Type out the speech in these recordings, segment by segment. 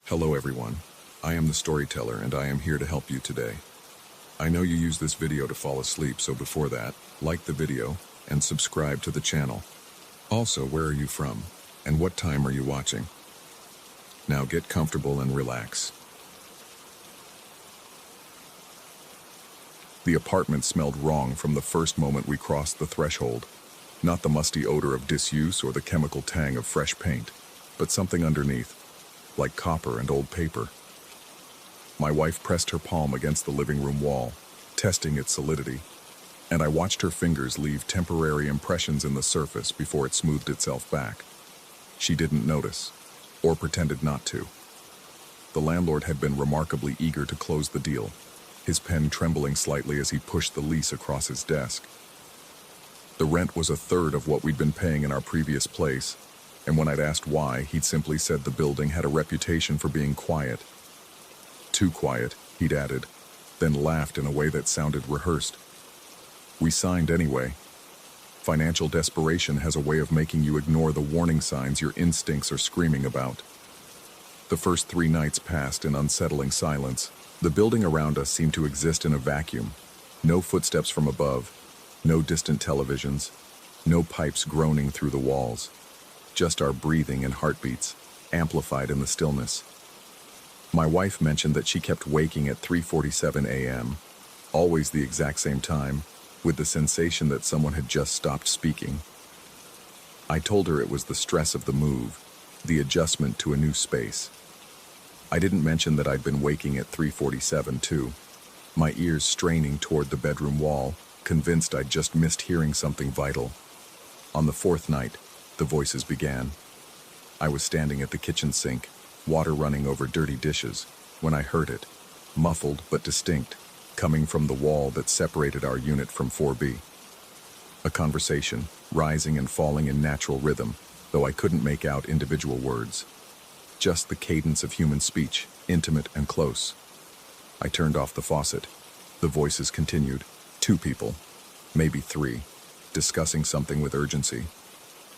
Hello everyone, I am the storyteller and I am here to help you today. I know you use this video to fall asleep, so before that, like the video and subscribe to the channel. Also, where are you from and what time are you watching? Now get comfortable and relax. The apartment smelled wrong from the first moment we crossed the threshold. Not the musty odor of disuse or the chemical tang of fresh paint, but something underneath, like copper and old paper. My wife pressed her palm against the living room wall, testing its solidity, and I watched her fingers leave temporary impressions in the surface before it smoothed itself back. She didn't notice, or pretended not to. The landlord had been remarkably eager to close the deal, his pen trembling slightly as he pushed the lease across his desk. The rent was a third of what we'd been paying in our previous place, and when I'd asked why, he'd simply said the building had a reputation for being quiet. Too quiet, he'd added, then laughed in a way that sounded rehearsed. We signed anyway. Financial desperation has a way of making you ignore the warning signs your instincts are screaming about. The first 3 nights passed in unsettling silence. The building around us seemed to exist in a vacuum. No footsteps from above, no distant televisions, no pipes groaning through the walls. Just our breathing and heartbeats, amplified in the stillness. My wife mentioned that she kept waking at 3:47 a.m., always the exact same time, with the sensation that someone had just stopped speaking. I told her it was the stress of the move, the adjustment to a new space. I didn't mention that I'd been waking at 3:47 too, my ears straining toward the bedroom wall, convinced I'd just missed hearing something vital. On the 4th night, the voices began. I was standing at the kitchen sink, water running over dirty dishes, when I heard it, muffled but distinct, coming from the wall that separated our unit from 4B. A conversation, rising and falling in natural rhythm, though I couldn't make out individual words. Just the cadence of human speech, intimate and close. I turned off the faucet. The voices continued. 2 people, maybe 3, discussing something with urgency.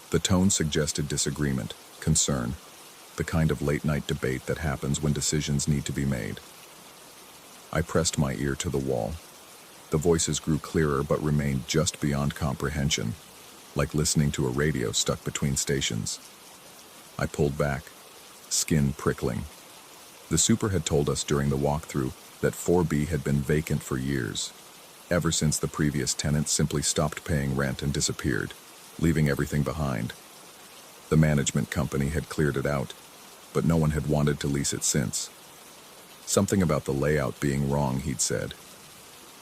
The tone suggested disagreement, concern, the kind of late-night debate that happens when decisions need to be made. I pressed my ear to the wall. The voices grew clearer but remained just beyond comprehension, like listening to a radio stuck between stations. I pulled back, skin prickling. The super had told us during the walkthrough that 4B had been vacant for years, ever since the previous tenant simply stopped paying rent and disappeared, leaving everything behind. The management company had cleared it out, but no one had wanted to lease it since. Something about the layout being wrong, he'd said.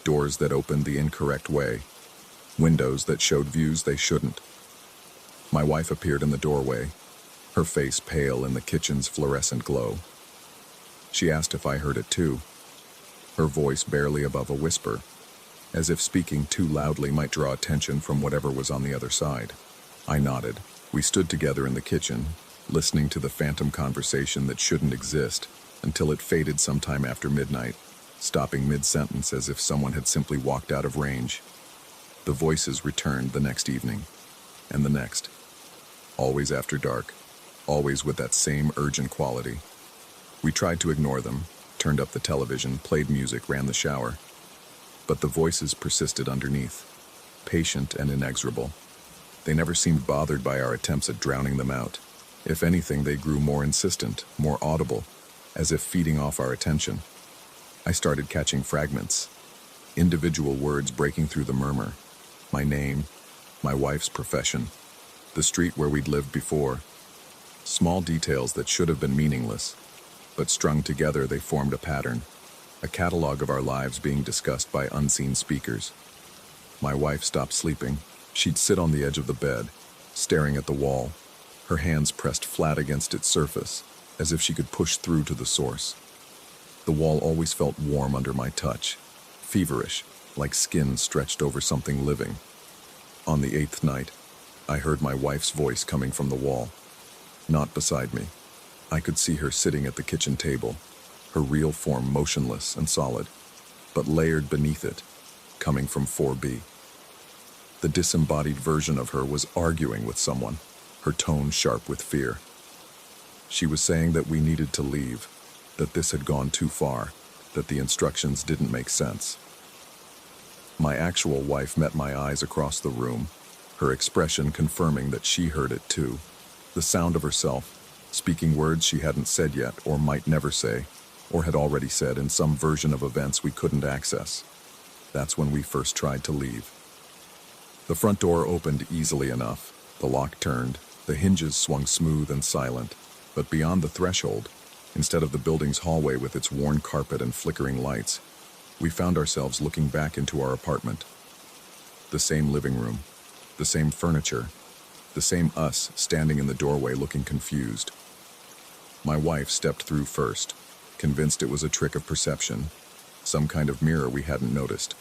Doors that opened the incorrect way, windows that showed views they shouldn't. My wife appeared in the doorway, her face pale in the kitchen's fluorescent glow. She asked if I heard it too, her voice barely above a whisper, as if speaking too loudly might draw attention from whatever was on the other side. I nodded. We stood together in the kitchen, listening to the phantom conversation that shouldn't exist, until it faded sometime after midnight, stopping mid-sentence as if someone had simply walked out of range. The voices returned the next evening, and the next. Always after dark, always with that same urgent quality. We tried to ignore them, turned up the television, played music, ran the shower. But the voices persisted underneath, patient and inexorable. They never seemed bothered by our attempts at drowning them out. If anything, they grew more insistent, more audible, as if feeding off our attention. I started catching fragments, individual words breaking through the murmur. My name, my wife's profession, the street where we'd lived before. Small details that should have been meaningless, but strung together they formed a pattern. A catalog of our lives being discussed by unseen speakers. My wife stopped sleeping. She'd sit on the edge of the bed, staring at the wall, her hands pressed flat against its surface, as if she could push through to the source. The wall always felt warm under my touch, feverish, like skin stretched over something living. On the 8th night, I heard my wife's voice coming from the wall. Not beside me. I could see her sitting at the kitchen table, her real form motionless and solid, but layered beneath it, coming from 4B. The disembodied version of her was arguing with someone, her tone sharp with fear. She was saying that we needed to leave, that this had gone too far, that the instructions didn't make sense. My actual wife met my eyes across the room, her expression confirming that she heard it too. The sound of herself, speaking words she hadn't said yet or might never say, or had already said in some version of events we couldn't access. That's when we first tried to leave. The front door opened easily enough, the lock turned, the hinges swung smooth and silent, but beyond the threshold, instead of the building's hallway with its worn carpet and flickering lights, we found ourselves looking back into our apartment. The same living room, the same furniture, the same us standing in the doorway looking confused. My wife stepped through first, convinced it was a trick of perception, some kind of mirror we hadn't noticed.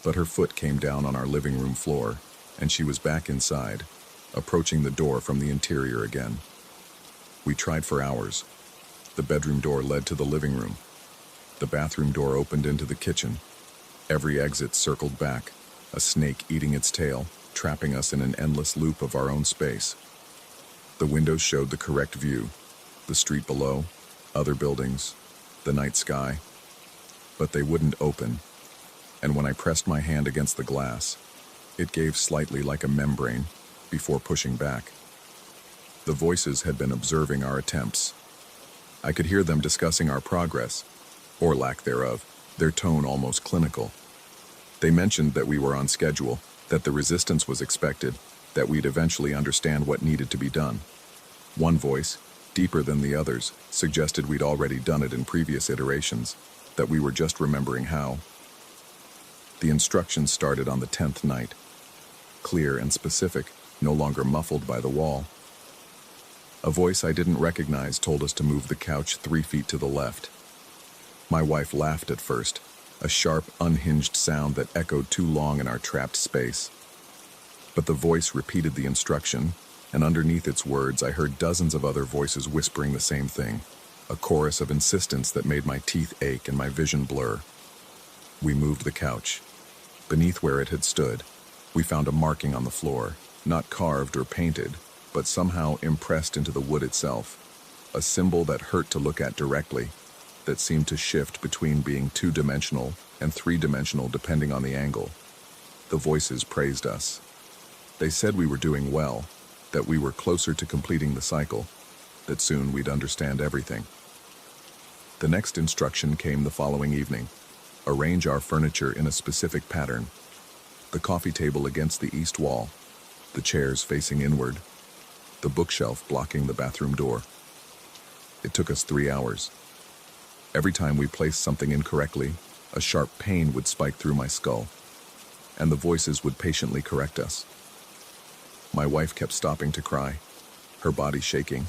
But her foot came down on our living room floor, and she was back inside, approaching the door from the interior again. We tried for hours. The bedroom door led to the living room. The bathroom door opened into the kitchen. Every exit circled back, a snake eating its tail, trapping us in an endless loop of our own space. The windows showed the correct view, the street below, other buildings, the night sky, but they wouldn't open. And when I pressed my hand against the glass, it gave slightly like a membrane before pushing back. The voices had been observing our attempts. I could hear them discussing our progress, or lack thereof, their tone almost clinical. They mentioned that we were on schedule, that the resistance was expected, that we'd eventually understand what needed to be done. One voice, deeper than the others, suggested we'd already done it in previous iterations, that we were just remembering how. The instructions started on the 10th night. Clear and specific, no longer muffled by the wall. A voice I didn't recognize told us to move the couch 3 feet to the left. My wife laughed at first, a sharp, unhinged sound that echoed too long in our trapped space. But the voice repeated the instruction, and underneath its words I heard dozens of other voices whispering the same thing, a chorus of insistence that made my teeth ache and my vision blur. We moved the couch. Beneath where it had stood, we found a marking on the floor, not carved or painted, but somehow impressed into the wood itself, a symbol that hurt to look at directly, that seemed to shift between being two-dimensional and three-dimensional depending on the angle. The voices praised us. They said we were doing well, that we were closer to completing the cycle, that soon we'd understand everything. The next instruction came the following evening. Arrange our furniture in a specific pattern. The coffee table against the east wall, the chairs facing inward, the bookshelf blocking the bathroom door. It took us 3 hours. Every time we placed something incorrectly, a sharp pain would spike through my skull, and the voices would patiently correct us. My wife kept stopping to cry, her body shaking,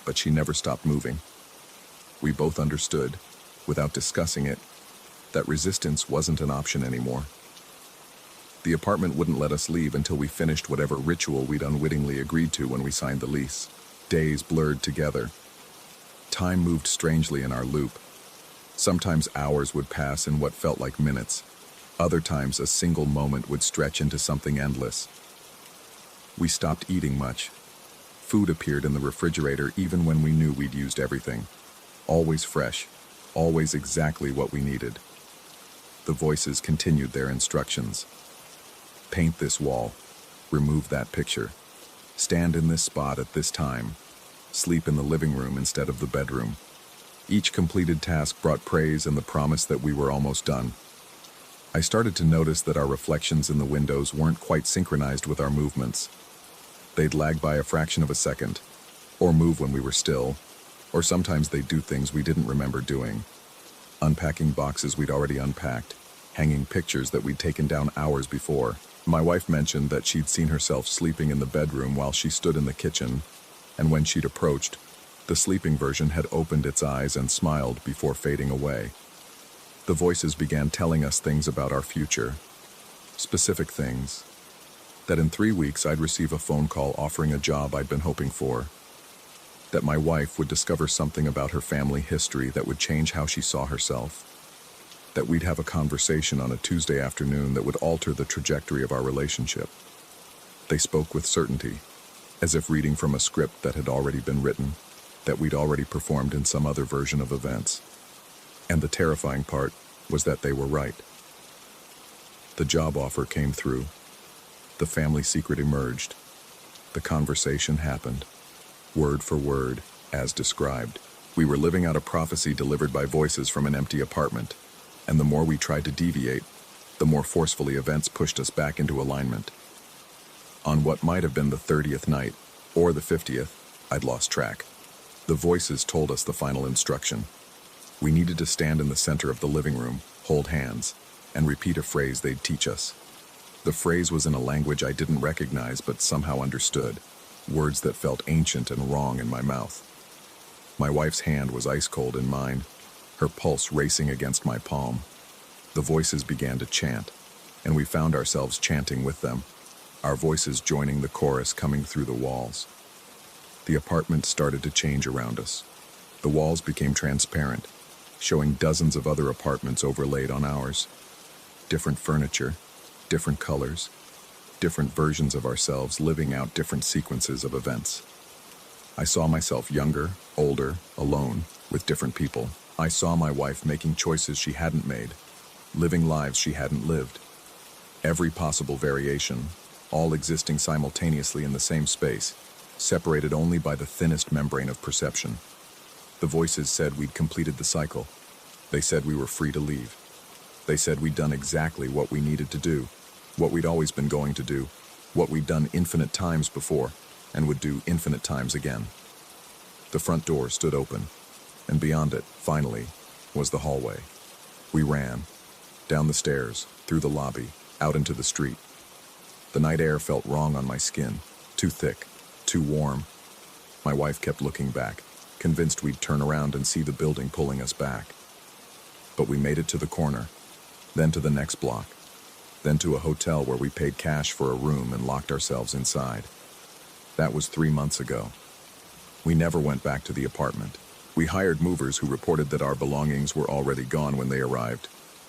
but she never stopped moving. We both understood, without discussing it, that resistance wasn't an option anymore. The apartment wouldn't let us leave until we finished whatever ritual we'd unwittingly agreed to when we signed the lease. Days blurred together. Time moved strangely in our loop. Sometimes hours would pass in what felt like minutes. Other times a single moment would stretch into something endless. We stopped eating much. Food appeared in the refrigerator even when we knew we'd used everything. Always fresh, always exactly what we needed. The voices continued their instructions. Paint this wall. Remove that picture. Stand in this spot at this time. Sleep in the living room instead of the bedroom. Each completed task brought praise and the promise that we were almost done. I started to notice that our reflections in the windows weren't quite synchronized with our movements. They'd lag by a fraction of a second, or move when we were still, or sometimes they'd do things we didn't remember doing. Unpacking boxes we'd already unpacked, hanging pictures that we'd taken down hours before. My wife mentioned that she'd seen herself sleeping in the bedroom while she stood in the kitchen, and when she'd approached, the sleeping version had opened its eyes and smiled before fading away. The voices began telling us things about our future. Specific things. That in 3 weeks I'd receive a phone call offering a job I'd been hoping for. That my wife would discover something about her family history that would change how she saw herself. That we'd have a conversation on a Tuesday afternoon that would alter the trajectory of our relationship. They spoke with certainty, as if reading from a script that had already been written. that we'd already performed in some other version of events. And the terrifying part was that they were right. The job offer came through. The family secret emerged. The conversation happened, word for word, as described. We were living out a prophecy delivered by voices from an empty apartment, and the more we tried to deviate, the more forcefully events pushed us back into alignment. On what might have been the 30th night, or the 50th, I'd lost track. The voices told us the final instruction. We needed to stand in the center of the living room, hold hands, and repeat a phrase they'd teach us. The phrase was in a language I didn't recognize but somehow understood, words that felt ancient and wrong in my mouth. My wife's hand was ice cold in mine, her pulse racing against my palm. The voices began to chant, and we found ourselves chanting with them, our voices joining the chorus coming through the walls. The apartment started to change around us. The walls became transparent, showing dozens of other apartments overlaid on ours. Different furniture, different colors, different versions of ourselves living out different sequences of events. I saw myself younger, older, alone, with different people. I saw my wife making choices she hadn't made, living lives she hadn't lived. Every possible variation, all existing simultaneously in the same space, separated only by the thinnest membrane of perception. The voices said we'd completed the cycle. They said we were free to leave. They said we'd done exactly what we needed to do, what we'd always been going to do, what we'd done infinite times before, and would do infinite times again. The front door stood open, and beyond it, finally, was the hallway. We ran, down the stairs, through the lobby, out into the street. The night air felt wrong on my skin, too thick, too warm. My wife kept looking back, convinced we'd turn around and see the building pulling us back. But we made it to the corner, then to the next block, then to a hotel where we paid cash for a room and locked ourselves inside. That was 3 months ago. We never went back to the apartment. We hired movers who reported that our belongings were already gone when they arrived,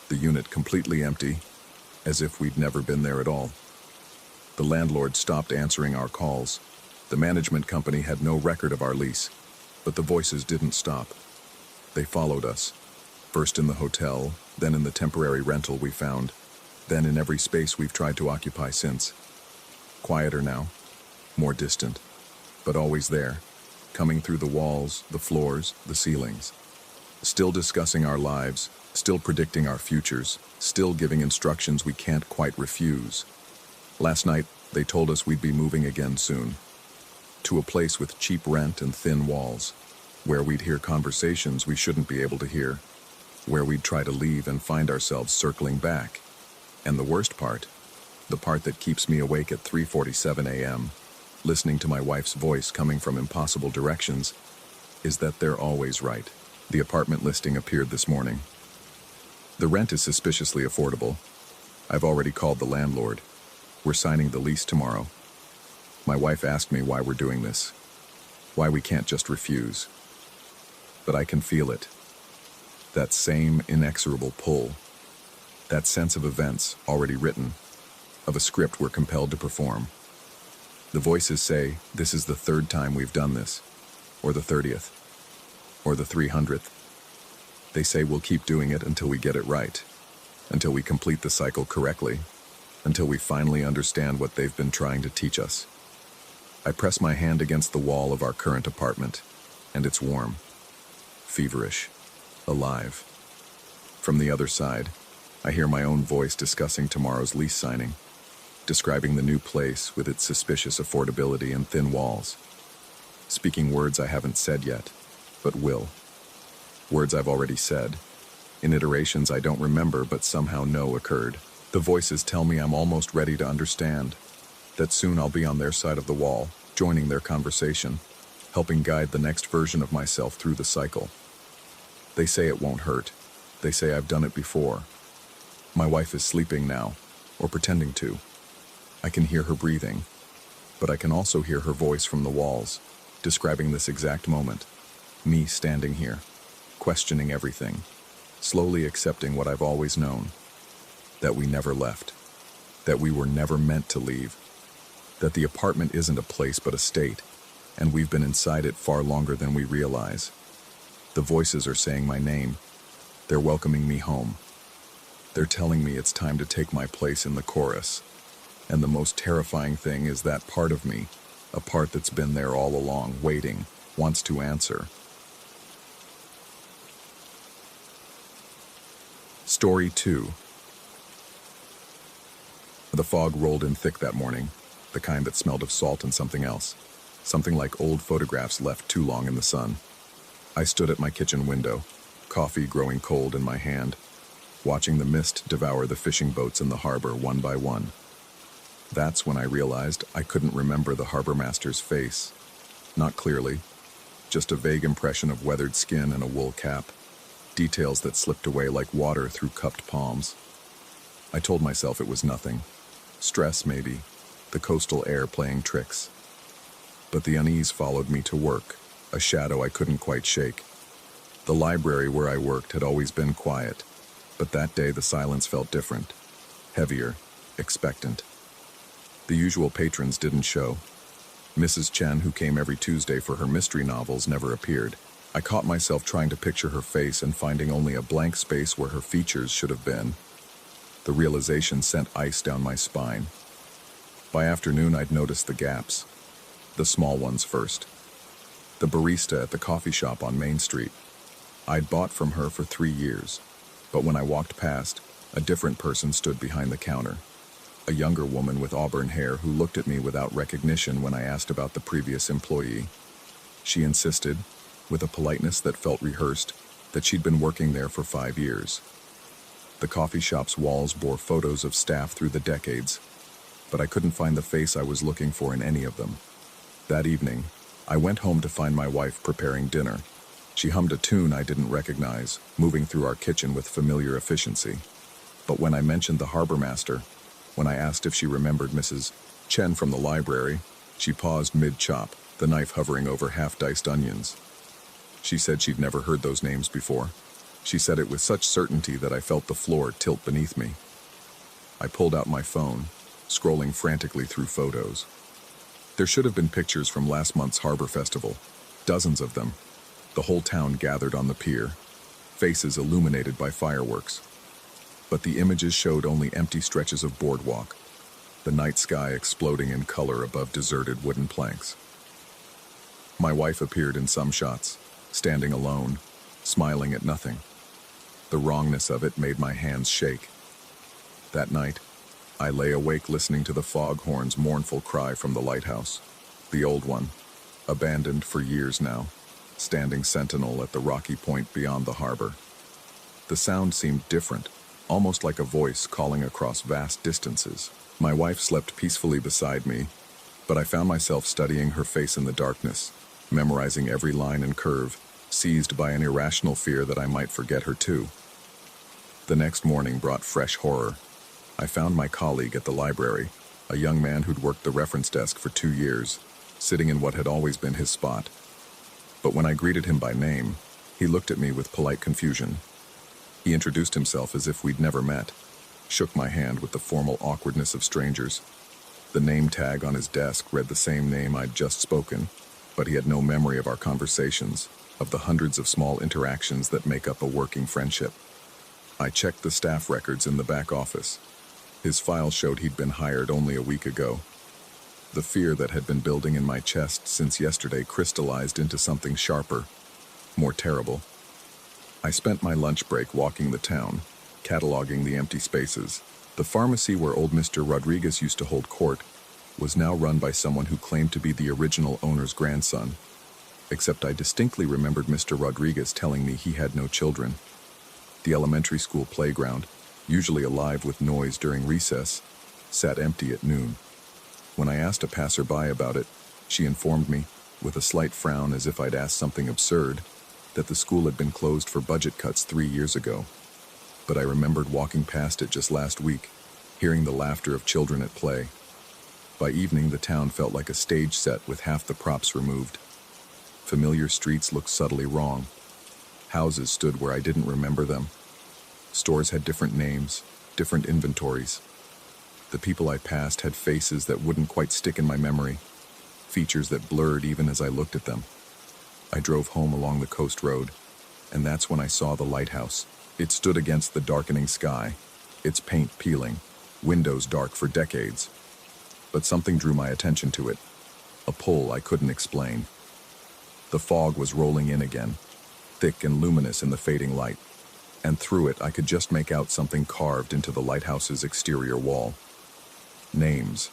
the unit completely empty, as if we'd never been there at all. The landlord stopped answering our calls. The management company had no record of our lease, but the voices didn't stop. They followed us, first in the hotel, then in the temporary rental we found, then in every space we've tried to occupy since. Quieter now, more distant, but always there, coming through the walls, the floors, the ceilings. Still discussing our lives, still predicting our futures, still giving instructions we can't quite refuse. Last night, they told us we'd be moving again soon, to a place with cheap rent and thin walls, where we'd hear conversations we shouldn't be able to hear, where we'd try to leave and find ourselves circling back. And the worst part, the part that keeps me awake at 3:47 a.m., listening to my wife's voice coming from impossible directions, is that they're always right. The apartment listing appeared this morning. The rent is suspiciously affordable. I've already called the landlord. We're signing the lease tomorrow. My wife asked me why we're doing this, why we can't just refuse. But I can feel it. That same inexorable pull. That sense of events already written, of a script we're compelled to perform. The voices say this is the 3rd time we've done this, or the 30th, or the 300th. They say we'll keep doing it until we get it right, until we complete the cycle correctly, until we finally understand what they've been trying to teach us. I press my hand against the wall of our current apartment, and it's warm, feverish, alive. From the other side, I hear my own voice discussing tomorrow's lease signing, describing the new place with its suspicious affordability and thin walls, speaking words I haven't said yet, but will. Words I've already said, in iterations I don't remember but somehow know occurred. The voices tell me I'm almost ready to understand, that soon I'll be on their side of the wall, joining their conversation, helping guide the next version of myself through the cycle. They say it won't hurt. They say I've done it before. My wife is sleeping now, or pretending to. I can hear her breathing, but I can also hear her voice from the walls, describing this exact moment. Me standing here, questioning everything, slowly accepting what I've always known. That we never left. That we were never meant to leave. That the apartment isn't a place but a state. and we've been inside it far longer than we realize. The voices are saying my name. They're welcoming me home. They're telling me it's time to take my place in the chorus. And the most terrifying thing is that part of me, a part that's been there all along, waiting, wants to answer. Story 2. The fog rolled in thick that morning, the kind that smelled of salt and something else. Something like old photographs left too long in the sun. I stood at my kitchen window, coffee growing cold in my hand, watching the mist devour the fishing boats in the harbor one by one. That's when I realized I couldn't remember the harbor master's face. Not clearly, just a vague impression of weathered skin and a wool cap, details that slipped away like water through cupped palms. I told myself it was nothing. Stress, maybe, the coastal air playing tricks. But the unease followed me to work, a shadow I couldn't quite shake. The library where I worked had always been quiet, but that day the silence felt different, heavier, expectant. The usual patrons didn't show. Mrs. Chen, who came every Tuesday for her mystery novels, never appeared. I caught myself trying to picture her face and finding only a blank space where her features should have been. The realization sent ice down my spine. By afternoon, I'd noticed the gaps. The small ones first. The barista at the coffee shop on Main Street. I'd bought from her for 3 years, but when I walked past, a different person stood behind the counter. A younger woman with auburn hair who looked at me without recognition when I asked about the previous employee. She insisted, with a politeness that felt rehearsed, that she'd been working there for 5 years. The coffee shop's walls bore photos of staff through the decades, but I couldn't find the face I was looking for in any of them. That evening, I went home to find my wife preparing dinner. She hummed a tune I didn't recognize, moving through our kitchen with familiar efficiency. But when I mentioned the harbor master, when I asked if she remembered Mrs. Chen from the library, she paused mid-chop, the knife hovering over half-diced onions. She said she'd never heard those names before. She said it with such certainty that I felt the floor tilt beneath me. I pulled out my phone, scrolling frantically through photos. There should have been pictures from last month's harbor festival, dozens of them. The whole town gathered on the pier, faces illuminated by fireworks. But the images showed only empty stretches of boardwalk, the night sky exploding in color above deserted wooden planks. My wife appeared in some shots, standing alone, smiling at nothing. The wrongness of it made my hands shake. That night, I lay awake listening to the foghorn's mournful cry from the lighthouse, the old one, abandoned for years now, standing sentinel at the rocky point beyond the harbor. The sound seemed different, almost like a voice calling across vast distances. My wife slept peacefully beside me, but I found myself studying her face in the darkness, memorizing every line and curve, seized by an irrational fear that I might forget her too. The next morning brought fresh horror. I found my colleague at the library, a young man who'd worked the reference desk for 2 years, sitting in what had always been his spot. But when I greeted him by name, he looked at me with polite confusion. He introduced himself as if we'd never met, shook my hand with the formal awkwardness of strangers. The name tag on his desk read the same name I'd just spoken, but he had no memory of our conversations, of the hundreds of small interactions that make up a working friendship. I checked the staff records in the back office. His file showed he'd been hired only a week ago. The fear that had been building in my chest since yesterday crystallized into something sharper, more terrible. I spent my lunch break walking the town, cataloging the empty spaces. The pharmacy where old Mr. Rodriguez used to hold court was now run by someone who claimed to be the original owner's grandson. Except I distinctly remembered Mr. Rodriguez telling me he had no children. The elementary school playground, usually alive with noise during recess, sat empty at noon. When I asked a passerby about it, she informed me, with a slight frown as if I'd asked something absurd, that the school had been closed for budget cuts 3 years ago. But I remembered walking past it just last week, hearing the laughter of children at play. By evening, the town felt like a stage set with half the props removed. Familiar streets looked subtly wrong. Houses stood where I didn't remember them. Stores had different names, different inventories. The people I passed had faces that wouldn't quite stick in my memory. features that blurred even as I looked at them. I drove home along the coast road, and that's when I saw the lighthouse. It stood against the darkening sky, its paint peeling, windows dark for decades. But something drew my attention to it, a pull I couldn't explain. The fog was rolling in again, thick and luminous in the fading light, and through it I could just make out something carved into the lighthouse's exterior wall. Names,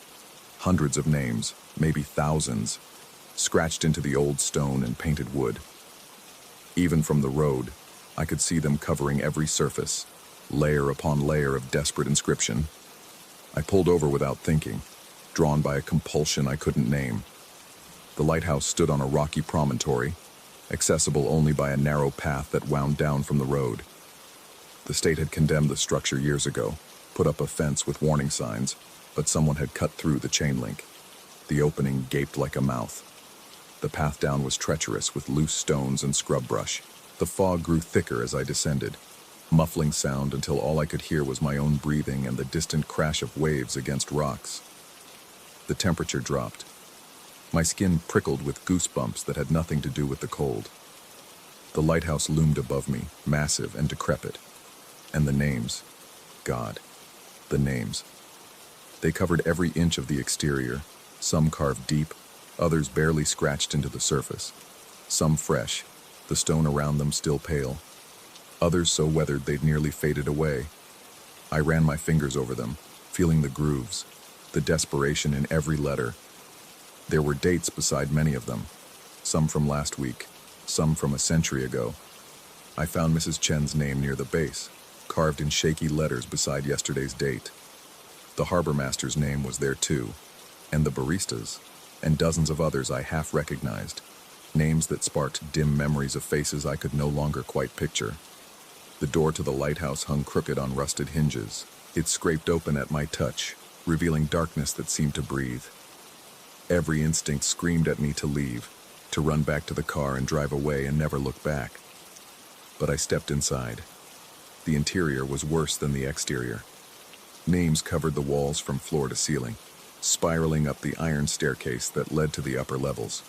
hundreds of names, maybe thousands, scratched into the old stone and painted wood. Even from the road, I could see them covering every surface, layer upon layer of desperate inscription. I pulled over without thinking, drawn by a compulsion I couldn't name. The lighthouse stood on a rocky promontory, accessible only by a narrow path that wound down from the road. The state had condemned the structure years ago, put up a fence with warning signs, but someone had cut through the chain link. The opening gaped like a mouth. The path down was treacherous with loose stones and scrub brush. The fog grew thicker as I descended, muffling sound until all I could hear was my own breathing and the distant crash of waves against rocks. The temperature dropped. My skin prickled with goosebumps that had nothing to do with the cold. The lighthouse loomed above me, massive and decrepit. And the names. God, the names. They covered every inch of the exterior, some carved deep, others barely scratched into the surface. Some fresh, the stone around them still pale. Others so weathered they'd nearly faded away. I ran my fingers over them, feeling the grooves, the desperation in every letter. There were dates beside many of them, some from last week, some from a century ago. I found Mrs. Chen's name near the base, carved in shaky letters beside yesterday's date. The harbor master's name was there too, and the barista's, and dozens of others I half recognized, names that sparked dim memories of faces I could no longer quite picture. The door to the lighthouse hung crooked on rusted hinges. It scraped open at my touch, revealing darkness that seemed to breathe. Every instinct screamed at me to leave, to run back to the car and drive away and never look back. But I stepped inside. The interior was worse than the exterior. Names covered the walls from floor to ceiling, spiraling up the iron staircase that led to the upper levels.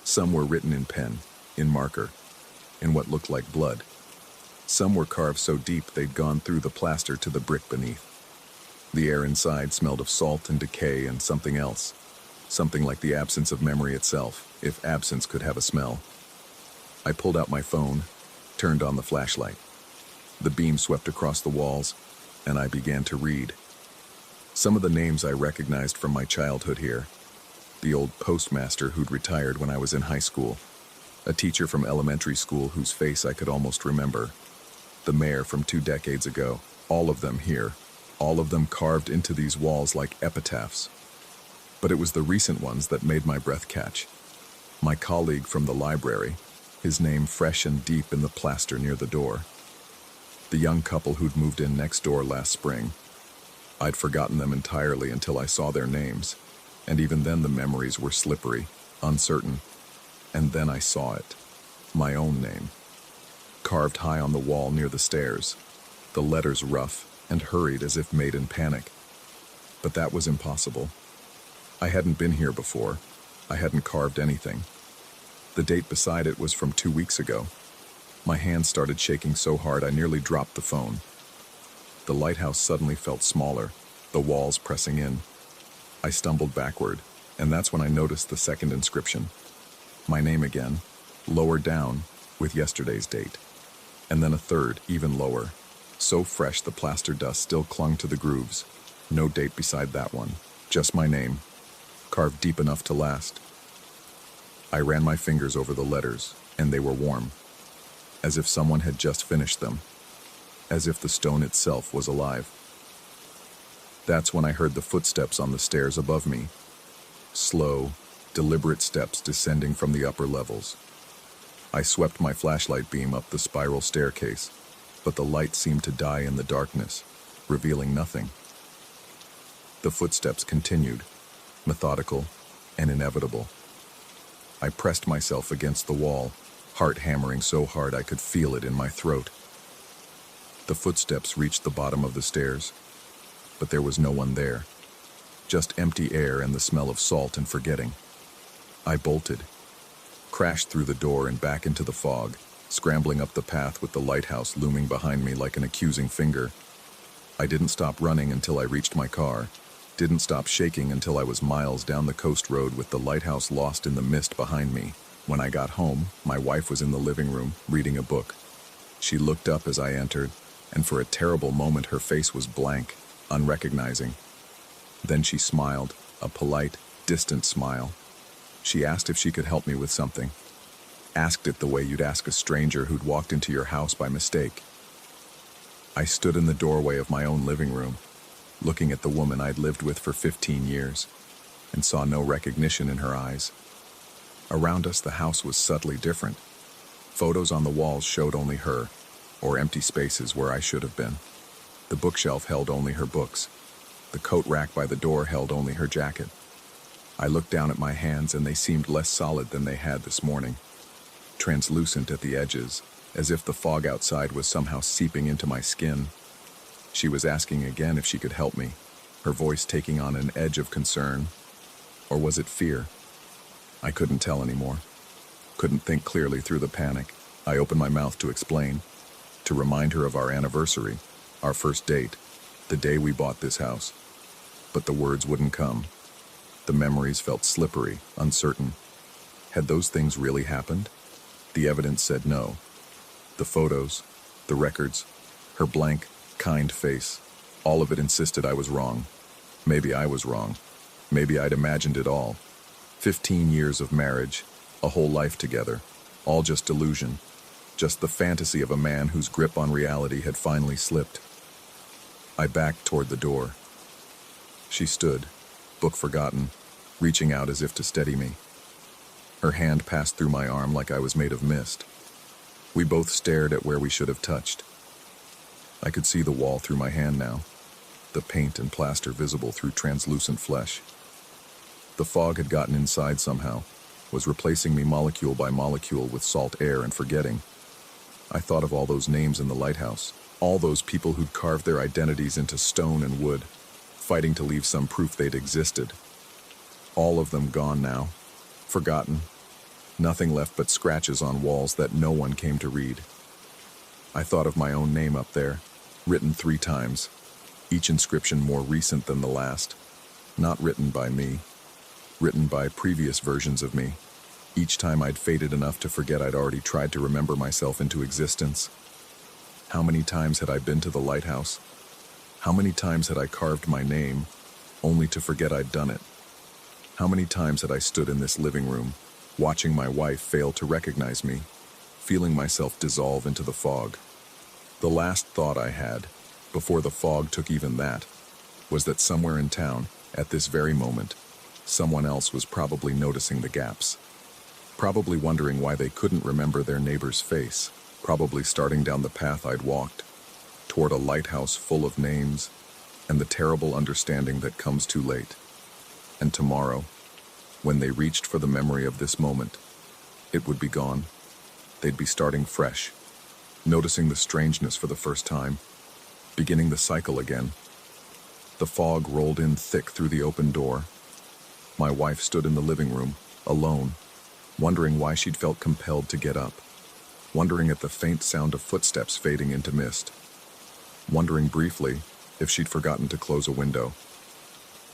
Some were written in pen, in marker, in what looked like blood. Some were carved so deep they'd gone through the plaster to the brick beneath. The air inside smelled of salt and decay and something else, something like the absence of memory itself, if absence could have a smell. I pulled out my phone, turned on the flashlight. The beam swept across the walls, and I began to read. Some of the names I recognized from my childhood here. The old postmaster who'd retired when I was in high school. A teacher from elementary school whose face I could almost remember. The mayor from 2 decades ago. All of them here. All of them carved into these walls like epitaphs. But it was the recent ones that made my breath catch. My colleague from the library, his name fresh and deep in the plaster near the door. The young couple who'd moved in next door last spring. I'd forgotten them entirely until I saw their names, and even then the memories were slippery, uncertain. And then I saw it, my own name, carved high on the wall near the stairs, the letters rough and hurried as if made in panic. But that was impossible. I hadn't been here before. I hadn't carved anything. The date beside it was from 2 weeks ago. My hands started shaking so hard I nearly dropped the phone. The lighthouse suddenly felt smaller, the walls pressing in. I stumbled backward, and that's when I noticed the second inscription. My name again, lower down, with yesterday's date. And then a third, even lower. So fresh the plaster dust still clung to the grooves. No date beside that one, just my name, carved deep enough to last. I ran my fingers over the letters, and they were warm. As if someone had just finished them. As if the stone itself was alive. That's when I heard the footsteps on the stairs above me. Slow, deliberate steps descending from the upper levels. I swept my flashlight beam up the spiral staircase, but the light seemed to die in the darkness, revealing nothing. The footsteps continued, methodical and inevitable. I pressed myself against the wall, heart hammering so hard I could feel it in my throat. The footsteps reached the bottom of the stairs, but there was no one there. Just empty air and the smell of salt and forgetting. I bolted, crashed through the door and back into the fog, scrambling up the path with the lighthouse looming behind me like an accusing finger. I didn't stop running until I reached my car, didn't stop shaking until I was miles down the coast road with the lighthouse lost in the mist behind me. When I got home, my wife was in the living room, reading a book. She looked up as I entered, and for a terrible moment her face was blank, unrecognizing. Then she smiled, a polite, distant smile. She asked if she could help me with something. Asked it the way you'd ask a stranger who'd walked into your house by mistake. I stood in the doorway of my own living room, looking at the woman I'd lived with for 15 years, and saw no recognition in her eyes. Around us, the house was subtly different. Photos on the walls showed only her, or empty spaces where I should have been. The bookshelf held only her books. The coat rack by the door held only her jacket. I looked down at my hands and they seemed less solid than they had this morning. Translucent at the edges, as if the fog outside was somehow seeping into my skin. She was asking again if she could help me, her voice taking on an edge of concern. Or was it fear? I couldn't tell anymore. Couldn't think clearly through the panic. I opened my mouth to explain, to remind her of our anniversary, our first date, the day we bought this house. But the words wouldn't come. The memories felt slippery, uncertain. Had those things really happened? The evidence said no. The photos, the records, her blank, kind face, all of it insisted I was wrong. Maybe I was wrong. Maybe I'd imagined it all. 15 years of marriage, a whole life together, all just delusion, just the fantasy of a man whose grip on reality had finally slipped. I backed toward the door. She stood, book forgotten, reaching out as if to steady me. Her hand passed through my arm like I was made of mist. We both stared at where we should have touched. I could see the wall through my hand now, the paint and plaster visible through translucent flesh. The fog had gotten inside somehow, was replacing me molecule by molecule with salt air and forgetting. I thought of all those names in the lighthouse, all those people who'd carved their identities into stone and wood, fighting to leave some proof they'd existed. All of them gone now, forgotten, nothing left but scratches on walls that no one came to read. I thought of my own name up there, written 3 times, each inscription more recent than the last, not written by me, written by previous versions of me. Each time I'd faded enough to forget I'd already tried to remember myself into existence. How many times had I been to the lighthouse? How many times had I carved my name, only to forget I'd done it? How many times had I stood in this living room, watching my wife fail to recognize me, feeling myself dissolve into the fog? The last thought I had, before the fog took even that, was that somewhere in town, at this very moment, someone else was probably noticing the gaps. Probably wondering why they couldn't remember their neighbor's face, probably starting down the path I'd walked, toward a lighthouse full of names, and the terrible understanding that comes too late. And tomorrow, when they reached for the memory of this moment, it would be gone. They'd be starting fresh, noticing the strangeness for the first time, beginning the cycle again. The fog rolled in thick through the open door. My wife stood in the living room, alone, wondering why she'd felt compelled to get up, wondering at the faint sound of footsteps fading into mist, wondering briefly if she'd forgotten to close a window.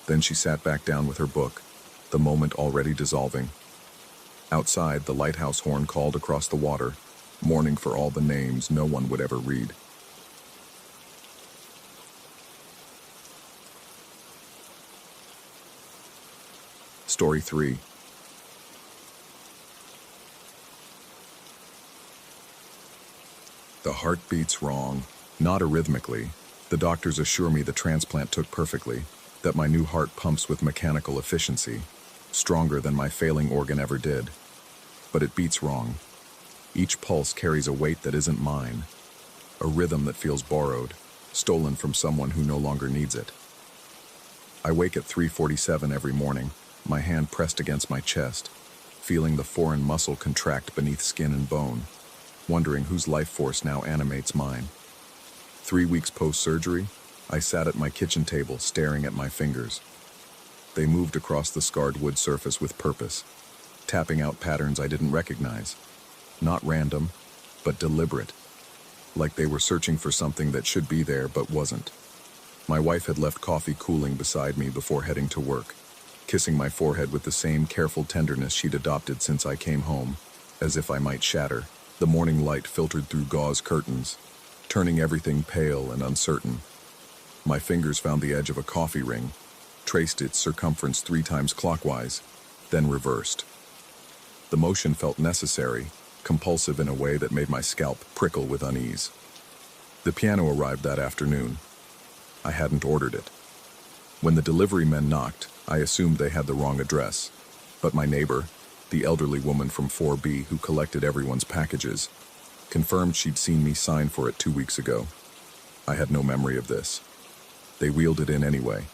Then she sat back down with her book, the moment already dissolving. Outside, the lighthouse horn called across the water, mourning for all the names no one would ever read. Story 3. The heart beats wrong, not arrhythmically. The doctors assure me the transplant took perfectly, that my new heart pumps with mechanical efficiency, stronger than my failing organ ever did. But it beats wrong. Each pulse carries a weight that isn't mine, a rhythm that feels borrowed, stolen from someone who no longer needs it. I wake at 3:47 every morning, my hand pressed against my chest, feeling the foreign muscle contract beneath skin and bone, wondering whose life force now animates mine. 3 weeks post-surgery, I sat at my kitchen table staring at my fingers. They moved across the scarred wood surface with purpose, tapping out patterns I didn't recognize. Not random, but deliberate. Like they were searching for something that should be there but wasn't. My wife had left coffee cooling beside me before heading to work, kissing my forehead with the same careful tenderness she'd adopted since I came home, as if I might shatter. The morning light filtered through gauze curtains, turning everything pale and uncertain. My fingers found the edge of a coffee ring, traced its circumference 3 times clockwise, then reversed. The motion felt necessary, compulsive in a way that made my scalp prickle with unease. The piano arrived that afternoon. I hadn't ordered it. When the delivery men knocked, I assumed they had the wrong address, but my neighbor, the elderly woman from 4B who collected everyone's packages, confirmed she'd seen me sign for it 2 weeks ago. I had no memory of this. They wheeled it in anyway,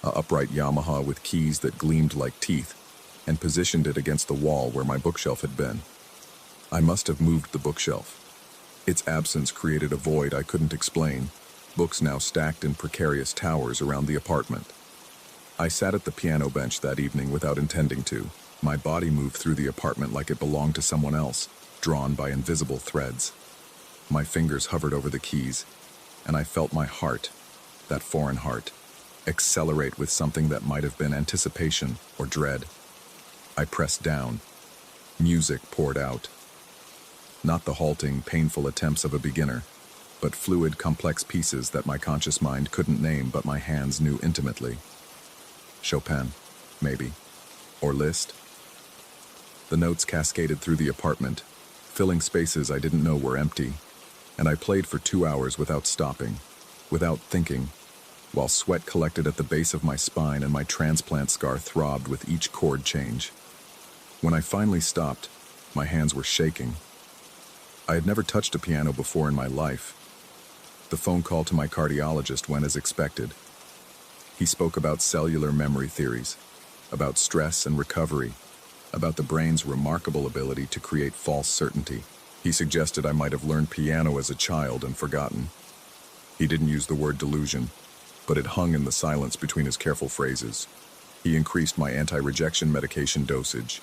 a upright Yamaha with keys that gleamed like teeth, and positioned it against the wall where my bookshelf had been. I must have moved the bookshelf. Its absence created a void I couldn't explain, books now stacked in precarious towers around the apartment. I sat at the piano bench that evening without intending to. My body moved through the apartment like it belonged to someone else, drawn by invisible threads. My fingers hovered over the keys, and I felt my heart, that foreign heart, accelerate with something that might have been anticipation or dread. I pressed down. Music poured out. Not the halting, painful attempts of a beginner, but fluid, complex pieces that my conscious mind couldn't name but my hands knew intimately. Chopin, maybe. Or Liszt. The notes cascaded through the apartment, filling spaces I didn't know were empty, and I played for 2 hours without stopping, without thinking, while sweat collected at the base of my spine and my transplant scar throbbed with each chord change. When I finally stopped, my hands were shaking. I had never touched a piano before in my life. The phone call to my cardiologist went as expected. He spoke about cellular memory theories, about stress and recovery, about the brain's remarkable ability to create false certainty. He suggested I might have learned piano as a child and forgotten. He didn't use the word delusion, but it hung in the silence between his careful phrases. He increased my anti-rejection medication dosage.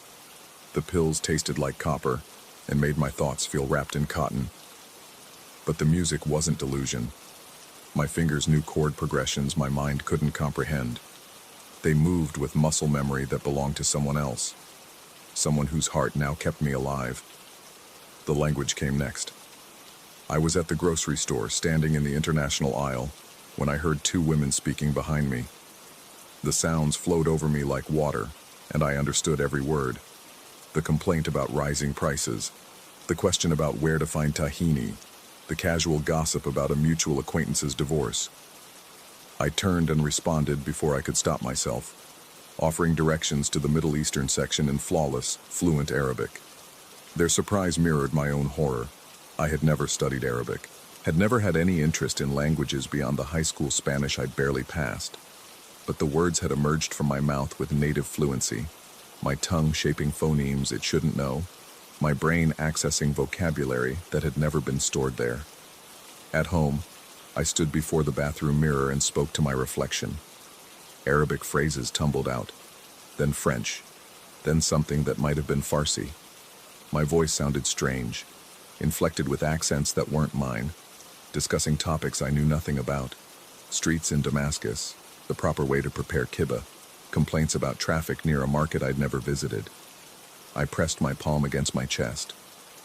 The pills tasted like copper and made my thoughts feel wrapped in cotton. But the music wasn't delusion. My fingers knew chord progressions my mind couldn't comprehend. They moved with muscle memory that belonged to someone else, someone whose heart now kept me alive. The language came next. I was at the grocery store, standing in the international aisle, when I heard 2 women speaking behind me. The sounds flowed over me like water, and I understood every word. The complaint about rising prices, the question about where to find tahini, the casual gossip about a mutual acquaintance's divorce. I turned and responded before I could stop myself, offering directions to the Middle Eastern section in flawless, fluent Arabic. Their surprise mirrored my own horror. I had never studied Arabic, had never had any interest in languages beyond the high school Spanish I'd barely passed. But the words had emerged from my mouth with native fluency, my tongue shaping phonemes it shouldn't know, my brain accessing vocabulary that had never been stored there. At home, I stood before the bathroom mirror and spoke to my reflection. Arabic phrases tumbled out, then French, then something that might have been Farsi. My voice sounded strange, inflected with accents that weren't mine, discussing topics I knew nothing about. Streets in Damascus, the proper way to prepare kibbeh, complaints about traffic near a market I'd never visited. I pressed my palm against my chest,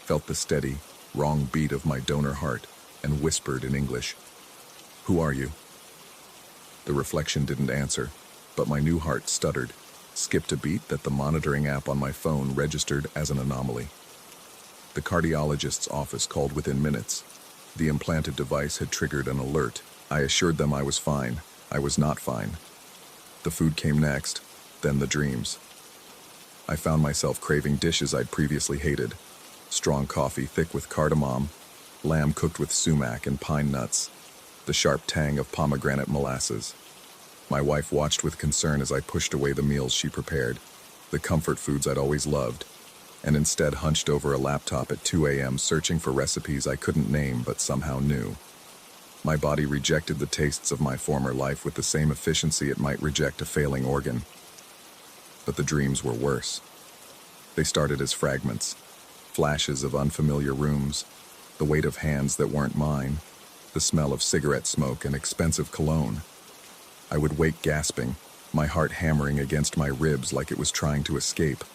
felt the steady, wrong beat of my donor heart, and whispered in English, "Who are you?" The reflection didn't answer, but my new heart stuttered, skipped a beat that the monitoring app on my phone registered as an anomaly. The cardiologist's office called within minutes. The implanted device had triggered an alert. I assured them I was fine. I was not fine. The food came next, then the dreams. I found myself craving dishes I'd previously hated. Strong coffee thick with cardamom, lamb cooked with sumac and pine nuts, the sharp tang of pomegranate molasses. My wife watched with concern as I pushed away the meals she prepared, the comfort foods I'd always loved, and instead hunched over a laptop at 2 a.m. searching for recipes I couldn't name but somehow knew. My body rejected the tastes of my former life with the same efficiency it might reject a failing organ. But the dreams were worse. They started as fragments, flashes of unfamiliar rooms, the weight of hands that weren't mine, the smell of cigarette smoke and expensive cologne. I would wake gasping, my heart hammering against my ribs like it was trying to escape,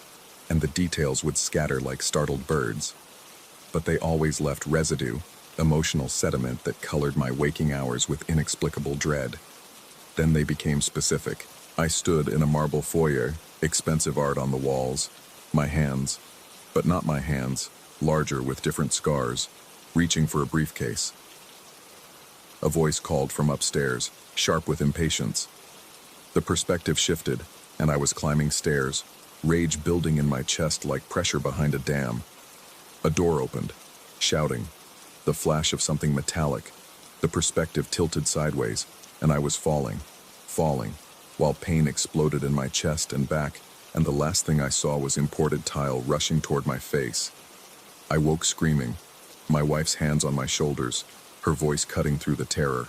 and the details would scatter like startled birds. But they always left residue, emotional sediment that colored my waking hours with inexplicable dread. Then they became specific. I stood in a marble foyer, expensive art on the walls, my hands, but not my hands, larger with different scars, reaching for a briefcase. A voice called from upstairs, sharp with impatience. The perspective shifted, and I was climbing stairs, rage building in my chest like pressure behind a dam. A door opened, shouting. The flash of something metallic. The perspective tilted sideways, and I was falling, while pain exploded in my chest and back, and the last thing I saw was imported tile rushing toward my face. I woke screaming, my wife's hands on my shoulders, her voice cutting through the terror.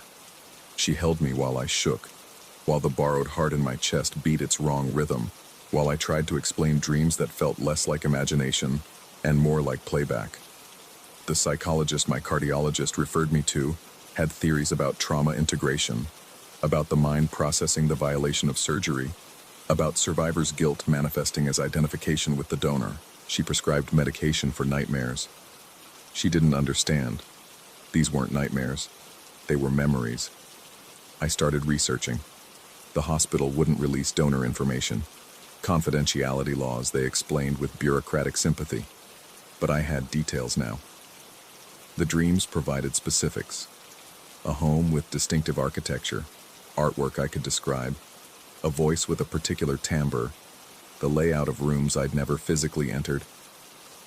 She held me while I shook, while the borrowed heart in my chest beat its wrong rhythm, while I tried to explain dreams that felt less like imagination and more like playback. The psychologist my cardiologist referred me to had theories about trauma integration, about the mind processing the violation of surgery, about survivor's guilt manifesting as identification with the donor. She prescribed medication for nightmares. She didn't understand. These weren't nightmares. They were memories. I started researching. The hospital wouldn't release donor information. Confidentiality laws, they explained with bureaucratic sympathy. But I had details now. The dreams provided specifics. A home with distinctive architecture, artwork I could describe, a voice with a particular timbre, the layout of rooms I'd never physically entered.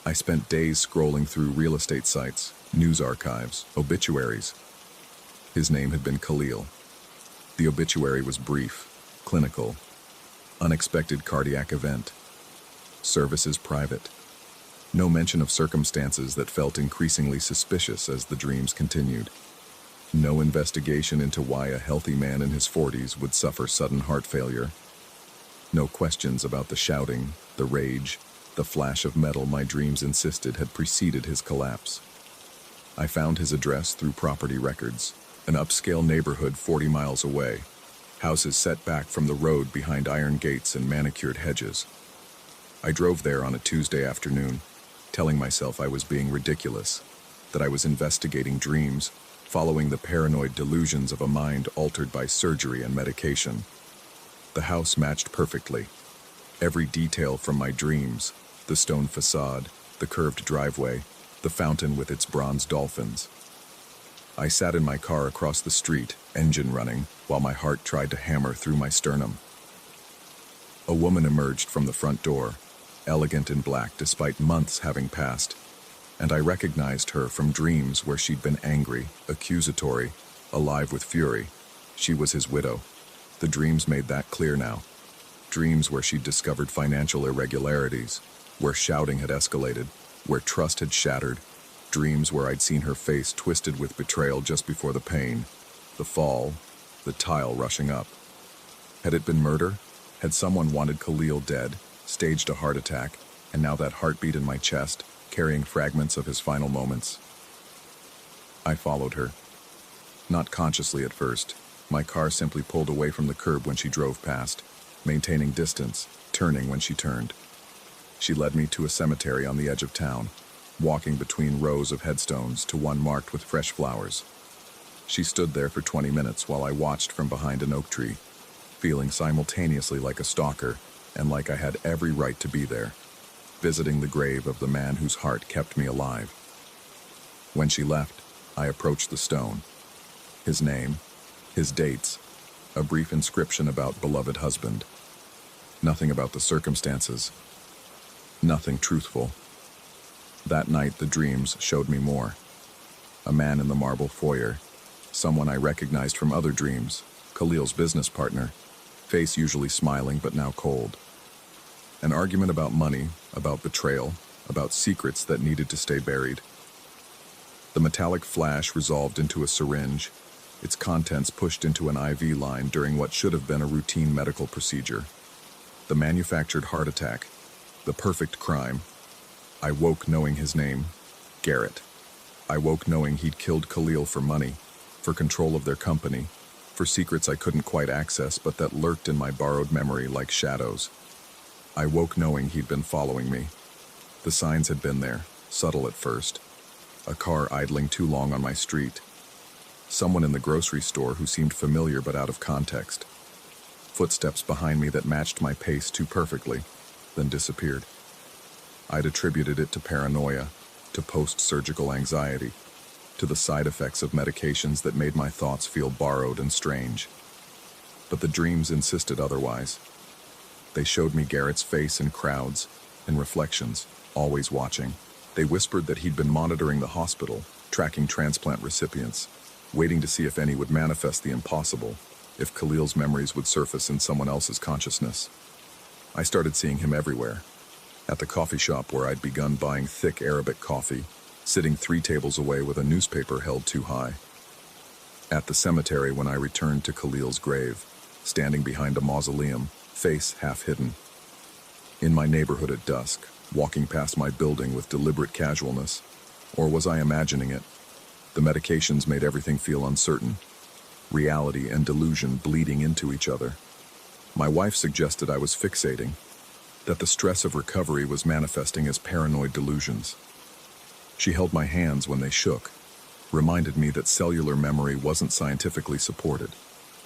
I spent days scrolling through real estate sites, news archives, obituaries. His name had been Khalil. The obituary was brief, clinical, unexpected cardiac event. Services private. No mention of circumstances that felt increasingly suspicious as the dreams continued. No investigation into why a healthy man in his 40s would suffer sudden heart failure. No questions about the shouting, the rage, the flash of metal my dreams insisted had preceded his collapse. I found his address through property records, an upscale neighborhood 40 miles away, houses set back from the road behind iron gates and manicured hedges. I drove there on a Tuesday afternoon, telling myself I was being ridiculous, that I was investigating dreams, following the paranoid delusions of a mind altered by surgery and medication. The house matched perfectly. Every detail from my dreams, the stone facade, the curved driveway, the fountain with its bronze dolphins. I sat in my car across the street, engine running, while my heart tried to hammer through my sternum. A woman emerged from the front door, elegant in black despite months having passed, and I recognized her from dreams where she'd been angry, accusatory, alive with fury. She was his widow. The dreams made that clear now. Dreams where she'd discovered financial irregularities, where shouting had escalated, where trust had shattered. Dreams where I'd seen her face twisted with betrayal just before the pain, the fall, the tile rushing up. Had it been murder? Had someone wanted Khalil dead, staged a heart attack, and now that heartbeat in my chest, carrying fragments of his final moments? I followed her. Not consciously at first. My car simply pulled away from the curb when she drove past, maintaining distance, turning when she turned. She led me to a cemetery on the edge of town, walking between rows of headstones to one marked with fresh flowers. She stood there for 20 minutes while I watched from behind an oak tree, feeling simultaneously like a stalker and like I had every right to be there, visiting the grave of the man whose heart kept me alive. When she left, I approached the stone. His name, his dates, a brief inscription about beloved husband. Nothing about the circumstances. Nothing truthful. That night, the dreams showed me more. A man in the marble foyer, someone I recognized from other dreams, Khalil's business partner, face usually smiling but now cold. An argument about money, about betrayal, about secrets that needed to stay buried. The metallic flash resolved into a syringe, its contents pushed into an IV line during what should have been a routine medical procedure. The manufactured heart attack, The perfect crime. I woke knowing his name, Garrett. I woke knowing he'd killed Khalil for money, for control of their company, for secrets I couldn't quite access but that lurked in my borrowed memory like shadows. I woke knowing he'd been following me. The signs had been there, subtle at first. A car idling too long on my street. Someone in the grocery store who seemed familiar but out of context. Footsteps behind me that matched my pace too perfectly, then disappeared. I'd attributed it to paranoia, to post-surgical anxiety, to the side effects of medications that made my thoughts feel borrowed and strange. But the dreams insisted otherwise. They showed me Garrett's face in crowds, in reflections, always watching. They whispered that he'd been monitoring the hospital, tracking transplant recipients, waiting to see if any would manifest the impossible, if Khalil's memories would surface in someone else's consciousness. I started seeing him everywhere. At the coffee shop where I'd begun buying thick Arabic coffee, sitting 3 tables away with a newspaper held too high. At the cemetery when I returned to Khalil's grave, standing behind a mausoleum, face half hidden. In my neighborhood at dusk, walking past my building with deliberate casualness. Or was I imagining it? The medications made everything feel uncertain. Reality and delusion bleeding into each other. My wife suggested I was fixating, that the stress of recovery was manifesting as paranoid delusions. She held my hands when they shook, reminded me that cellular memory wasn't scientifically supported,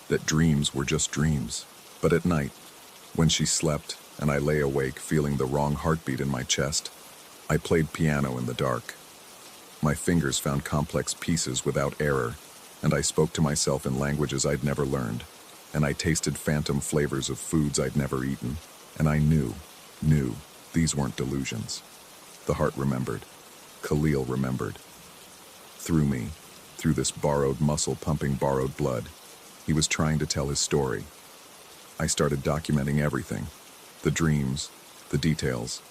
that dreams were just dreams. But at night, when she slept and I lay awake feeling the wrong heartbeat in my chest, I played piano in the dark. My fingers found complex pieces without error, and I spoke to myself in languages I'd never learned, and I tasted phantom flavors of foods I'd never eaten, and I knew these weren't delusions. The heart remembered. Khalil remembered. Through me, through this borrowed muscle pumping borrowed blood, he was trying to tell his story. I started documenting everything. The dreams, the details,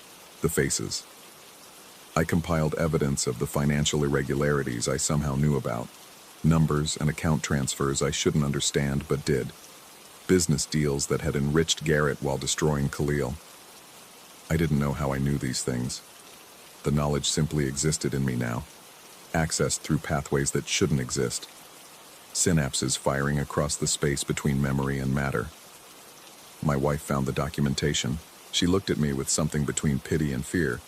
the faces. I compiled evidence of the financial irregularities I somehow knew about. Numbers and account transfers I shouldn't understand but did. Business deals that had enriched Garrett while destroying Khalil. I didn't know how I knew these things. The knowledge simply existed in me now, accessed through pathways that shouldn't exist. Synapses firing across the space between memory and matter. My wife found the documentation. She looked at me with something between pity and fear,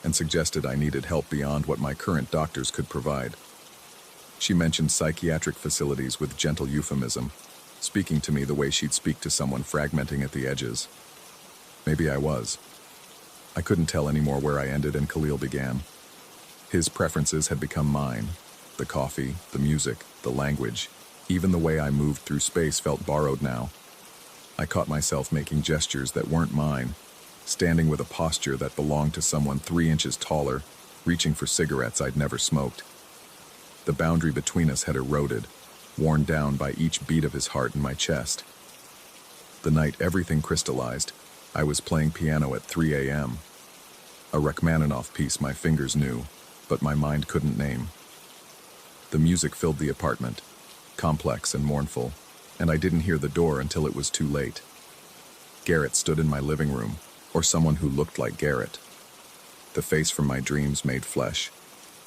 and suggested I needed help beyond what my current doctors could provide. She mentioned psychiatric facilities with gentle euphemism, speaking to me the way she'd speak to someone fragmenting at the edges. Maybe I was. I couldn't tell anymore where I ended and Khalil began. His preferences had become mine. The coffee, the music, the language, even the way I moved through space felt borrowed now. I caught myself making gestures that weren't mine, standing with a posture that belonged to someone 3 inches taller, reaching for cigarettes I'd never smoked. The boundary between us had eroded, worn down by each beat of his heart in my chest. The night everything crystallized, I was playing piano at 3 a.m. A Rachmaninoff piece my fingers knew, but my mind couldn't name. The music filled the apartment, complex and mournful, and I didn't hear the door until it was too late. Garrett stood in my living room, or someone who looked like Garrett. The face from my dreams made flesh,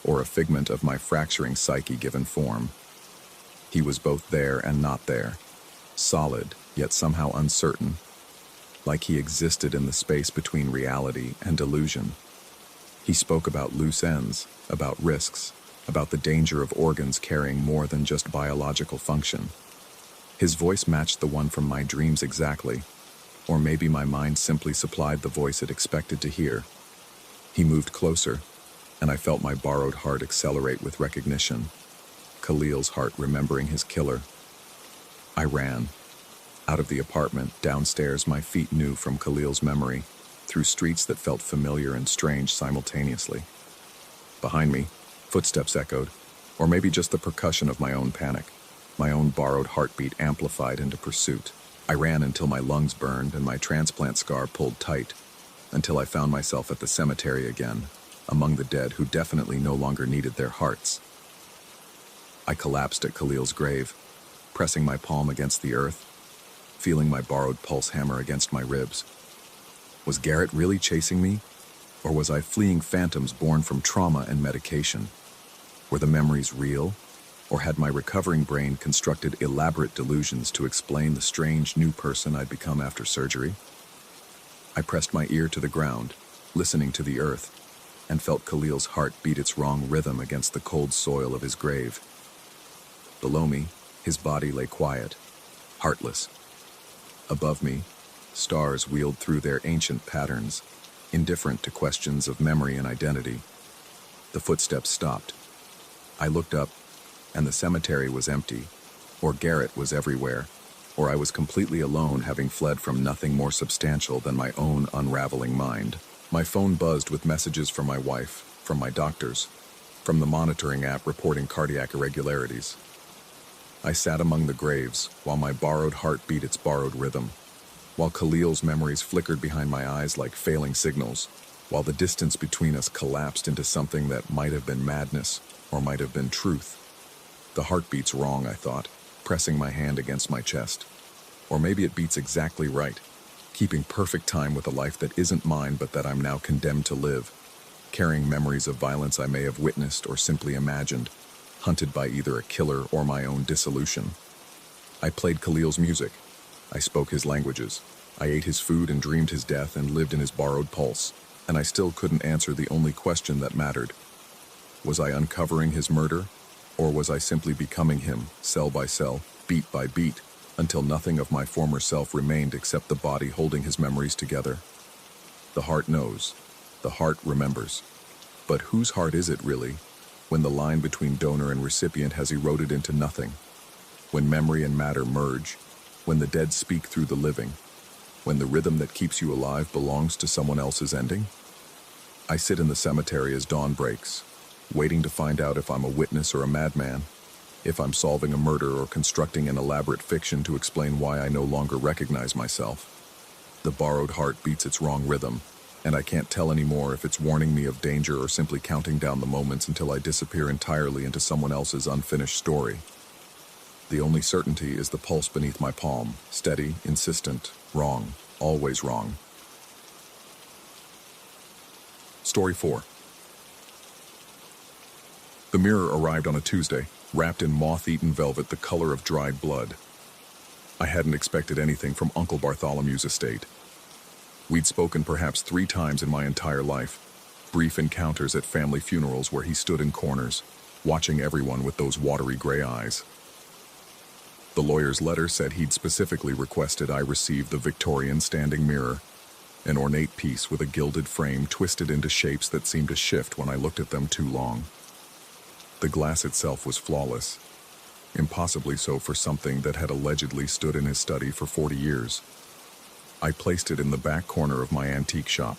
or a figment of my fracturing psyche given form. He was both there and not there, solid, yet somehow uncertain, like he existed in the space between reality and delusion. He spoke about loose ends, about risks, about the danger of organs carrying more than just biological function. His voice matched the one from my dreams exactly, or maybe my mind simply supplied the voice it expected to hear. He moved closer, and I felt my borrowed heart accelerate with recognition. Khalil's heart remembering his killer. I ran. Out of the apartment, downstairs, my feet knew from Khalil's memory, through streets that felt familiar and strange simultaneously. Behind me, footsteps echoed, or maybe just the percussion of my own panic, my own borrowed heartbeat amplified into pursuit. I ran until my lungs burned and my transplant scar pulled tight, until I found myself at the cemetery again, among the dead who definitely no longer needed their hearts. I collapsed at Khalil's grave, pressing my palm against the earth, feeling my borrowed pulse hammer against my ribs. Was Garrett really chasing me? Or was I fleeing phantoms born from trauma and medication? Were the memories real? Or had my recovering brain constructed elaborate delusions to explain the strange new person I'd become after surgery? I pressed my ear to the ground, listening to the earth, and felt Khalil's heart beat its wrong rhythm against the cold soil of his grave. Below me, his body lay quiet, heartless. Above me, stars wheeled through their ancient patterns, indifferent to questions of memory and identity. The footsteps stopped. I looked up, and the cemetery was empty, or Garrett was everywhere, or I was completely alone, having fled from nothing more substantial than my own unraveling mind. My phone buzzed with messages from my wife, from my doctors, from the monitoring app reporting cardiac irregularities. I sat among the graves while my borrowed heart beat its borrowed rhythm, while Khalil's memories flickered behind my eyes like failing signals, while the distance between us collapsed into something that might have been madness or might have been truth. The heart beats wrong, I thought, pressing my hand against my chest. Or maybe it beats exactly right, keeping perfect time with a life that isn't mine but that I'm now condemned to live, carrying memories of violence I may have witnessed or simply imagined, hunted by either a killer or my own dissolution. I played Khalil's music. I spoke his languages. I ate his food and dreamed his death and lived in his borrowed pulse. And I still couldn't answer the only question that mattered. Was I uncovering his murder? Or was I simply becoming him, cell by cell, beat by beat, until nothing of my former self remained except the body holding his memories together? The heart knows. The heart remembers. But whose heart is it really, when the line between donor and recipient has eroded into nothing? When memory and matter merge? When the dead speak through the living? When the rhythm that keeps you alive belongs to someone else's ending? I sit in the cemetery as dawn breaks, waiting to find out if I'm a witness or a madman, if I'm solving a murder or constructing an elaborate fiction to explain why I no longer recognize myself. The borrowed heart beats its wrong rhythm, and I can't tell anymore if it's warning me of danger or simply counting down the moments until I disappear entirely into someone else's unfinished story. The only certainty is the pulse beneath my palm, steady, insistent, wrong, always wrong. Story 4. The mirror arrived on a Tuesday, wrapped in moth-eaten velvet the color of dried blood. I hadn't expected anything from Uncle Bartholomew's estate. We'd spoken perhaps 3 times in my entire life, brief encounters at family funerals where he stood in corners, watching everyone with those watery gray eyes. The lawyer's letter said he'd specifically requested I receive the Victorian standing mirror, an ornate piece with a gilded frame twisted into shapes that seemed to shift when I looked at them too long. The glass itself was flawless, impossibly so for something that had allegedly stood in his study for 40 years. I placed it in the back corner of my antique shop,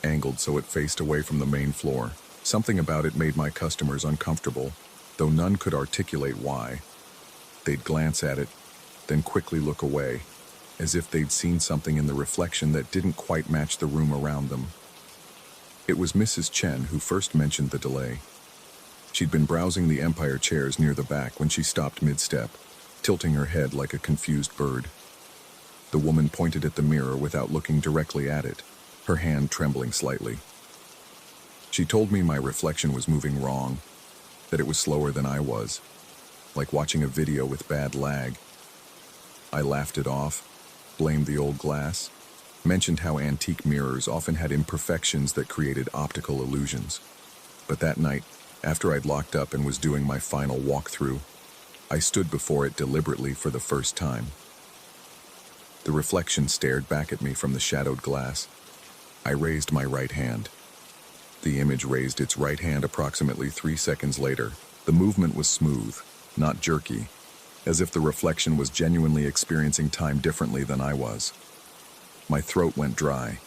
angled so it faced away from the main floor. Something about it made my customers uncomfortable, though none could articulate why. They'd glance at it, then quickly look away, as if they'd seen something in the reflection that didn't quite match the room around them. It was Mrs. Chen who first mentioned the delay. She'd been browsing the Empire chairs near the back when she stopped mid-step, tilting her head like a confused bird. The woman pointed at the mirror without looking directly at it, her hand trembling slightly. She told me my reflection was moving wrong, that it was slower than I was, like watching a video with bad lag. I laughed it off, blamed the old glass, mentioned how antique mirrors often had imperfections that created optical illusions. But that night, after I'd locked up and was doing my final walkthrough, I stood before it deliberately for the first time. The reflection stared back at me from the shadowed glass. I raised my right hand. The image raised its right hand approximately 3 seconds later. The movement was smooth, not jerky, as if the reflection was genuinely experiencing time differently than I was. My throat went dry.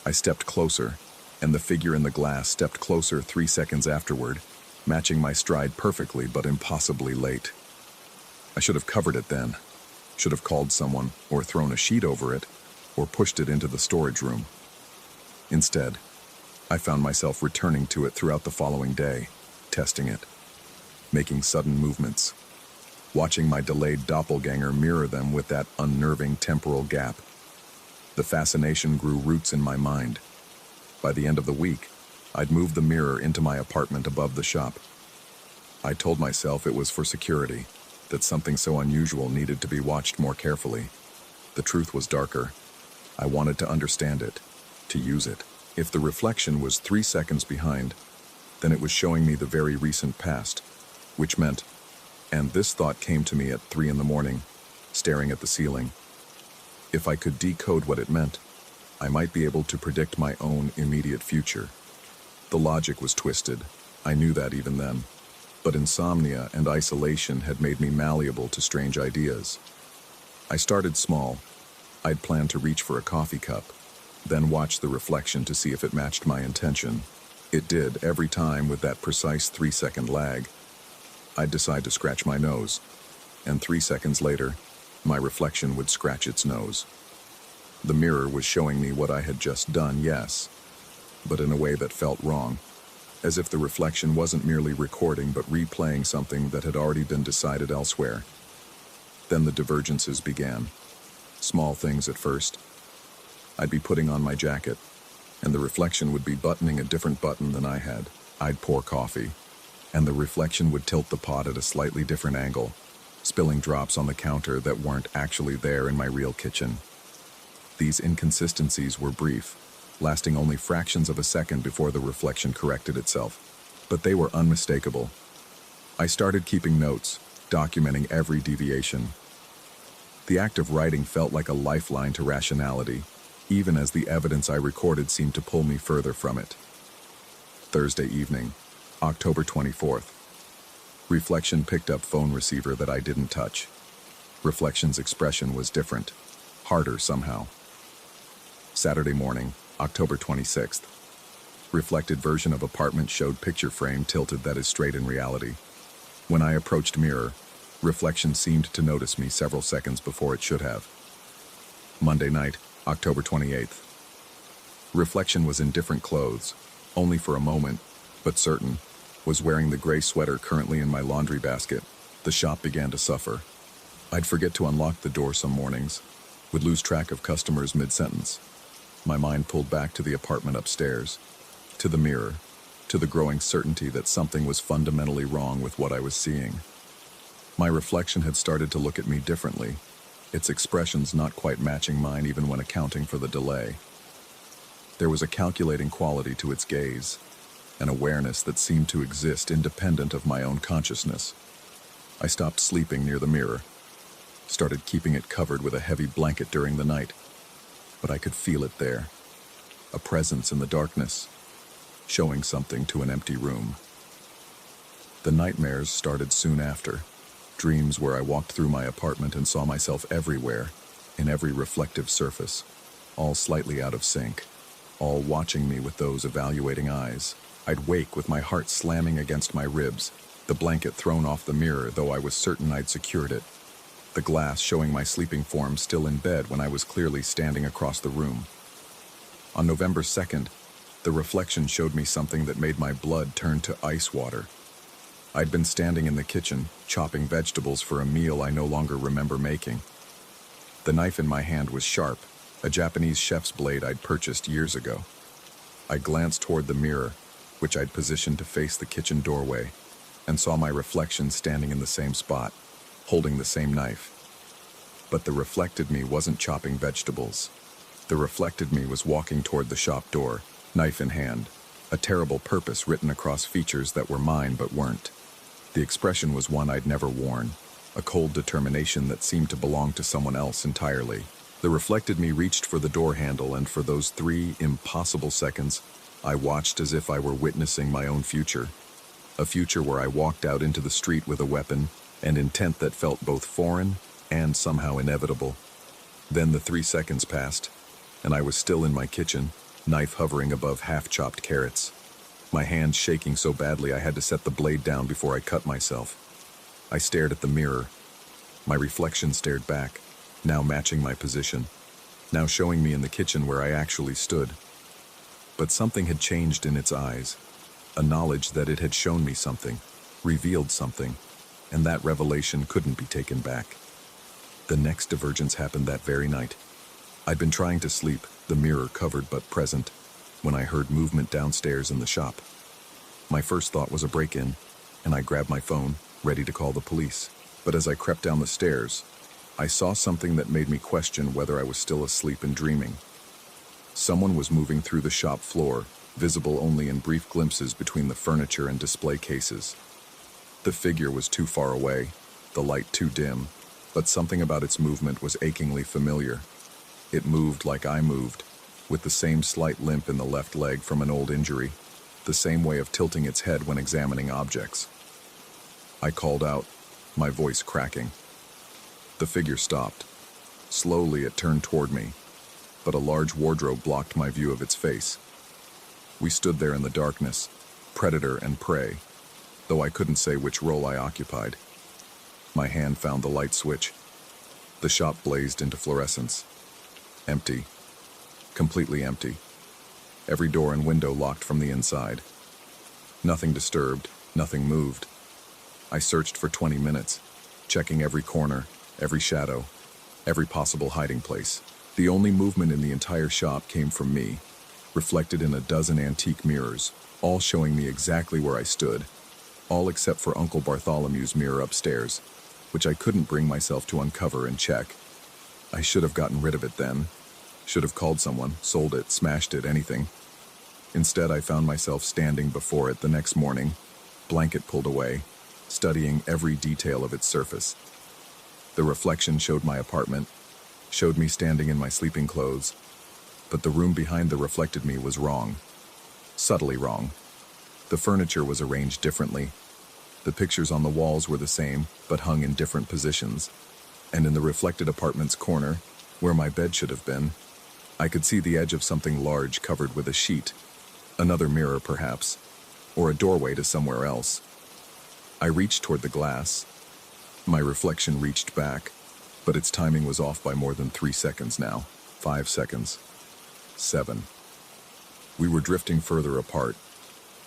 I stepped closer, and the figure in the glass stepped closer 3 seconds afterward, matching my stride perfectly but impossibly late. I should have covered it then, should have called someone, or thrown a sheet over it, or pushed it into the storage room. Instead, I found myself returning to it throughout the following day, testing it, making sudden movements, watching my delayed doppelganger mirror them with that unnerving temporal gap. The fascination grew roots in my mind. By the end of the week, I'd moved the mirror into my apartment above the shop. I told myself it was for security, that something so unusual needed to be watched more carefully. The truth was darker. I wanted to understand it, to use it. If the reflection was 3 seconds behind, then it was showing me the very recent past, which meant, and this thought came to me at 3 in the morning, staring at the ceiling. If I could decode what it meant, I might be able to predict my own immediate future. The logic was twisted. I knew that even then. But insomnia and isolation had made me malleable to strange ideas. I started small. I'd planned to reach for a coffee cup, then watch the reflection to see if it matched my intention. It did, every time with that precise 3-second lag. I'd decide to scratch my nose, and 3 seconds later, my reflection would scratch its nose. The mirror was showing me what I had just done, yes, but in a way that felt wrong, as if the reflection wasn't merely recording but replaying something that had already been decided elsewhere. Then the divergences began. Small things at first. I'd be putting on my jacket, and the reflection would be buttoning a different button than I had. I'd pour coffee, and the reflection would tilt the pot at a slightly different angle, spilling drops on the counter that weren't actually there in my real kitchen. These inconsistencies were brief, lasting only fractions of a second before the reflection corrected itself. But they were unmistakable. I started keeping notes, documenting every deviation. The act of writing felt like a lifeline to rationality, even as the evidence I recorded seemed to pull me further from it. Thursday evening, October 24th. Reflection picked up phone receiver that I didn't touch. Reflection's expression was different, harder somehow. Saturday morning, October 26th. Reflected version of apartment showed picture frame tilted that is straight in reality. When I approached mirror, reflection seemed to notice me several seconds before it should have. Monday night, October 28th. Reflection was in different clothes, only for a moment, but certain, was wearing the gray sweater currently in my laundry basket. The shop began to suffer. I'd forget to unlock the door some mornings, would lose track of customers mid-sentence. My mind pulled back to the apartment upstairs, to the mirror, to the growing certainty that something was fundamentally wrong with what I was seeing. My reflection had started to look at me differently, its expressions not quite matching mine even when accounting for the delay. There was a calculating quality to its gaze, an awareness that seemed to exist independent of my own consciousness. I stopped sleeping near the mirror, started keeping it covered with a heavy blanket during the night, but I could feel it there, a presence in the darkness, showing something to an empty room. The nightmares started soon after, dreams where I walked through my apartment and saw myself everywhere, in every reflective surface, all slightly out of sync, all watching me with those evaluating eyes. I'd wake with my heart slamming against my ribs, the blanket thrown off the mirror though I was certain I'd secured it, the glass showing my sleeping form still in bed when I was clearly standing across the room. On November 2nd, the reflection showed me something that made my blood turn to ice water. I'd been standing in the kitchen, chopping vegetables for a meal I no longer remember making. The knife in my hand was sharp, a Japanese chef's blade I'd purchased years ago. I glanced toward the mirror, which I'd positioned to face the kitchen doorway, and saw my reflection standing in the same spot, holding the same knife. But the reflected me wasn't chopping vegetables. The reflected me was walking toward the shop door, knife in hand, a terrible purpose written across features that were mine but weren't. The expression was one I'd never worn, a cold determination that seemed to belong to someone else entirely. The reflected me reached for the door handle, and for those 3 impossible seconds, I watched as if I were witnessing my own future. A future where I walked out into the street with a weapon, an intent that felt both foreign and somehow inevitable. Then the 3 seconds passed, and I was still in my kitchen, knife hovering above half-chopped carrots. My hands shaking so badly I had to set the blade down before I cut myself. I stared at the mirror. My reflection stared back, now matching my position, now showing me in the kitchen where I actually stood. But something had changed in its eyes, a knowledge that it had shown me something, revealed something, and that revelation couldn't be taken back. The next divergence happened that very night. I'd been trying to sleep, the mirror covered but present, when I heard movement downstairs in the shop. My first thought was a break-in, and I grabbed my phone, ready to call the police. But as I crept down the stairs, I saw something that made me question whether I was still asleep and dreaming. Someone was moving through the shop floor, visible only in brief glimpses between the furniture and display cases. The figure was too far away, the light too dim, but something about its movement was achingly familiar. It moved like I moved, with the same slight limp in the left leg from an old injury, the same way of tilting its head when examining objects. I called out, my voice cracking. The figure stopped. Slowly it turned toward me, but a large wardrobe blocked my view of its face. We stood there in the darkness, predator and prey, though I couldn't say which role I occupied. My hand found the light switch. The shop blazed into fluorescence. Empty. Completely empty. Every door and window locked from the inside. Nothing disturbed, nothing moved. I searched for 20 minutes, checking every corner, every shadow, every possible hiding place. The only movement in the entire shop came from me, reflected in a dozen antique mirrors, all showing me exactly where I stood, all except for Uncle Bartholomew's mirror upstairs, which I couldn't bring myself to uncover and check. I should have gotten rid of it then. Should have called someone, sold it, smashed it, anything. Instead, I found myself standing before it the next morning, blanket pulled away, studying every detail of its surface. The reflection showed my apartment, showed me standing in my sleeping clothes, but the room behind the reflected me was wrong. Subtly wrong. The furniture was arranged differently. The pictures on the walls were the same, but hung in different positions. And in the reflected apartment's corner, where my bed should have been, I could see the edge of something large covered with a sheet. Another mirror, perhaps, or a doorway to somewhere else. I reached toward the glass. My reflection reached back, but its timing was off by more than 3 seconds now. 5 seconds. 7. We were drifting further apart,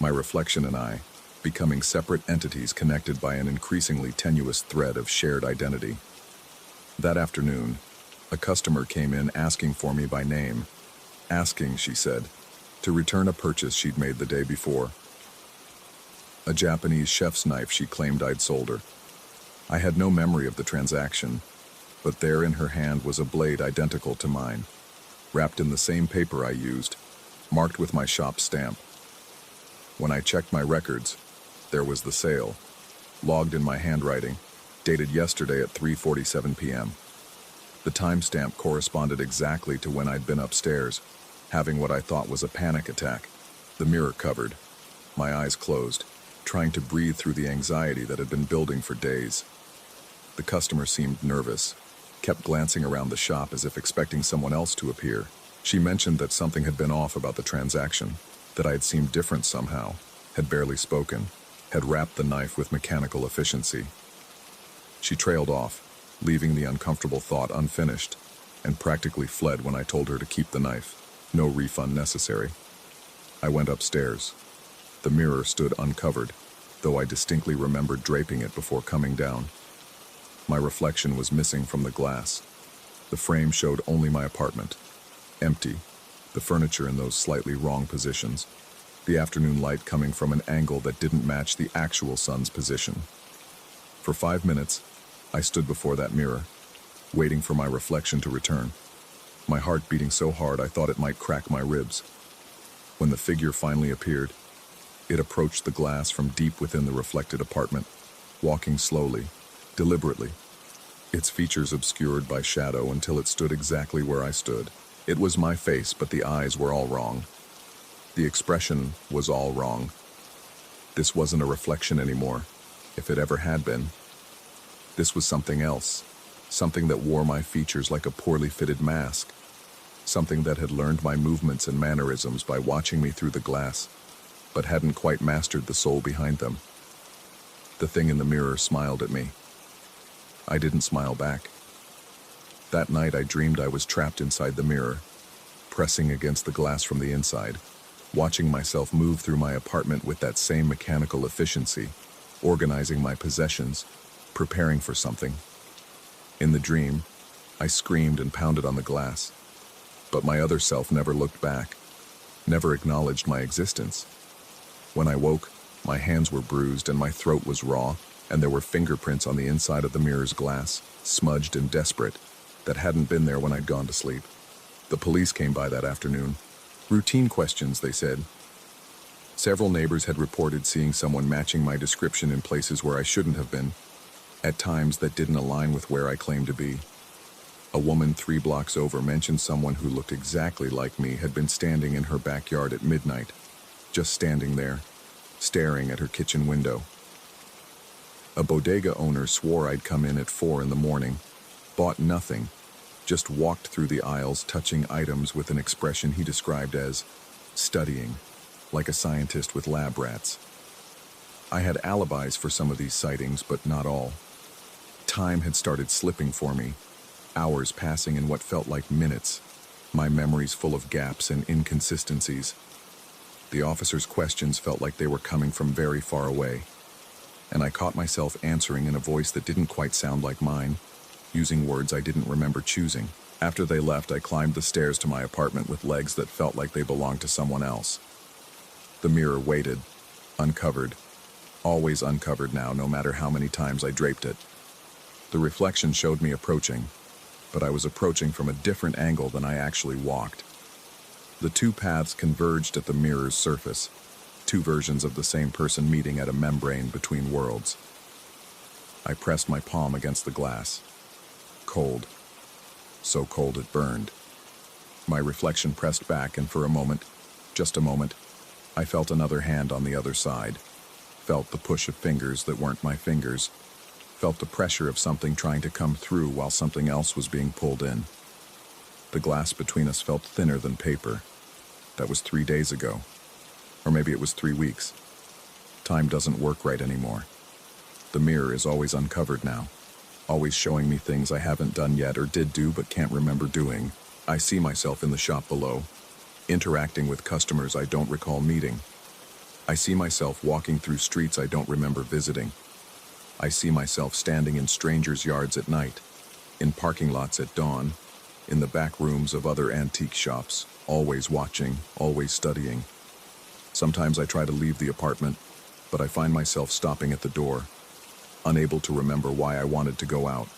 my reflection and I, becoming separate entities connected by an increasingly tenuous thread of shared identity. That afternoon, a customer came in asking for me by name. Asking, she said, to return a purchase she'd made the day before. A Japanese chef's knife she claimed I'd sold her. I had no memory of the transaction, but there in her hand was a blade identical to mine, wrapped in the same paper I used, marked with my shop stamp. When I checked my records, there was the sale, logged in my handwriting, dated yesterday at 3:47 p.m. The timestamp corresponded exactly to when I'd been upstairs, having what I thought was a panic attack, the mirror covered, my eyes closed, trying to breathe through the anxiety that had been building for days. The customer seemed nervous, kept glancing around the shop as if expecting someone else to appear. She mentioned that something had been off about the transaction, that I had seemed different somehow, had barely spoken, had wrapped the knife with mechanical efficiency. She trailed off, leaving the uncomfortable thought unfinished, and practically fled when I told her to keep the knife. No refund necessary. I went upstairs. The mirror stood uncovered, though I distinctly remembered draping it before coming down. My reflection was missing from the glass. The frame showed only my apartment. Empty, the furniture in those slightly wrong positions, the afternoon light coming from an angle that didn't match the actual sun's position. For 5 minutes, I stood before that mirror, waiting for my reflection to return, my heart beating so hard I thought it might crack my ribs. When the figure finally appeared, it approached the glass from deep within the reflected apartment, walking slowly, deliberately, its features obscured by shadow until it stood exactly where I stood. It was my face, but the eyes were all wrong. The expression was all wrong. This wasn't a reflection anymore, if it ever had been. This was something else, something that wore my features like a poorly fitted mask, something that had learned my movements and mannerisms by watching me through the glass, but hadn't quite mastered the soul behind them. The thing in the mirror smiled at me. I didn't smile back. That night I dreamed I was trapped inside the mirror, pressing against the glass from the inside, watching myself move through my apartment with that same mechanical efficiency, organizing my possessions, preparing for something. In the dream, I screamed and pounded on the glass, But my other self never looked back, never acknowledged my existence. When I woke, my hands were bruised and my throat was raw, and there were fingerprints on the inside of the mirror's glass, smudged and desperate, that hadn't been there when I'd gone to sleep. The police came by that afternoon. Routine questions, they said. Several neighbors had reported seeing someone matching my description in places where I shouldn't have been, at times that didn't align with where I claimed to be. A woman 3 blocks over mentioned someone who looked exactly like me had been standing in her backyard at midnight, just standing there, staring at her kitchen window. A bodega owner swore I'd come in at 4 in the morning, bought nothing, just walked through the aisles touching items with an expression he described as studying, like a scientist with lab rats. I had alibis for some of these sightings, but not all. Time had started slipping for me, hours passing in what felt like minutes, my memories full of gaps and inconsistencies. The officer's questions felt like they were coming from very far away, and I caught myself answering in a voice that didn't quite sound like mine, using words I didn't remember choosing. After they left, I climbed the stairs to my apartment with legs that felt like they belonged to someone else. The mirror waited, uncovered, always uncovered now, no matter how many times I draped it. The reflection showed me approaching, but I was approaching from a different angle than I actually walked. The 2 paths converged at the mirror's surface, 2 versions of the same person meeting at a membrane between worlds. I pressed my palm against the glass. Cold. So cold it burned. My reflection pressed back, and for a moment, just a moment, I felt another hand on the other side, felt the push of fingers that weren't my fingers, felt the pressure of something trying to come through while something else was being pulled in. The glass between us felt thinner than paper. That was 3 days ago. Or maybe it was 3 weeks. Time doesn't work right anymore. The mirror is always uncovered now, always showing me things I haven't done yet or did do but can't remember doing. I see myself in the shop below, interacting with customers I don't recall meeting. I see myself walking through streets I don't remember visiting. I see myself standing in strangers' yards at night, in parking lots at dawn, in the back rooms of other antique shops, always watching, always studying. Sometimes I try to leave the apartment, but I find myself stopping at the door, unable to remember why I wanted to go out.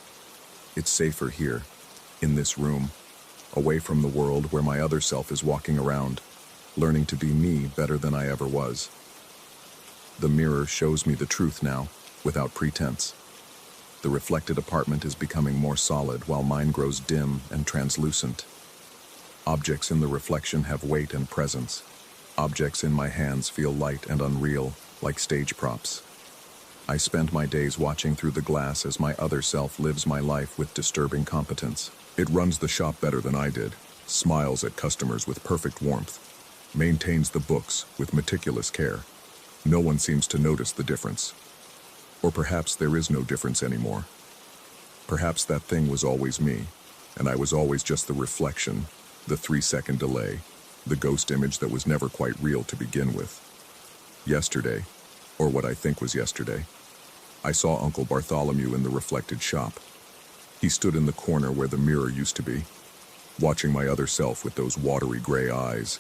It's safer here, in this room, away from the world where my other self is walking around, learning to be me better than I ever was. The mirror shows me the truth now, without pretense. The reflected apartment is becoming more solid while mine grows dim and translucent. Objects in the reflection have weight and presence. Objects in my hands feel light and unreal, like stage props. I spend my days watching through the glass as my other self lives my life with disturbing competence. It runs the shop better than I did, smiles at customers with perfect warmth, maintains the books with meticulous care. No one seems to notice the difference. Or perhaps there is no difference anymore. Perhaps that thing was always me, and I was always just the reflection, the 3-second delay, the ghost image that was never quite real to begin with. Yesterday, or what I think was yesterday, I saw Uncle Bartholomew in the reflected shop. He stood in the corner where the mirror used to be, watching my other self with those watery gray eyes,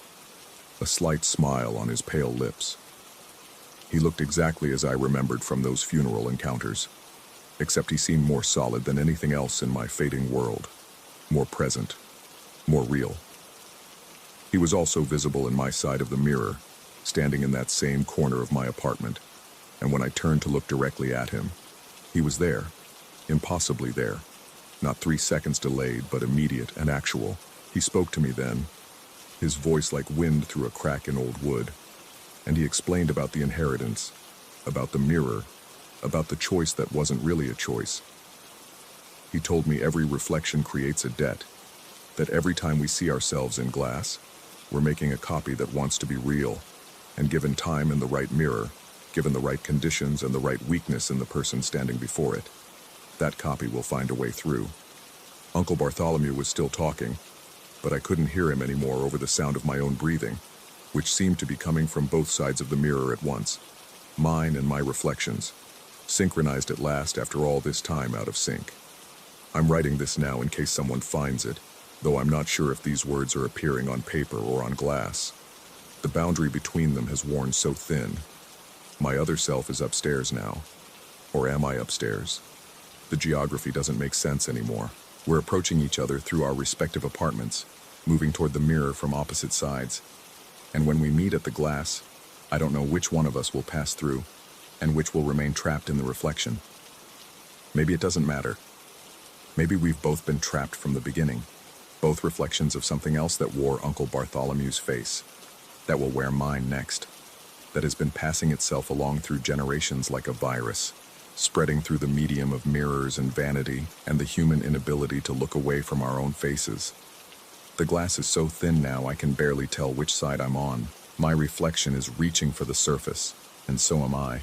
a slight smile on his pale lips. He looked exactly as I remembered from those funeral encounters, except he seemed more solid than anything else in my fading world, more present, more real. He was also visible in my side of the mirror, standing in that same corner of my apartment, and when I turned to look directly at him, he was there, impossibly there, not 3 seconds delayed, but immediate and actual. He spoke to me then, his voice like wind through a crack in old wood, and he explained about the inheritance, about the mirror, about the choice that wasn't really a choice. He told me every reflection creates a debt, that every time we see ourselves in glass, we're making a copy that wants to be real, and given time and the right mirror, given the right conditions and the right weakness in the person standing before it, that copy will find a way through. Uncle Bartholomew was still talking, but I couldn't hear him anymore over the sound of my own breathing, which seemed to be coming from both sides of the mirror at once, mine and my reflections, synchronized at last after all this time out of sync. I'm writing this now in case someone finds it, though I'm not sure if these words are appearing on paper or on glass. The boundary between them has worn so thin. My other self is upstairs now. Or am I upstairs? The geography doesn't make sense anymore. We're approaching each other through our respective apartments, moving toward the mirror from opposite sides. And when we meet at the glass, I don't know which one of us will pass through, and which will remain trapped in the reflection. Maybe it doesn't matter. Maybe we've both been trapped from the beginning, both reflections of something else that wore Uncle Bartholomew's face, that will wear mine next, that has been passing itself along through generations like a virus, spreading through the medium of mirrors and vanity and the human inability to look away from our own faces. The glass is so thin now I can barely tell which side I'm on. My reflection is reaching for the surface, and so am I.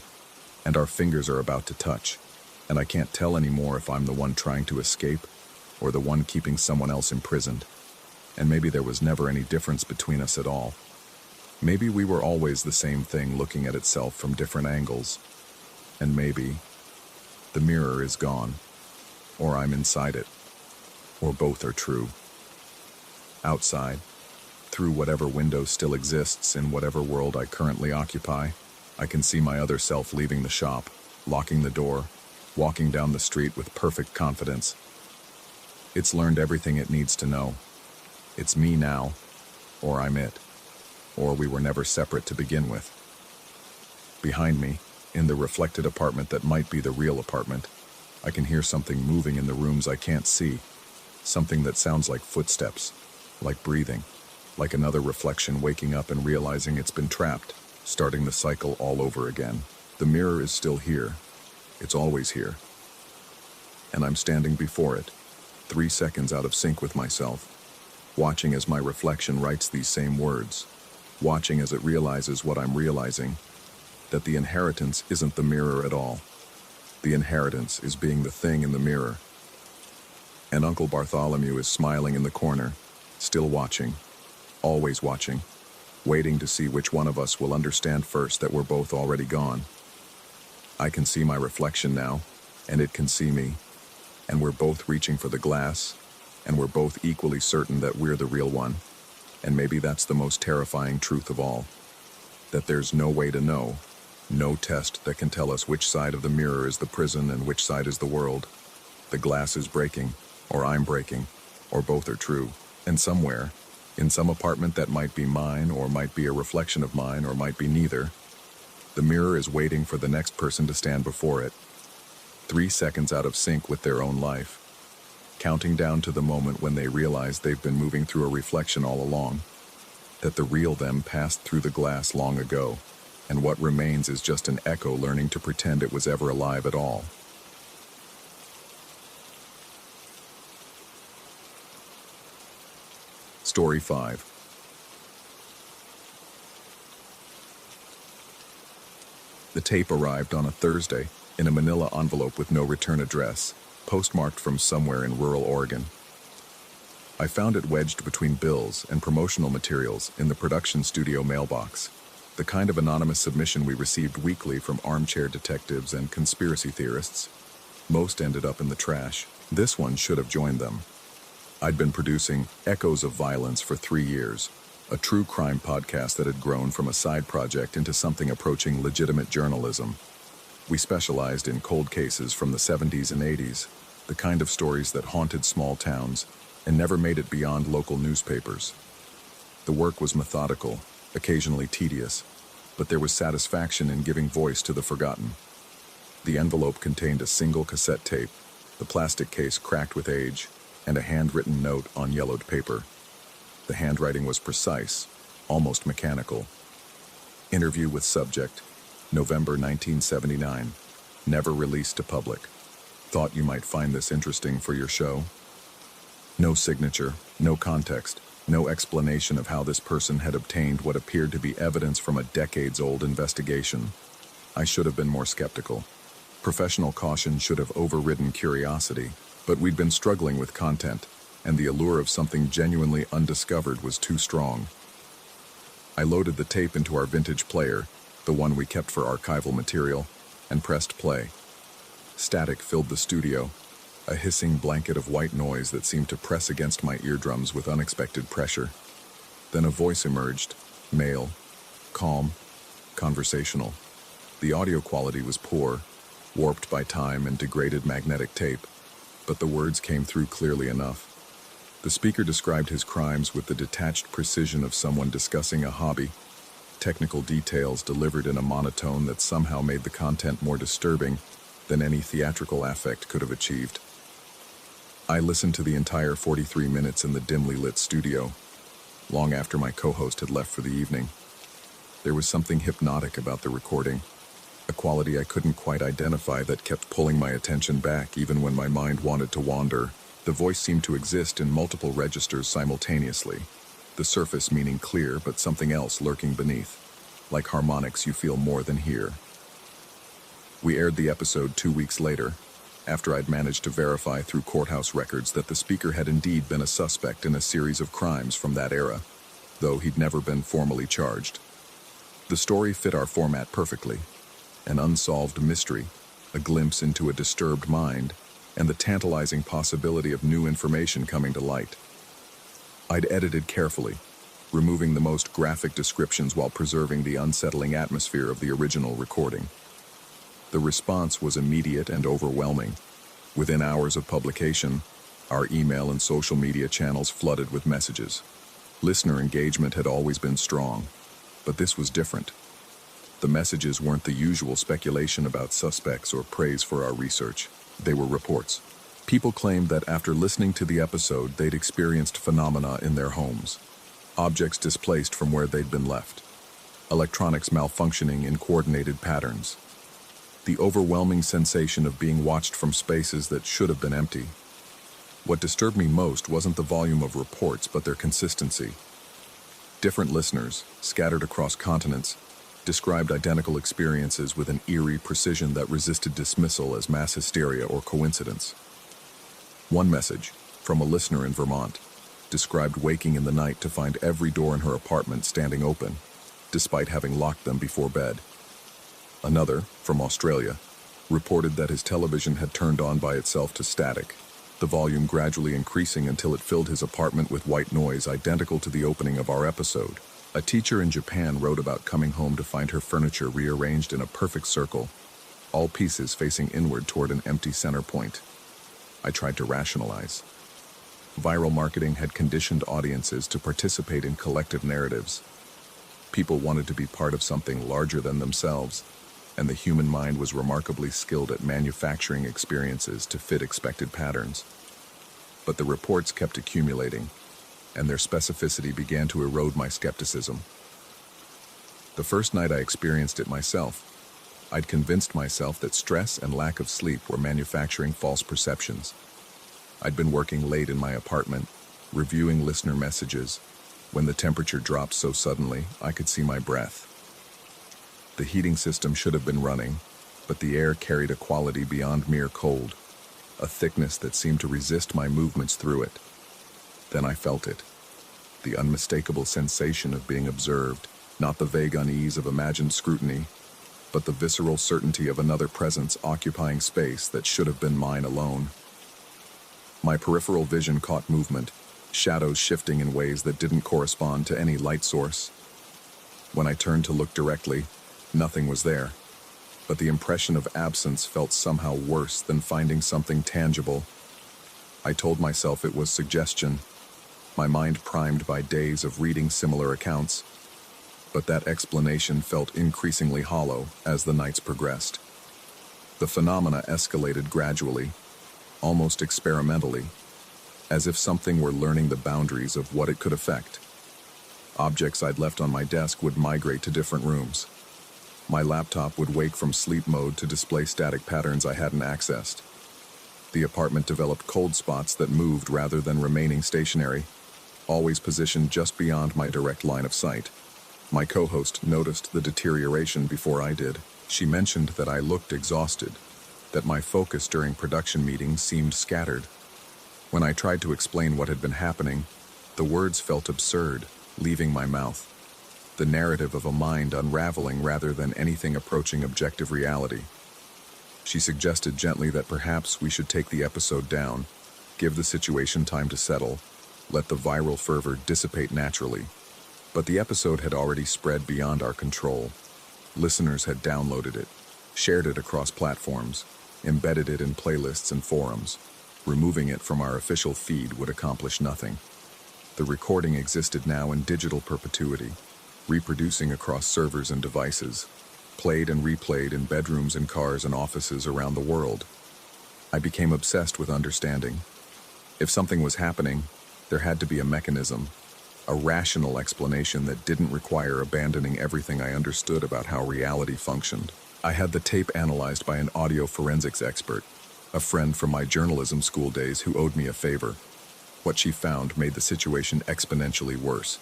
And our fingers are about to touch, and I can't tell anymore if I'm the one trying to escape or the one keeping someone else imprisoned. And maybe there was never any difference between us at all. Maybe we were always the same thing looking at itself from different angles. And maybe the mirror is gone, or I'm inside it, or both are true. Outside, through whatever window still exists in whatever world I currently occupy, I can see my other self leaving the shop, locking the door, walking down the street with perfect confidence. It's learned everything it needs to know. It's me now, or I'm it, or we were never separate to begin with. Behind me, in the reflected apartment that might be the real apartment, I can hear something moving in the rooms I can't see, something that sounds like footsteps, like breathing, like another reflection waking up and realizing it's been trapped, starting the cycle all over again. The mirror is still here. It's always here. And I'm standing before it, 3 seconds out of sync with myself, watching as my reflection writes these same words, watching as it realizes what I'm realizing, that the inheritance isn't the mirror at all. The inheritance is being the thing in the mirror. And Uncle Bartholomew is smiling in the corner, still watching, always watching, waiting to see which one of us will understand first that we're both already gone. I can see my reflection now, and it can see me, and we're both reaching for the glass, and we're both equally certain that we're the real one. And maybe that's the most terrifying truth of all, that there's no way to know, no test that can tell us which side of the mirror is the prison and which side is the world. The glass is breaking, or I'm breaking, or both are true, and somewhere, in some apartment that might be mine, or might be a reflection of mine, or might be neither, the mirror is waiting for the next person to stand before it, 3 seconds out of sync with their own life, counting down to the moment when they realize they've been moving through a reflection all along, that the real them passed through the glass long ago, and what remains is just an echo learning to pretend it was ever alive at all. Story 5. The tape arrived on a Thursday in a manila envelope with no return address, postmarked from somewhere in rural Oregon. I found it wedged between bills and promotional materials in the production studio mailbox, the kind of anonymous submission we received weekly from armchair detectives and conspiracy theorists. Most ended up in the trash. This one should have joined them. I'd been producing Echoes of Violence for 3 years, a true crime podcast that had grown from a side project into something approaching legitimate journalism. We specialized in cold cases from the 70s and 80s, the kind of stories that haunted small towns and never made it beyond local newspapers. The work was methodical, occasionally tedious, but there was satisfaction in giving voice to the forgotten. The envelope contained a single cassette tape, the plastic case cracked with age, and a handwritten note on yellowed paper. The handwriting was precise, almost mechanical. Interview with subject, November 1979. Never released to public. Thought you might find this interesting for your show. No signature, no context, no explanation of how this person had obtained what appeared to be evidence from a decades-old investigation. I should have been more skeptical. Professional caution should have overridden curiosity, but we'd been struggling with content, and the allure of something genuinely undiscovered was too strong. I loaded the tape into our vintage player, the one we kept for archival material, and pressed play. Static filled the studio, a hissing blanket of white noise that seemed to press against my eardrums with unexpected pressure. Then a voice emerged, male, calm, conversational. The audio quality was poor, warped by time and degraded magnetic tape, but the words came through clearly enough. The speaker described his crimes with the detached precision of someone discussing a hobby, technical details delivered in a monotone that somehow made the content more disturbing than any theatrical affect could have achieved. I listened to the entire 43 minutes in the dimly lit studio, long after my co-host had left for the evening. There was something hypnotic about the recording, a quality I couldn't quite identify that kept pulling my attention back even when my mind wanted to wander. The voice seemed to exist in multiple registers simultaneously, the surface meaning clear but something else lurking beneath. Like harmonics you feel more than hear. We aired the episode 2 weeks later, after I'd managed to verify through courthouse records that the speaker had indeed been a suspect in a series of crimes from that era, though he'd never been formally charged. The story fit our format perfectly. An unsolved mystery, a glimpse into a disturbed mind, and the tantalizing possibility of new information coming to light. I'd edited carefully, removing the most graphic descriptions while preserving the unsettling atmosphere of the original recording. The response was immediate and overwhelming. Within hours of publication, our email and social media channels flooded with messages. Listener engagement had always been strong, but this was different. The messages weren't the usual speculation about suspects or praise for our research. They were reports. People claimed that after listening to the episode, they'd experienced phenomena in their homes. Objects displaced from where they'd been left. Electronics malfunctioning in coordinated patterns. The overwhelming sensation of being watched from spaces that should have been empty. What disturbed me most wasn't the volume of reports, but their consistency. Different listeners, scattered across continents, described identical experiences with an eerie precision that resisted dismissal as mass hysteria or coincidence. One message, from a listener in Vermont, described waking in the night to find every door in her apartment standing open, despite having locked them before bed. Another, from Australia, reported that his television had turned on by itself to static, the volume gradually increasing until it filled his apartment with white noise identical to the opening of our episode. A teacher in Japan wrote about coming home to find her furniture rearranged in a perfect circle, all pieces facing inward toward an empty center point. I tried to rationalize. Viral marketing had conditioned audiences to participate in collective narratives. People wanted to be part of something larger than themselves, and the human mind was remarkably skilled at manufacturing experiences to fit expected patterns. But the reports kept accumulating, and their specificity began to erode my skepticism. The first night I experienced it myself, I'd convinced myself that stress and lack of sleep were manufacturing false perceptions. I'd been working late in my apartment, reviewing listener messages, when the temperature dropped so suddenly I could see my breath. The heating system should have been running, but the air carried a quality beyond mere cold, a thickness that seemed to resist my movements through it. Then I felt it, the unmistakable sensation of being observed, not the vague unease of imagined scrutiny, but the visceral certainty of another presence occupying space that should have been mine alone. My peripheral vision caught movement, shadows shifting in ways that didn't correspond to any light source. When I turned to look directly, nothing was there, but the impression of absence felt somehow worse than finding something tangible. I told myself it was suggestion, my mind primed by days of reading similar accounts, but that explanation felt increasingly hollow as the nights progressed. The phenomena escalated gradually, almost experimentally, as if something were learning the boundaries of what it could affect. Objects I'd left on my desk would migrate to different rooms. My laptop would wake from sleep mode to display static patterns I hadn't accessed. The apartment developed cold spots that moved rather than remaining stationary, always positioned just beyond my direct line of sight. My co-host noticed the deterioration before I did. She mentioned that I looked exhausted, that my focus during production meetings seemed scattered. When I tried to explain what had been happening, the words felt absurd, leaving my mouth. The narrative of a mind unraveling rather than anything approaching objective reality. She suggested gently that perhaps we should take the episode down, give the situation time to settle, let the viral fervor dissipate naturally. But the episode had already spread beyond our control. Listeners had downloaded it, shared it across platforms, embedded it in playlists and forums. Removing it from our official feed would accomplish nothing. The recording existed now in digital perpetuity, reproducing across servers and devices, played and replayed in bedrooms and cars and offices around the world. I became obsessed with understanding. If something was happening, there had to be a mechanism, a rational explanation that didn't require abandoning everything I understood about how reality functioned. I had the tape analyzed by an audio forensics expert, a friend from my journalism school days who owed me a favor. What she found made the situation exponentially worse.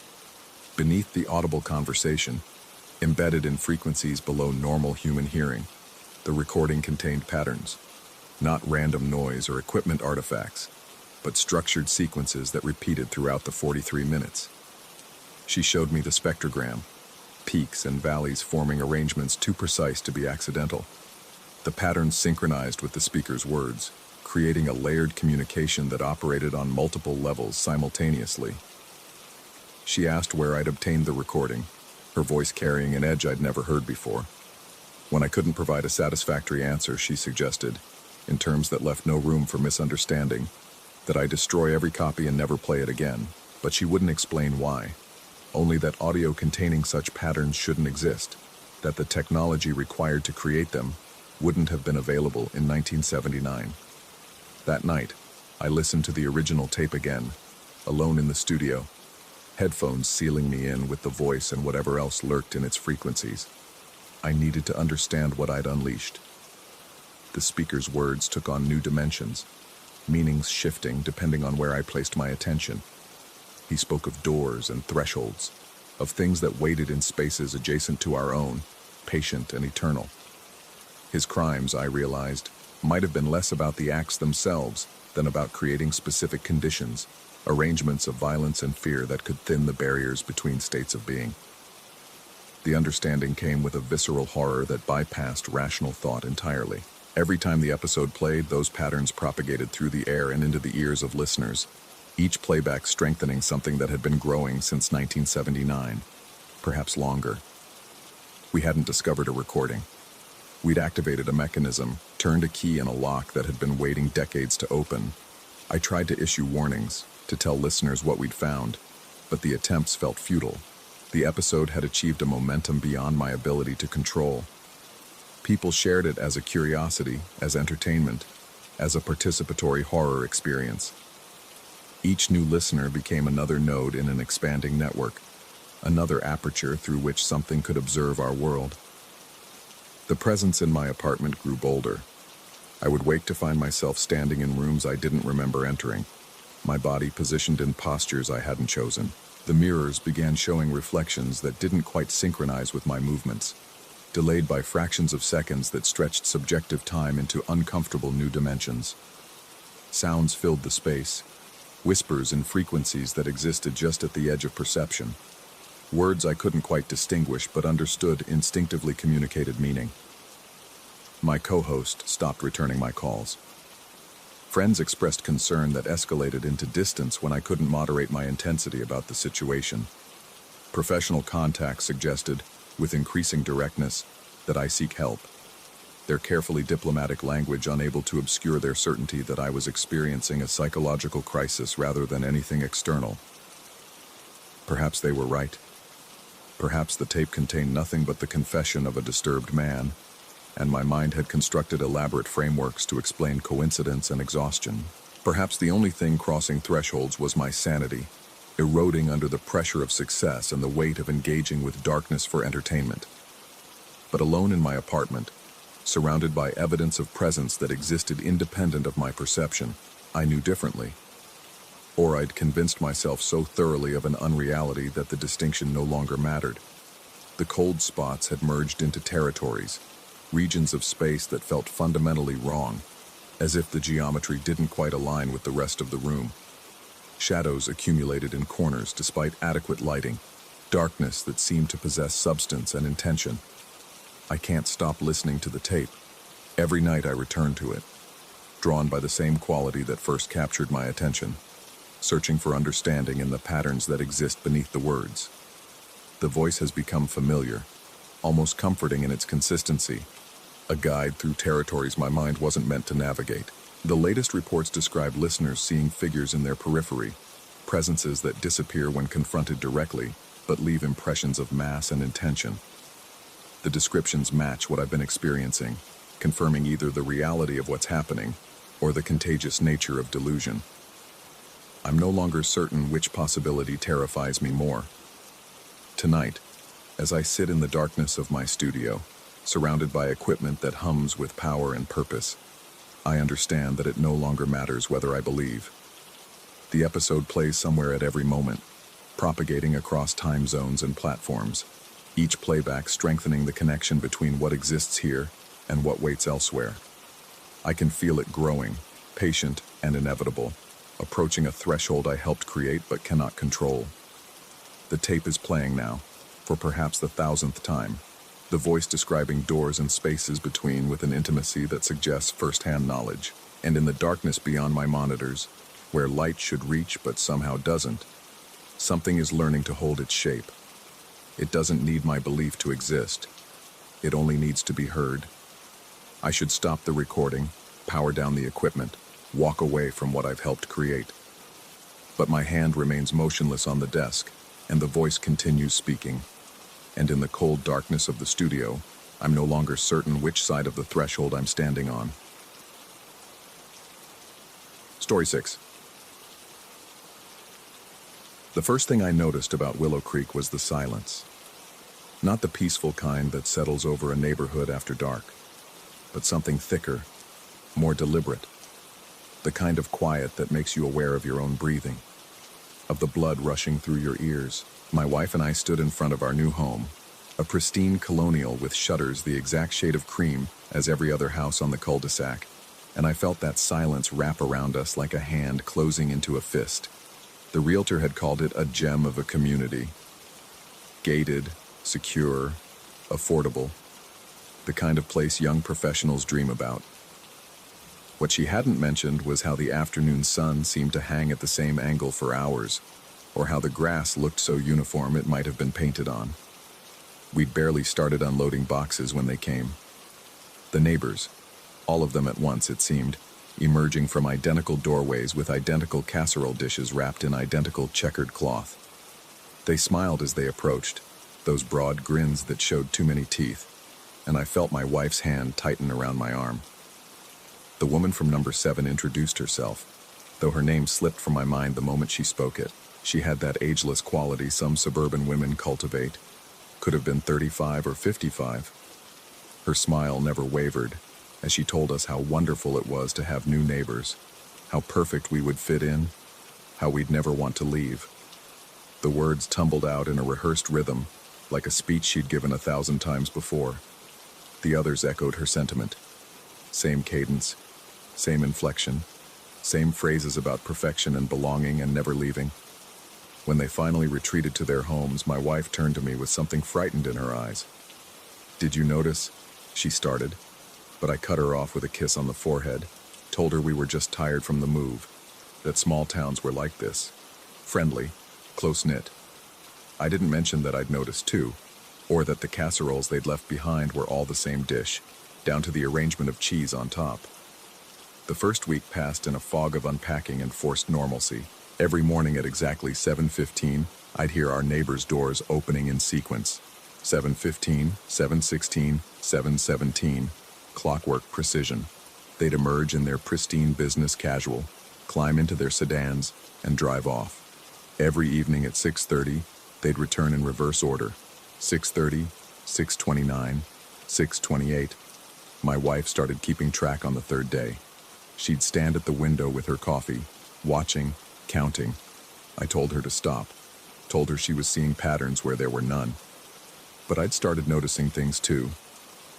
Beneath the audible conversation, embedded in frequencies below normal human hearing, the recording contained patterns, not random noise or equipment artifacts, but structured sequences that repeated throughout the 43 minutes. She showed me the spectrogram, peaks and valleys forming arrangements too precise to be accidental. The patterns synchronized with the speaker's words, creating a layered communication that operated on multiple levels simultaneously. She asked where I'd obtained the recording, her voice carrying an edge I'd never heard before. When I couldn't provide a satisfactory answer, she suggested, in terms that left no room for misunderstanding, that I destroy every copy and never play it again, but she wouldn't explain why. Only that audio containing such patterns shouldn't exist, that the technology required to create them wouldn't have been available in 1979. That night, I listened to the original tape again, alone in the studio, headphones sealing me in with the voice and whatever else lurked in its frequencies. I needed to understand what I'd unleashed. The speaker's words took on new dimensions, meanings shifting depending on where I placed my attention. He spoke of doors and thresholds, of things that waited in spaces adjacent to our own, patient and eternal. His crimes, I realized, might have been less about the acts themselves than about creating specific conditions, arrangements of violence and fear that could thin the barriers between states of being. The understanding came with a visceral horror that bypassed rational thought entirely. Every time the episode played, those patterns propagated through the air and into the ears of listeners, each playback strengthening something that had been growing since 1979, perhaps longer. We hadn't discovered a recording. We'd activated a mechanism, turned a key in a lock that had been waiting decades to open. I tried to issue warnings, to tell listeners what we'd found, but the attempts felt futile. The episode had achieved a momentum beyond my ability to control. People shared it as a curiosity, as entertainment, as a participatory horror experience. Each new listener became another node in an expanding network, another aperture through which something could observe our world. The presence in my apartment grew bolder. I would wake to find myself standing in rooms I didn't remember entering, my body positioned in postures I hadn't chosen. The mirrors began showing reflections that didn't quite synchronize with my movements, delayed by fractions of seconds that stretched subjective time into uncomfortable new dimensions. Sounds filled the space, whispers in frequencies that existed just at the edge of perception. Words I couldn't quite distinguish but understood instinctively communicated meaning. My co-host stopped returning my calls. Friends expressed concern that escalated into distance when I couldn't moderate my intensity about the situation. Professional contacts suggested, with increasing directness, that I seek help. Their carefully diplomatic language unable to obscure their certainty that I was experiencing a psychological crisis rather than anything external. Perhaps they were right. Perhaps the tape contained nothing but the confession of a disturbed man, and my mind had constructed elaborate frameworks to explain coincidence and exhaustion. Perhaps the only thing crossing thresholds was my sanity, eroding under the pressure of success and the weight of engaging with darkness for entertainment. But alone in my apartment, surrounded by evidence of presence that existed independent of my perception, I knew differently. Or I'd convinced myself so thoroughly of an unreality that the distinction no longer mattered. The cold spots had merged into territories, regions of space that felt fundamentally wrong, as if the geometry didn't quite align with the rest of the room. Shadows accumulated in corners despite adequate lighting, darkness that seemed to possess substance and intention. I can't stop listening to the tape, Every night I return to it, drawn by the same quality that first captured my attention, searching for understanding in the patterns that exist beneath the words. The voice has become familiar, almost comforting in its consistency, a guide through territories my mind wasn't meant to navigate. The latest reports describe listeners seeing figures in their periphery, presences that disappear when confronted directly, but leave impressions of mass and intention. The descriptions match what I've been experiencing, confirming either the reality of what's happening or the contagious nature of delusion. I'm no longer certain which possibility terrifies me more. Tonight, as I sit in the darkness of my studio, surrounded by equipment that hums with power and purpose, I understand that it no longer matters whether I believe. The episode plays somewhere at every moment, propagating across time zones and platforms, each playback strengthening the connection between what exists here and what waits elsewhere. I can feel it growing, patient and inevitable, approaching a threshold I helped create but cannot control. The tape is playing now, for perhaps the 1000th time, the voice describing doors and spaces between with an intimacy that suggests first-hand knowledge. And in the darkness beyond my monitors, where light should reach but somehow doesn't, something is learning to hold its shape. It doesn't need my belief to exist. It only needs to be heard. I should stop the recording, power down the equipment, walk away from what I've helped create. But my hand remains motionless on the desk, and the voice continues speaking. And in the cold darkness of the studio, I'm no longer certain which side of the threshold I'm standing on. Story 6. The first thing I noticed about Willow Creek was the silence. Not the peaceful kind that settles over a neighborhood after dark, but something thicker, more deliberate. The kind of quiet that makes you aware of your own breathing, of the blood rushing through your ears. My wife and I stood in front of our new home, a pristine colonial with shutters the exact shade of cream as every other house on the cul-de-sac, and I felt that silence wrap around us like a hand closing into a fist. The realtor had called it a gem of a community. Gated, secure, affordable, the kind of place young professionals dream about. What she hadn't mentioned was how the afternoon sun seemed to hang at the same angle for hours, or how the grass looked so uniform it might have been painted on. We'd barely started unloading boxes when they came. The neighbors, all of them at once it seemed, emerging from identical doorways with identical casserole dishes wrapped in identical checkered cloth. They smiled as they approached, those broad grins that showed too many teeth, and I felt my wife's hand tighten around my arm. The woman from number 7 introduced herself, though her name slipped from my mind the moment she spoke it. She had that ageless quality some suburban women cultivate. Could have been 35 or 55. Her smile never wavered as she told us how wonderful it was to have new neighbors, how perfect we would fit in, how we'd never want to leave. The words tumbled out in a rehearsed rhythm, like a speech she'd given 1,000 times before. The others echoed her sentiment. Same cadence, same inflection, same phrases about perfection and belonging and never leaving. When they finally retreated to their homes, my wife turned to me with something frightened in her eyes. "Did you notice?" she started, but I cut her off with a kiss on the forehead, told her we were just tired from the move, that small towns were like this, friendly, close-knit. I didn't mention that I'd noticed too, or that the casseroles they'd left behind were all the same dish, down to the arrangement of cheese on top. The first week passed in a fog of unpacking and forced normalcy. Every morning at exactly 7:15, I'd hear our neighbors' doors opening in sequence. 7:15, 7:16, 7:17, clockwork precision. They'd emerge in their pristine business casual, climb into their sedans, and drive off. Every evening at 6:30, they'd return in reverse order. 6:30, 6:29, 6:28. My wife started keeping track on the third day. She'd stand at the window with her coffee, watching, counting. I told her to stop, told her she was seeing patterns where there were none. But I'd started noticing things too.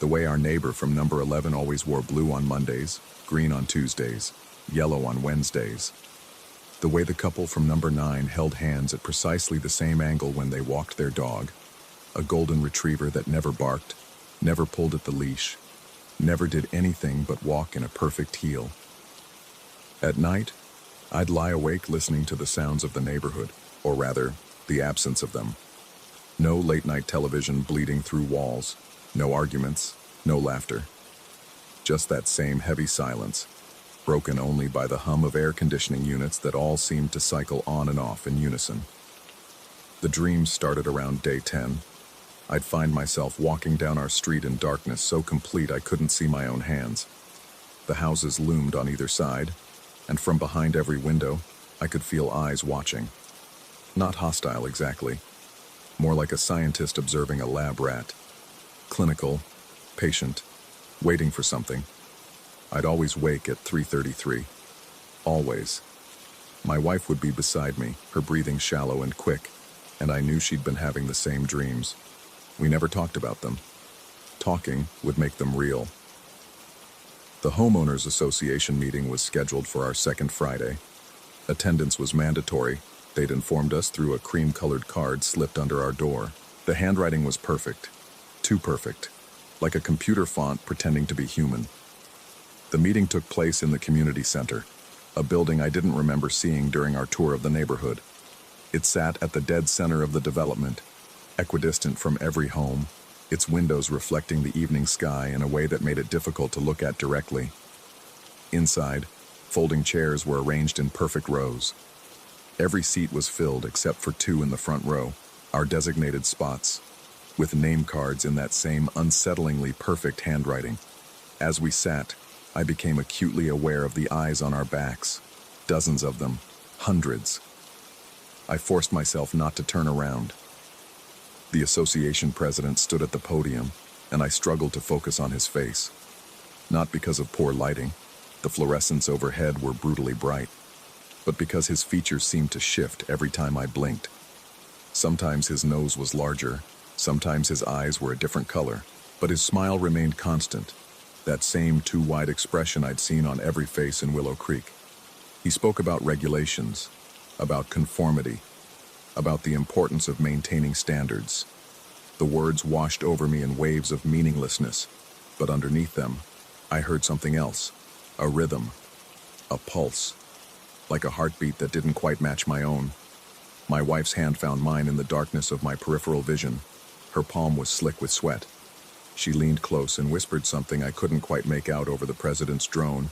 The way our neighbor from number 11 always wore blue on Mondays, green on Tuesdays, yellow on Wednesdays. The way the couple from number 9 held hands at precisely the same angle when they walked their dog, a golden retriever that never barked, never pulled at the leash. never did anything but walk in a perfect heel. At night, I'd lie awake listening to the sounds of the neighborhood, or rather, the absence of them. No late-night television bleeding through walls, no arguments, no laughter. Just that same heavy silence, broken only by the hum of air conditioning units that all seemed to cycle on and off in unison. The dreams started around day 10. I'd find myself walking down our street in darkness so complete I couldn't see my own hands. The houses loomed on either side, and from behind every window, I could feel eyes watching. Not hostile exactly, more like a scientist observing a lab rat. Clinical, patient, waiting for something. I'd always wake at 3:33. Always. My wife would be beside me, her breathing shallow and quick, and I knew she'd been having the same dreams. We never talked about them. Talking would make them real. The Homeowners Association meeting was scheduled for our second Friday. Attendance was mandatory. They'd informed us through a cream-colored card slipped under our door. The handwriting was perfect. Too perfect. Like a computer font pretending to be human. The meeting took place in the community center, a building I didn't remember seeing during our tour of the neighborhood. It sat at the dead center of the development, equidistant from every home, its windows reflecting the evening sky in a way that made it difficult to look at directly. Inside, folding chairs were arranged in perfect rows. Every seat was filled except for 2 in the front row, our designated spots, with name cards in that same unsettlingly perfect handwriting. As we sat, I became acutely aware of the eyes on our backs, dozens of them, hundreds. I forced myself not to turn around. The association president stood at the podium, and I struggled to focus on his face. Not because of poor lighting, the fluorescents overhead were brutally bright, but because his features seemed to shift every time I blinked. Sometimes his nose was larger, sometimes his eyes were a different color, but his smile remained constant, that same too-wide expression I'd seen on every face in Willow Creek. He spoke about regulations, about conformity, about the importance of maintaining standards. The words washed over me in waves of meaninglessness, but underneath them, I heard something else, a rhythm, a pulse, like a heartbeat that didn't quite match my own. My wife's hand found mine in the darkness of my peripheral vision. Her palm was slick with sweat. She leaned close and whispered something I couldn't quite make out over the president's drone,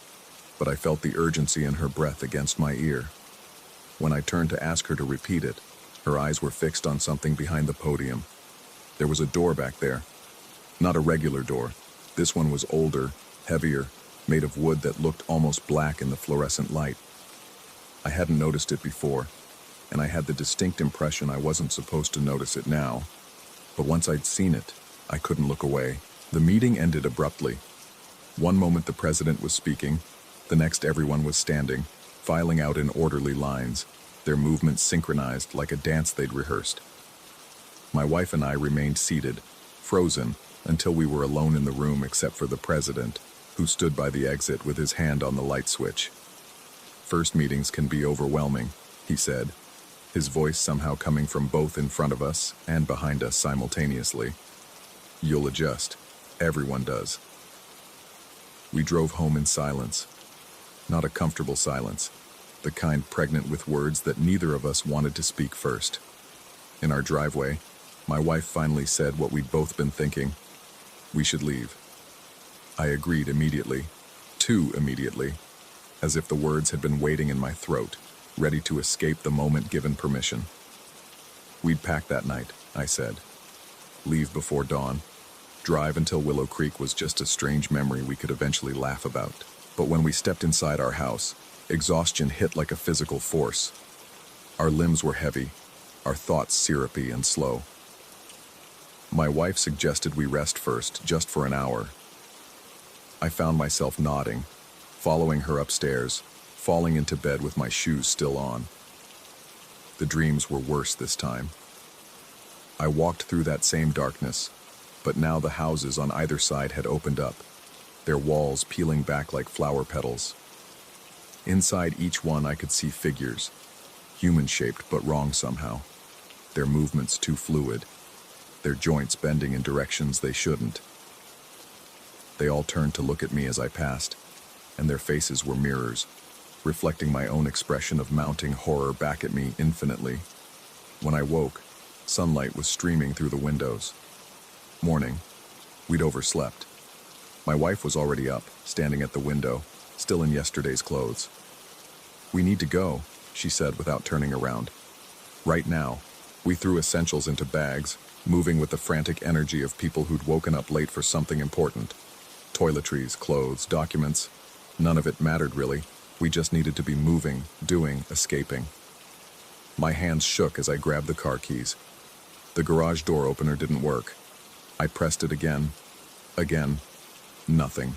but I felt the urgency in her breath against my ear. When I turned to ask her to repeat it, her eyes were fixed on something behind the podium. There was a door back there. Not a regular door. This one was older, heavier, made of wood that looked almost black in the fluorescent light. I hadn't noticed it before, and I had the distinct impression I wasn't supposed to notice it now. But once I'd seen it, I couldn't look away. The meeting ended abruptly. One moment the president was speaking, the next everyone was standing, filing out in orderly lines, their movements synchronized like a dance they'd rehearsed. My wife and I remained seated, frozen, until we were alone in the room except for the president, who stood by the exit with his hand on the light switch. "First meetings can be overwhelming," he said, his voice somehow coming from both in front of us and behind us simultaneously. "You'll adjust. Everyone does." We drove home in silence. Not a comfortable silence, the kind pregnant with words that neither of us wanted to speak first. In our driveway, my wife finally said what we'd both been thinking. We should leave. I agreed immediately, too immediately, as if the words had been waiting in my throat, ready to escape the moment given permission. We'd pack that night, I said. Leave before dawn. Drive until Willow Creek was just a strange memory we could eventually laugh about. But when we stepped inside our house, exhaustion hit like a physical force. Our limbs were heavy, our thoughts syrupy and slow. My wife suggested we rest first, just for an hour. I found myself nodding, following her upstairs, falling into bed with my shoes still on. The dreams were worse this time. I walked through that same darkness, but now the houses on either side had opened up, their walls peeling back like flower petals. Inside each one I could see figures, human-shaped but wrong somehow, their movements too fluid, their joints bending in directions they shouldn't. They all turned to look at me as I passed, and their faces were mirrors, reflecting my own expression of mounting horror back at me infinitely. When I woke, sunlight was streaming through the windows. Morning. We'd overslept. My wife was already up, standing at the window, still in yesterday's clothes. "We need to go," she said without turning around. Right now. We threw essentials into bags, moving with the frantic energy of people who'd woken up late for something important. Toiletries, clothes, documents. None of it mattered really. We just needed to be moving, doing, escaping. My hands shook as I grabbed the car keys. The garage door opener didn't work. I pressed it again. Again. Nothing.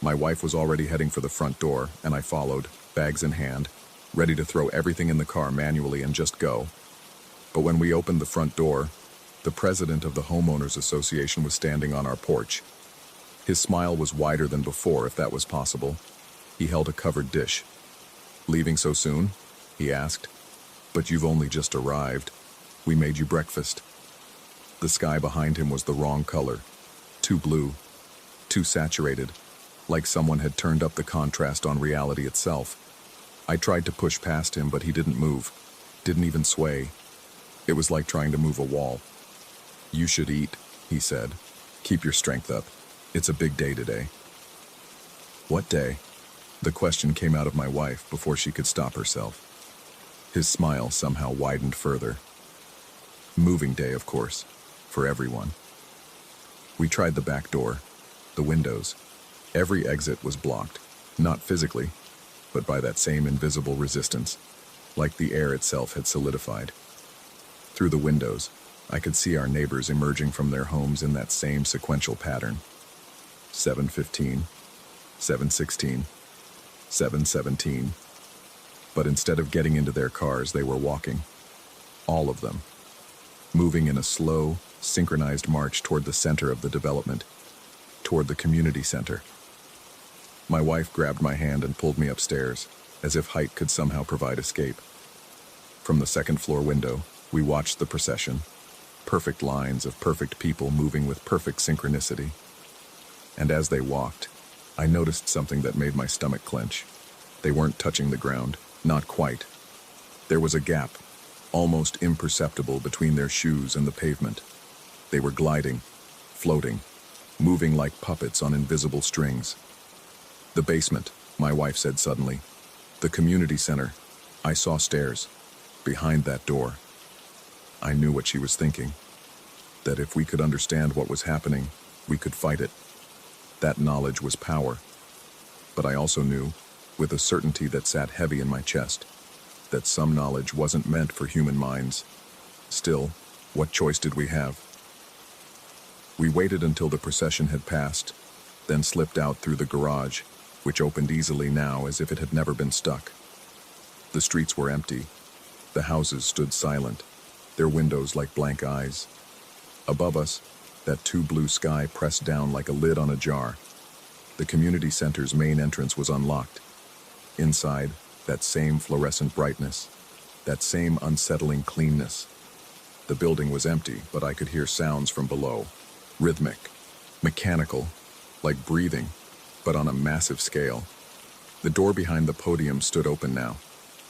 My wife was already heading for the front door, and I followed, bags in hand, ready to throw everything in the car manually and just go. But when we opened the front door, the president of the Homeowners Association was standing on our porch. His smile was wider than before, if that was possible. He held a covered dish. "Leaving so soon?" he asked. "But you've only just arrived. We made you breakfast." The sky behind him was the wrong color. Too blue. Too saturated. Like someone had turned up the contrast on reality itself. I tried to push past him, but he didn't move. Didn't even sway. It was like trying to move a wall. "You should eat," he said. "Keep your strength up. It's a big day today." "What day?" The question came out of my wife before she could stop herself. His smile somehow widened further. "Moving day, of course. For everyone." We tried the back door, the windows. Every exit was blocked, not physically, but by that same invisible resistance, like the air itself had solidified. Through the windows, I could see our neighbors emerging from their homes in that same sequential pattern. 7:15, 7:16, 7:17. But instead of getting into their cars, they were walking. All of them. Moving in a slow, synchronized march toward the center of the development, toward the community center. My wife grabbed my hand and pulled me upstairs, as if height could somehow provide escape. From the second-floor window, we watched the procession, perfect lines of perfect people moving with perfect synchronicity. And as they walked, I noticed something that made my stomach clench. They weren't touching the ground, not quite. There was a gap, almost imperceptible between their shoes and the pavement. They were gliding, floating, moving like puppets on invisible strings. "The basement," my wife said suddenly. "The community center. I saw stairs. Behind that door." I knew what she was thinking. That if we could understand what was happening, we could fight it. That knowledge was power. But I also knew, with a certainty that sat heavy in my chest, that some knowledge wasn't meant for human minds. Still, what choice did we have? We waited until the procession had passed, then slipped out through the garage, which opened easily now as if it had never been stuck. The streets were empty. The houses stood silent, their windows like blank eyes. Above us, that too blue sky pressed down like a lid on a jar. The community center's main entrance was unlocked. Inside, that same fluorescent brightness, that same unsettling cleanness. The building was empty, but I could hear sounds from below. Rhythmic, mechanical, like breathing, but on a massive scale. The door behind the podium stood open now,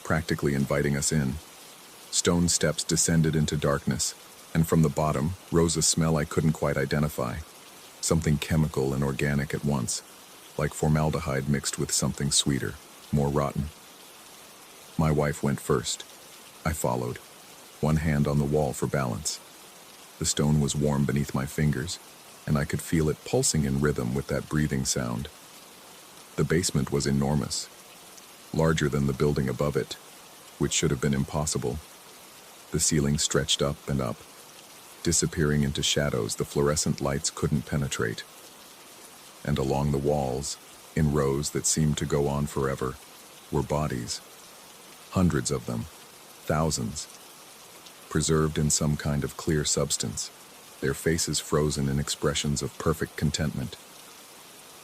practically inviting us in. Stone steps descended into darkness, and from the bottom rose a smell I couldn't quite identify. Something chemical and organic at once, like formaldehyde mixed with something sweeter, more rotten. My wife went first. I followed, one hand on the wall for balance. The stone was warm beneath my fingers, and I could feel it pulsing in rhythm with that breathing sound. The basement was enormous, larger than the building above it, which should have been impossible. The ceiling stretched up and up, disappearing into shadows the fluorescent lights couldn't penetrate. And along the walls, in rows that seemed to go on forever, were bodies. Hundreds of them, thousands, preserved in some kind of clear substance, their faces frozen in expressions of perfect contentment,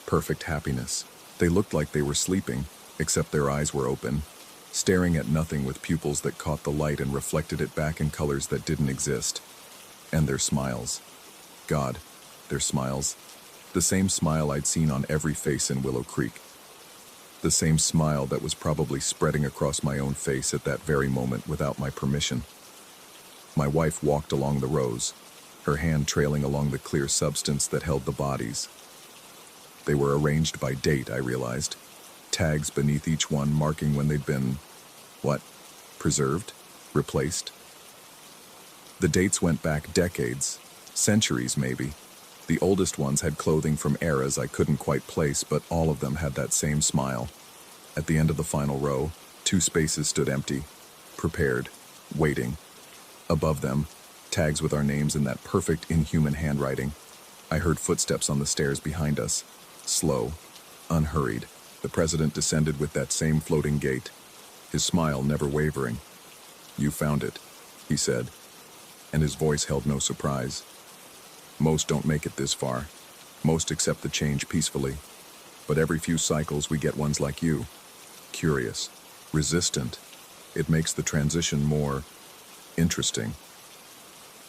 perfect happiness. They looked like they were sleeping, except their eyes were open, staring at nothing with pupils that caught the light and reflected it back in colors that didn't exist. And their smiles. God, their smiles. The same smile I'd seen on every face in Willow Creek. The same smile that was probably spreading across my own face at that very moment without my permission. My wife walked along the rows, her hand trailing along the clear substance that held the bodies. They were arranged by date, I realized. Tags beneath each one marking when they'd been, preserved? Replaced? The dates went back decades, centuries maybe. The oldest ones had clothing from eras I couldn't quite place, but all of them had that same smile. At the end of the final row, 2 spaces stood empty, prepared, waiting. Above them, tags with our names in that perfect inhuman handwriting. I heard footsteps on the stairs behind us, slow, unhurried. The president descended with that same floating gait, his smile never wavering. "You found it," he said, and his voice held no surprise. "Most don't make it this far. Most accept the change peacefully. But every few cycles we get ones like you. Curious, resistant. It makes the transition more interesting."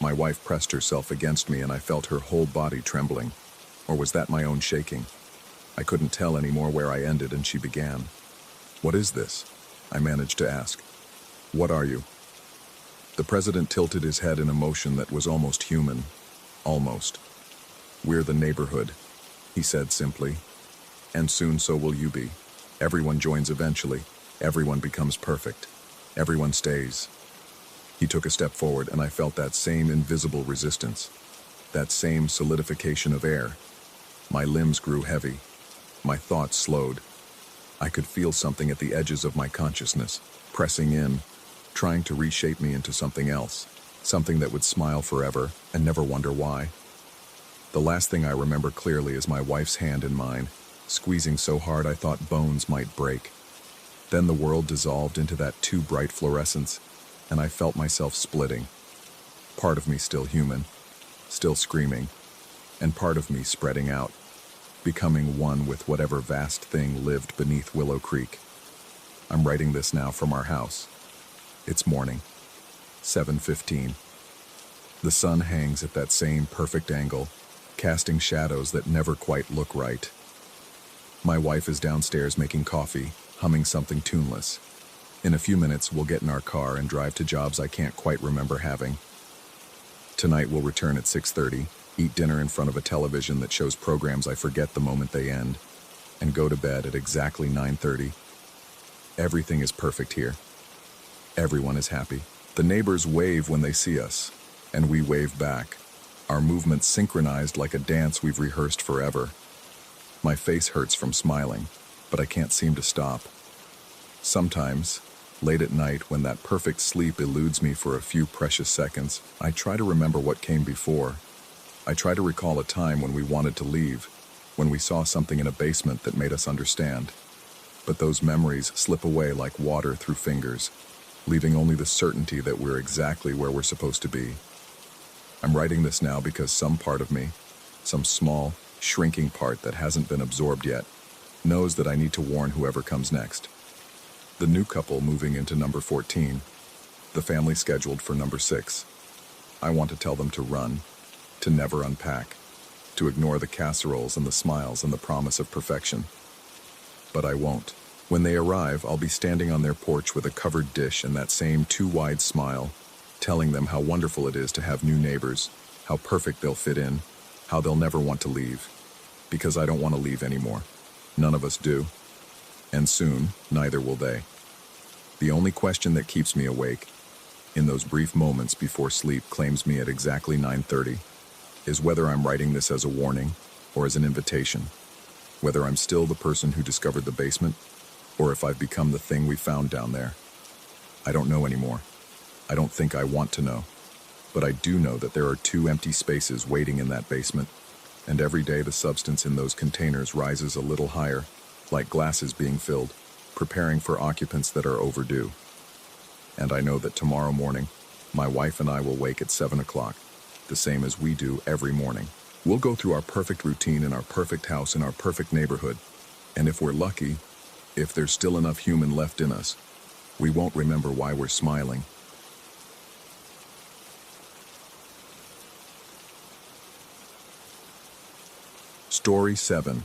My wife pressed herself against me and I felt her whole body trembling. Or was that my own shaking? I couldn't tell anymore where I ended and she began. "What is this?" I managed to ask. "What are you?" The president tilted his head in a motion that was almost human. Almost. "We're the neighborhood," he said simply. "And soon so will you be. Everyone joins eventually. Everyone becomes perfect. Everyone stays." He took a step forward and I felt that same invisible resistance. That same solidification of air. My limbs grew heavy. My thoughts slowed. I could feel something at the edges of my consciousness, pressing in, trying to reshape me into something else. Something that would smile forever and never wonder why. The last thing I remember clearly is my wife's hand in mine, squeezing so hard I thought bones might break. Then the world dissolved into that too bright fluorescence, and I felt myself splitting. Part of me still human, still screaming, and part of me spreading out, becoming one with whatever vast thing lived beneath Willow Creek. I'm writing this now from our house. It's morning, 7:15. The sun hangs at that same perfect angle, casting shadows that never quite look right. My wife is downstairs making coffee, humming something tuneless. In a few minutes, we'll get in our car and drive to jobs I can't quite remember having. Tonight we'll return at 6:30, eat dinner in front of a television that shows programs I forget the moment they end, and go to bed at exactly 9:30. Everything is perfect here. Everyone is happy. The neighbors wave when they see us, and we wave back, our movements synchronized like a dance we've rehearsed forever. My face hurts from smiling, but I can't seem to stop. Sometimes, late at night when that perfect sleep eludes me for a few precious seconds, I try to remember what came before. I try to recall a time when we wanted to leave, when we saw something in a basement that made us understand. But those memories slip away like water through fingers, leaving only the certainty that we're exactly where we're supposed to be. I'm writing this now because some part of me, some small, shrinking part that hasn't been absorbed yet, knows that I need to warn whoever comes next. The new couple moving into number 14, the family scheduled for number 6. I want to tell them to run, to never unpack, to ignore the casseroles and the smiles and the promise of perfection. But I won't. When they arrive, I'll be standing on their porch with a covered dish and that same too wide smile, telling them how wonderful it is to have new neighbors, how perfect they'll fit in, how they'll never want to leave. Because I don't want to leave anymore. None of us do. And soon, neither will they. The only question that keeps me awake, in those brief moments before sleep claims me at exactly 9:30, is whether I'm writing this as a warning or as an invitation. Whether I'm still the person who discovered the basement, or if I've become the thing we found down there. I don't know anymore. I don't think I want to know. But I do know that there are 2 empty spaces waiting in that basement, and every day the substance in those containers rises a little higher, like glasses being filled, preparing for occupants that are overdue. And I know that tomorrow morning, my wife and I will wake at 7 o'clock, the same as we do every morning. We'll go through our perfect routine in our perfect house in our perfect neighborhood, and if we're lucky, if there's still enough human left in us, we won't remember why we're smiling. Story 7.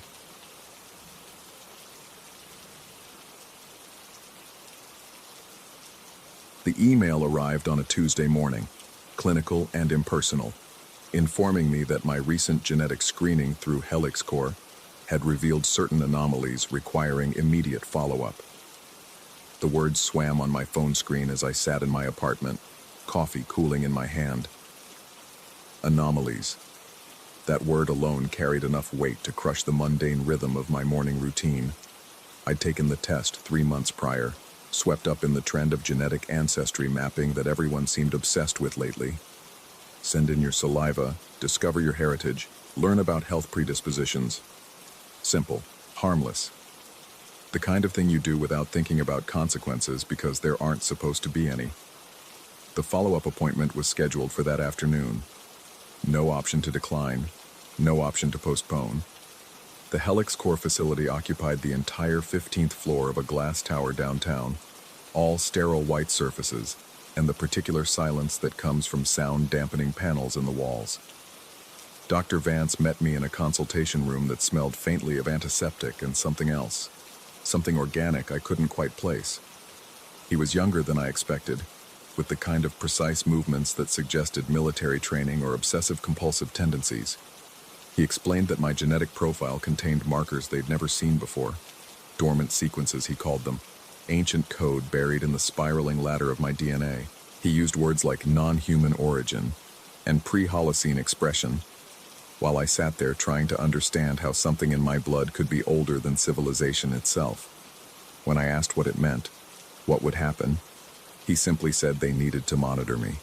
The email arrived on a Tuesday morning, clinical and impersonal, informing me that my recent genetic screening through Helix Core had revealed certain anomalies requiring immediate follow-up. The words swam on my phone screen as I sat in my apartment, coffee cooling in my hand. Anomalies. That word alone carried enough weight to crush the mundane rhythm of my morning routine. I'd taken the test 3 months prior, swept up in the trend of genetic ancestry mapping that everyone seemed obsessed with lately. Send in your saliva, discover your heritage, learn about health predispositions. Simple, harmless. The kind of thing you do without thinking about consequences because there aren't supposed to be any. The follow-up appointment was scheduled for that afternoon. No option to decline, no option to postpone. The Helix Core facility occupied the entire 15th floor of a glass tower downtown, all sterile white surfaces, and the particular silence that comes from sound-dampening panels in the walls. Dr. Vance met me in a consultation room that smelled faintly of antiseptic and something else, something organic I couldn't quite place. He was younger than I expected, with the kind of precise movements that suggested military training or obsessive-compulsive tendencies. He explained that my genetic profile contained markers they'd never seen before. Dormant sequences, he called them. Ancient code buried in the spiraling ladder of my DNA. He used words like non-human origin and pre-Holocene expression, while I sat there trying to understand how something in my blood could be older than civilization itself. When I asked what it meant, what would happen, he simply said they needed to monitor me,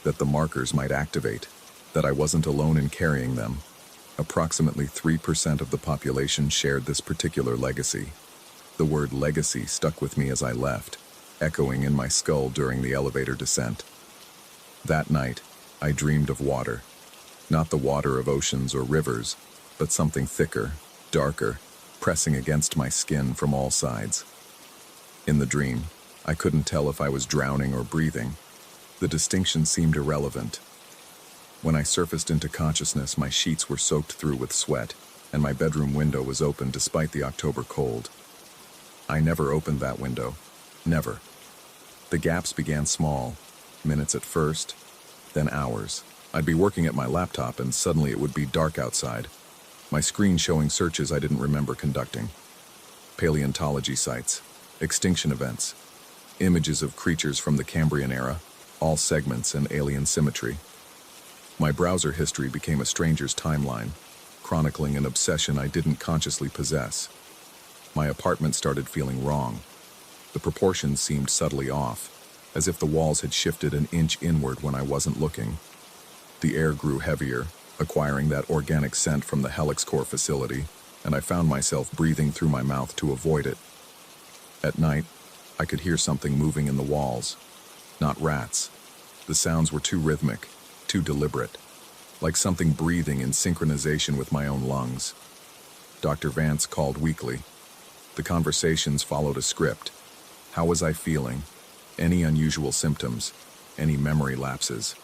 that the markers might activate, that I wasn't alone in carrying them. Approximately 3% of the population shared this particular legacy. The word legacy stuck with me as I left, echoing in my skull during the elevator descent. That night, I dreamed of water. Not the water of oceans or rivers, but something thicker, darker, pressing against my skin from all sides. In the dream, I couldn't tell if I was drowning or breathing. The distinction seemed irrelevant. When I surfaced into consciousness, my sheets were soaked through with sweat, and my bedroom window was open despite the October cold. I never opened that window. Never. The gaps began small, minutes at first, then hours. I'd be working at my laptop and suddenly it would be dark outside, my screen showing searches I didn't remember conducting. Paleontology sites, extinction events, images of creatures from the Cambrian era, all segments and alien symmetry. My browser history became a stranger's timeline, chronicling an obsession I didn't consciously possess. My apartment started feeling wrong. The proportions seemed subtly off, as if the walls had shifted an inch inward when I wasn't looking. The air grew heavier, acquiring that organic scent from the Helix Core facility, and I found myself breathing through my mouth to avoid it. At night, I could hear something moving in the walls. Not rats. The sounds were too rhythmic, too deliberate, like something breathing in synchronization with my own lungs. Dr. Vance called weekly. The conversations followed a script. How was I feeling? Any unusual symptoms? Any memory lapses?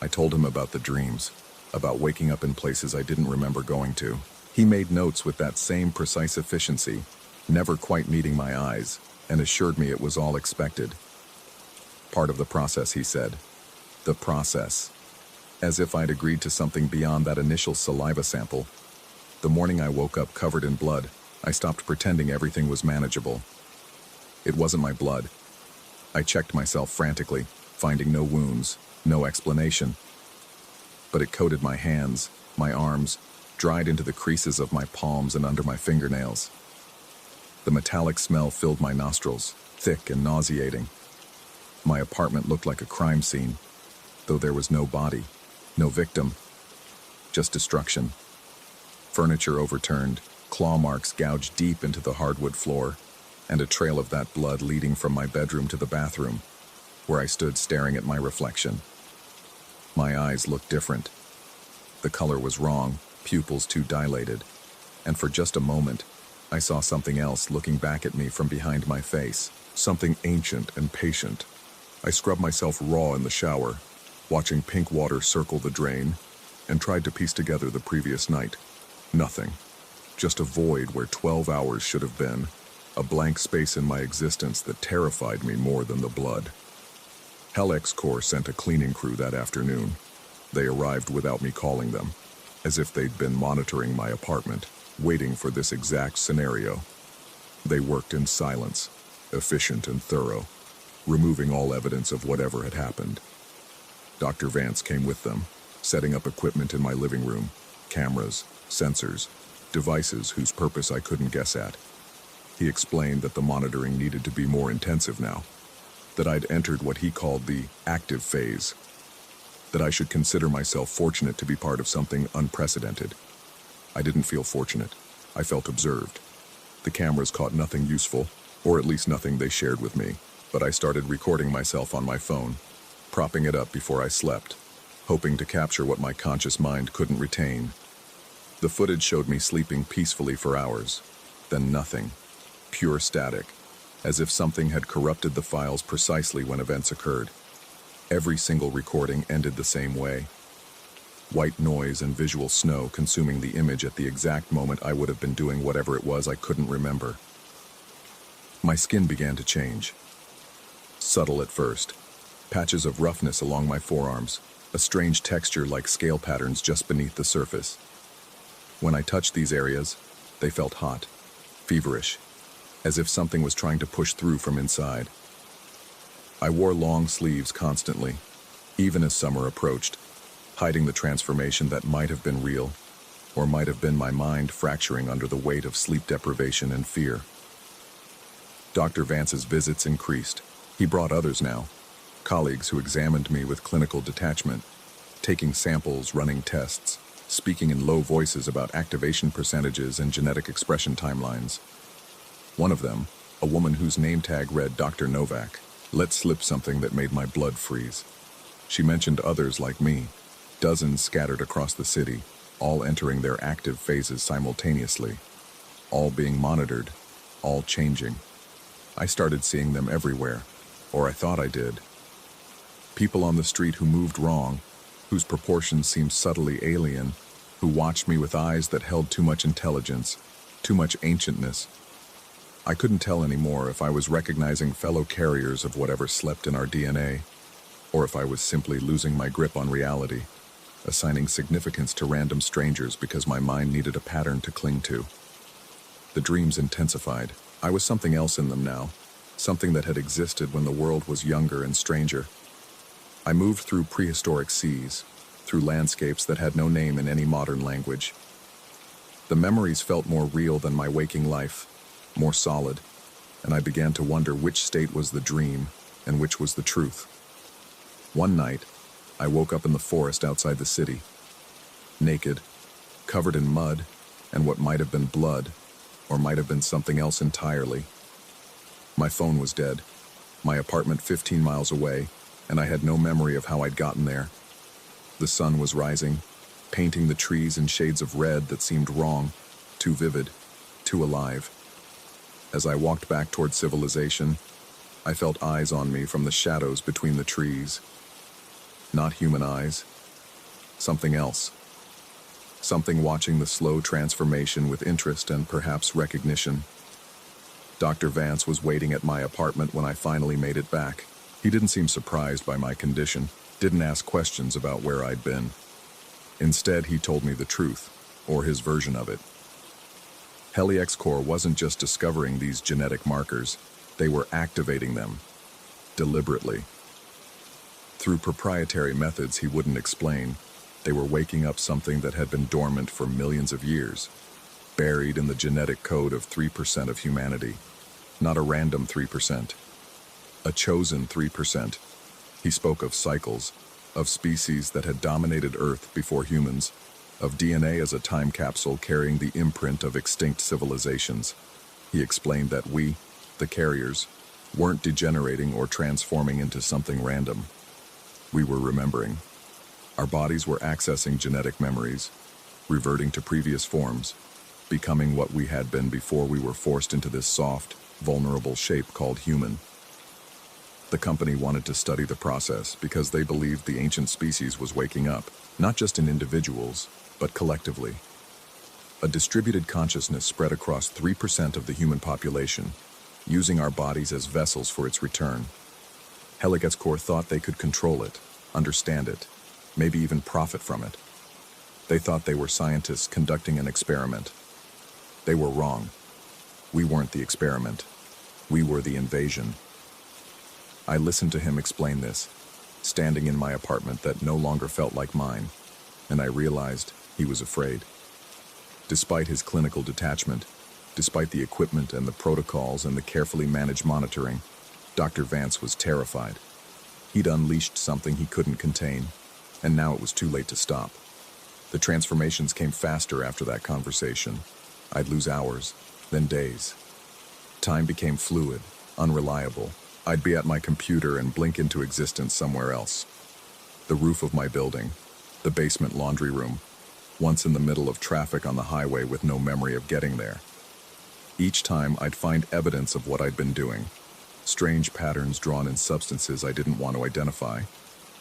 I told him about the dreams, about waking up in places I didn't remember going to. He made notes with that same precise efficiency, never quite meeting my eyes, and assured me it was all expected. Part of the process, he said. The process. As if I'd agreed to something beyond that initial saliva sample. The morning I woke up covered in blood, I stopped pretending everything was manageable. It wasn't my blood. I checked myself frantically, finding no wounds, no explanation. But it coated my hands, my arms, dried into the creases of my palms and under my fingernails. The metallic smell filled my nostrils, thick and nauseating. My apartment looked like a crime scene, though there was no body, no victim, just destruction. Furniture overturned, claw marks gouged deep into the hardwood floor, and a trail of that blood leading from my bedroom to the bathroom, where I stood staring at my reflection. My eyes looked different. The color was wrong, pupils too dilated, and for just a moment, I saw something else looking back at me from behind my face, something ancient and patient. I scrubbed myself raw in the shower, watching pink water circle the drain, and tried to piece together the previous night. Nothing. just a void where 12 hours should have been, a blank space in my existence that terrified me more than the blood. Hell-X Corps sent a cleaning crew that afternoon. They arrived without me calling them, as if they'd been monitoring my apartment, waiting for this exact scenario. They worked in silence, efficient and thorough, removing all evidence of whatever had happened. Dr. Vance came with them, setting up equipment in my living room, cameras, sensors, devices whose purpose I couldn't guess at. He explained that the monitoring needed to be more intensive now, that I'd entered what he called the active phase, that I should consider myself fortunate to be part of something unprecedented. I didn't feel fortunate. I felt observed. The cameras caught nothing useful, or at least nothing they shared with me, but I started recording myself on my phone, propping it up before I slept, hoping to capture what my conscious mind couldn't retain. The footage showed me sleeping peacefully for hours, then nothing, pure static, as if something had corrupted the files precisely when events occurred. Every single recording ended the same way. White noise and visual snow consuming the image at the exact moment I would have been doing whatever it was I couldn't remember. My skin began to change. Subtle at first, patches of roughness along my forearms, a strange texture like scale patterns just beneath the surface. When I touched these areas, they felt hot, feverish, as if something was trying to push through from inside. I wore long sleeves constantly, even as summer approached, hiding the transformation that might have been real, or might have been my mind fracturing under the weight of sleep deprivation and fear. Dr. Vance's visits increased. He brought others now, colleagues who examined me with clinical detachment, taking samples, running tests, speaking in low voices about activation percentages and genetic expression timelines. One of them, a woman whose name tag read Dr. Novak, let slip something that made my blood freeze. She mentioned others like me, dozens scattered across the city, all entering their active phases simultaneously, all being monitored, all changing. I started seeing them everywhere, or I thought I did. People on the street who moved wrong, whose proportions seemed subtly alien, who watched me with eyes that held too much intelligence, too much ancientness. I couldn't tell anymore if I was recognizing fellow carriers of whatever slept in our DNA, or if I was simply losing my grip on reality, assigning significance to random strangers because my mind needed a pattern to cling to. The dreams intensified. I was something else in them now, something that had existed when the world was younger and stranger. I moved through prehistoric seas, through landscapes that had no name in any modern language. The memories felt more real than my waking life, more solid, and I began to wonder which state was the dream and which was the truth. One night, I woke up in the forest outside the city, naked, covered in mud and what might have been blood, or might have been something else entirely. My phone was dead, my apartment 15 miles away, and I had no memory of how I'd gotten there. The sun was rising, painting the trees in shades of red that seemed wrong, too vivid, too alive. As I walked back toward civilization, I felt eyes on me from the shadows between the trees. Not human eyes. Something else. Something watching the slow transformation with interest and perhaps recognition. Dr. Vance was waiting at my apartment when I finally made it back. He didn't seem surprised by my condition, didn't ask questions about where I'd been. Instead, he told me the truth, or his version of it. Hell-X Corps wasn't just discovering these genetic markers, they were activating them, deliberately. Through proprietary methods he wouldn't explain, they were waking up something that had been dormant for millions of years, buried in the genetic code of 3% of humanity. Not a random 3%, a chosen 3%. He spoke of cycles, of species that had dominated Earth before humans, of DNA as a time capsule carrying the imprint of extinct civilizations. He explained that we, the carriers, weren't degenerating or transforming into something random. We were remembering. Our bodies were accessing genetic memories, reverting to previous forms, becoming what we had been before we were forced into this soft, vulnerable shape called human. The company wanted to study the process because they believed the ancient species was waking up, not just in individuals, but collectively. A distributed consciousness spread across 3% of the human population, using our bodies as vessels for its return. Helic's core thought they could control it, understand it, maybe even profit from it. They thought they were scientists conducting an experiment. They were wrong. We weren't the experiment. We were the invasion. I listened to him explain this, standing in my apartment that no longer felt like mine, and I realized he was afraid. Despite his clinical detachment, despite the equipment and the protocols and the carefully managed monitoring, Dr. Vance was terrified. He'd unleashed something he couldn't contain, and now it was too late to stop. The transformations came faster after that conversation. I'd lose hours, then days. Time became fluid, unreliable. I'd be at my computer and blink into existence somewhere else. The roof of my building, the basement laundry room, once in the middle of traffic on the highway with no memory of getting there. Each time I'd find evidence of what I'd been doing. Strange patterns drawn in substances I didn't want to identify.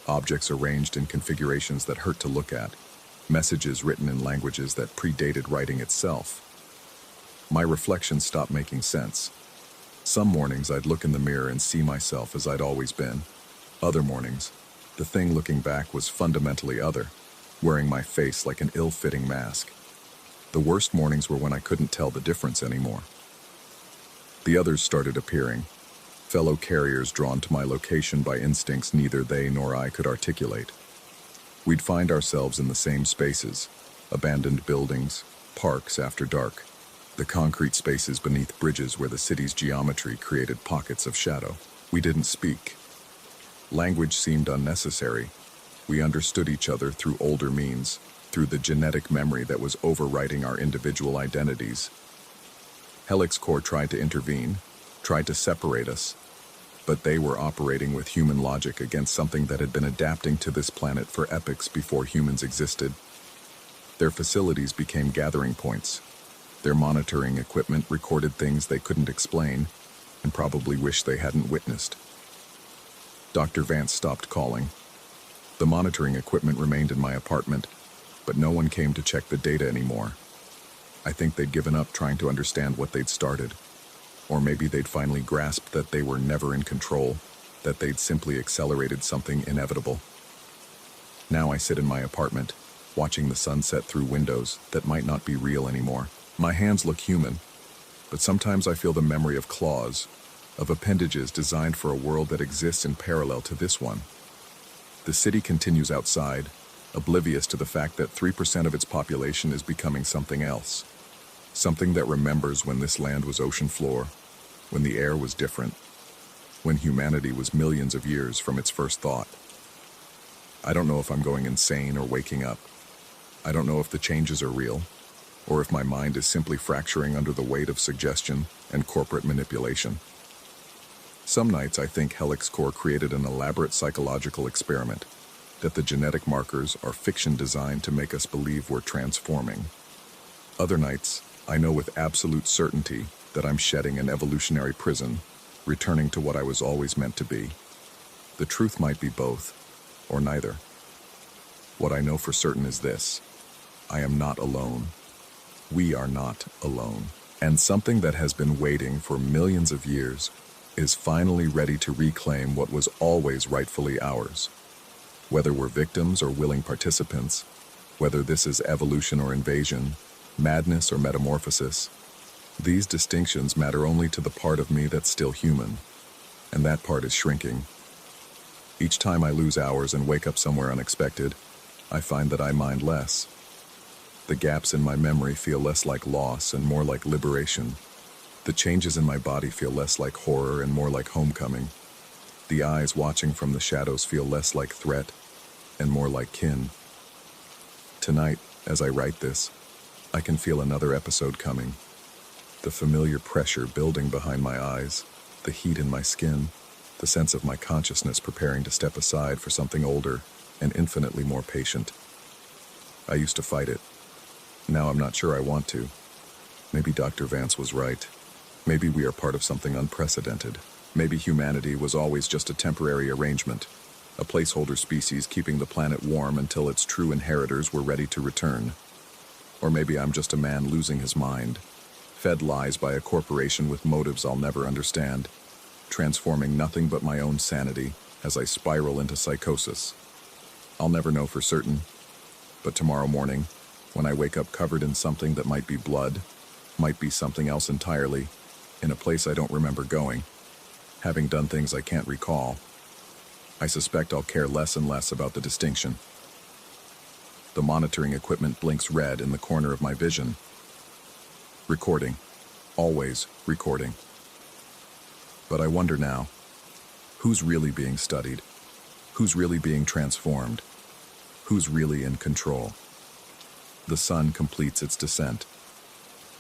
Objects arranged in configurations that hurt to look at. Messages written in languages that predated writing itself. My reflections stopped making sense. Some mornings I'd look in the mirror and see myself as I'd always been. Other mornings, the thing looking back was fundamentally other, wearing my face like an ill-fitting mask. The worst mornings were when I couldn't tell the difference anymore. The others started appearing, fellow carriers drawn to my location by instincts neither they nor I could articulate. We'd find ourselves in the same spaces, abandoned buildings, parks after dark, the concrete spaces beneath bridges where the city's geometry created pockets of shadow. We didn't speak. Language seemed unnecessary. We understood each other through older means, through the genetic memory that was overwriting our individual identities. Helic's core tried to intervene, tried to separate us, but they were operating with human logic against something that had been adapting to this planet for epochs before humans existed. Their facilities became gathering points. Their monitoring equipment recorded things they couldn't explain, and probably wished they hadn't witnessed. Dr. Vance stopped calling. The monitoring equipment remained in my apartment, but no one came to check the data anymore. I think they'd given up trying to understand what they'd started. Or maybe they'd finally grasped that they were never in control, that they'd simply accelerated something inevitable. Now I sit in my apartment, watching the sunset through windows that might not be real anymore. My hands look human, but sometimes I feel the memory of claws, of appendages designed for a world that exists in parallel to this one. The city continues outside, oblivious to the fact that 3% of its population is becoming something else. Something that remembers when this land was ocean floor, when the air was different, when humanity was millions of years from its first thought. I don't know if I'm going insane or waking up. I don't know if the changes are real, or if my mind is simply fracturing under the weight of suggestion and corporate manipulation. Some nights I think Helic's core created an elaborate psychological experiment, that the genetic markers are fiction designed to make us believe we're transforming. Other nights, I know with absolute certainty that I'm shedding an evolutionary prison, returning to what I was always meant to be. The truth might be both, or neither. What I know for certain is this: I am not alone. We are not alone. And something that has been waiting for millions of years is finally ready to reclaim what was always rightfully ours. Whether we're victims or willing participants, whether this is evolution or invasion, madness or metamorphosis, these distinctions matter only to the part of me that's still human, and that part is shrinking. Each time I lose hours and wake up somewhere unexpected, I find that I mind less. The gaps in my memory feel less like loss and more like liberation. The changes in my body feel less like horror and more like homecoming. The eyes watching from the shadows feel less like threat and more like kin. Tonight, as I write this, I can feel another episode coming. The familiar pressure building behind my eyes, the heat in my skin, the sense of my consciousness preparing to step aside for something older and infinitely more patient. I used to fight it. Now I'm not sure I want to. Maybe Dr. Vance was right. Maybe we are part of something unprecedented. Maybe humanity was always just a temporary arrangement, a placeholder species keeping the planet warm until its true inheritors were ready to return. Or maybe I'm just a man losing his mind, fed lies by a corporation with motives I'll never understand, transforming nothing but my own sanity as I spiral into psychosis. I'll never know for certain, but tomorrow morning, when I wake up covered in something that might be blood, might be something else entirely, in a place I don't remember going, having done things I can't recall, I suspect I'll care less and less about the distinction. The monitoring equipment blinks red in the corner of my vision. Recording. Always recording. But I wonder now, who's really being studied? Who's really being transformed? Who's really in control? The sun completes its descent.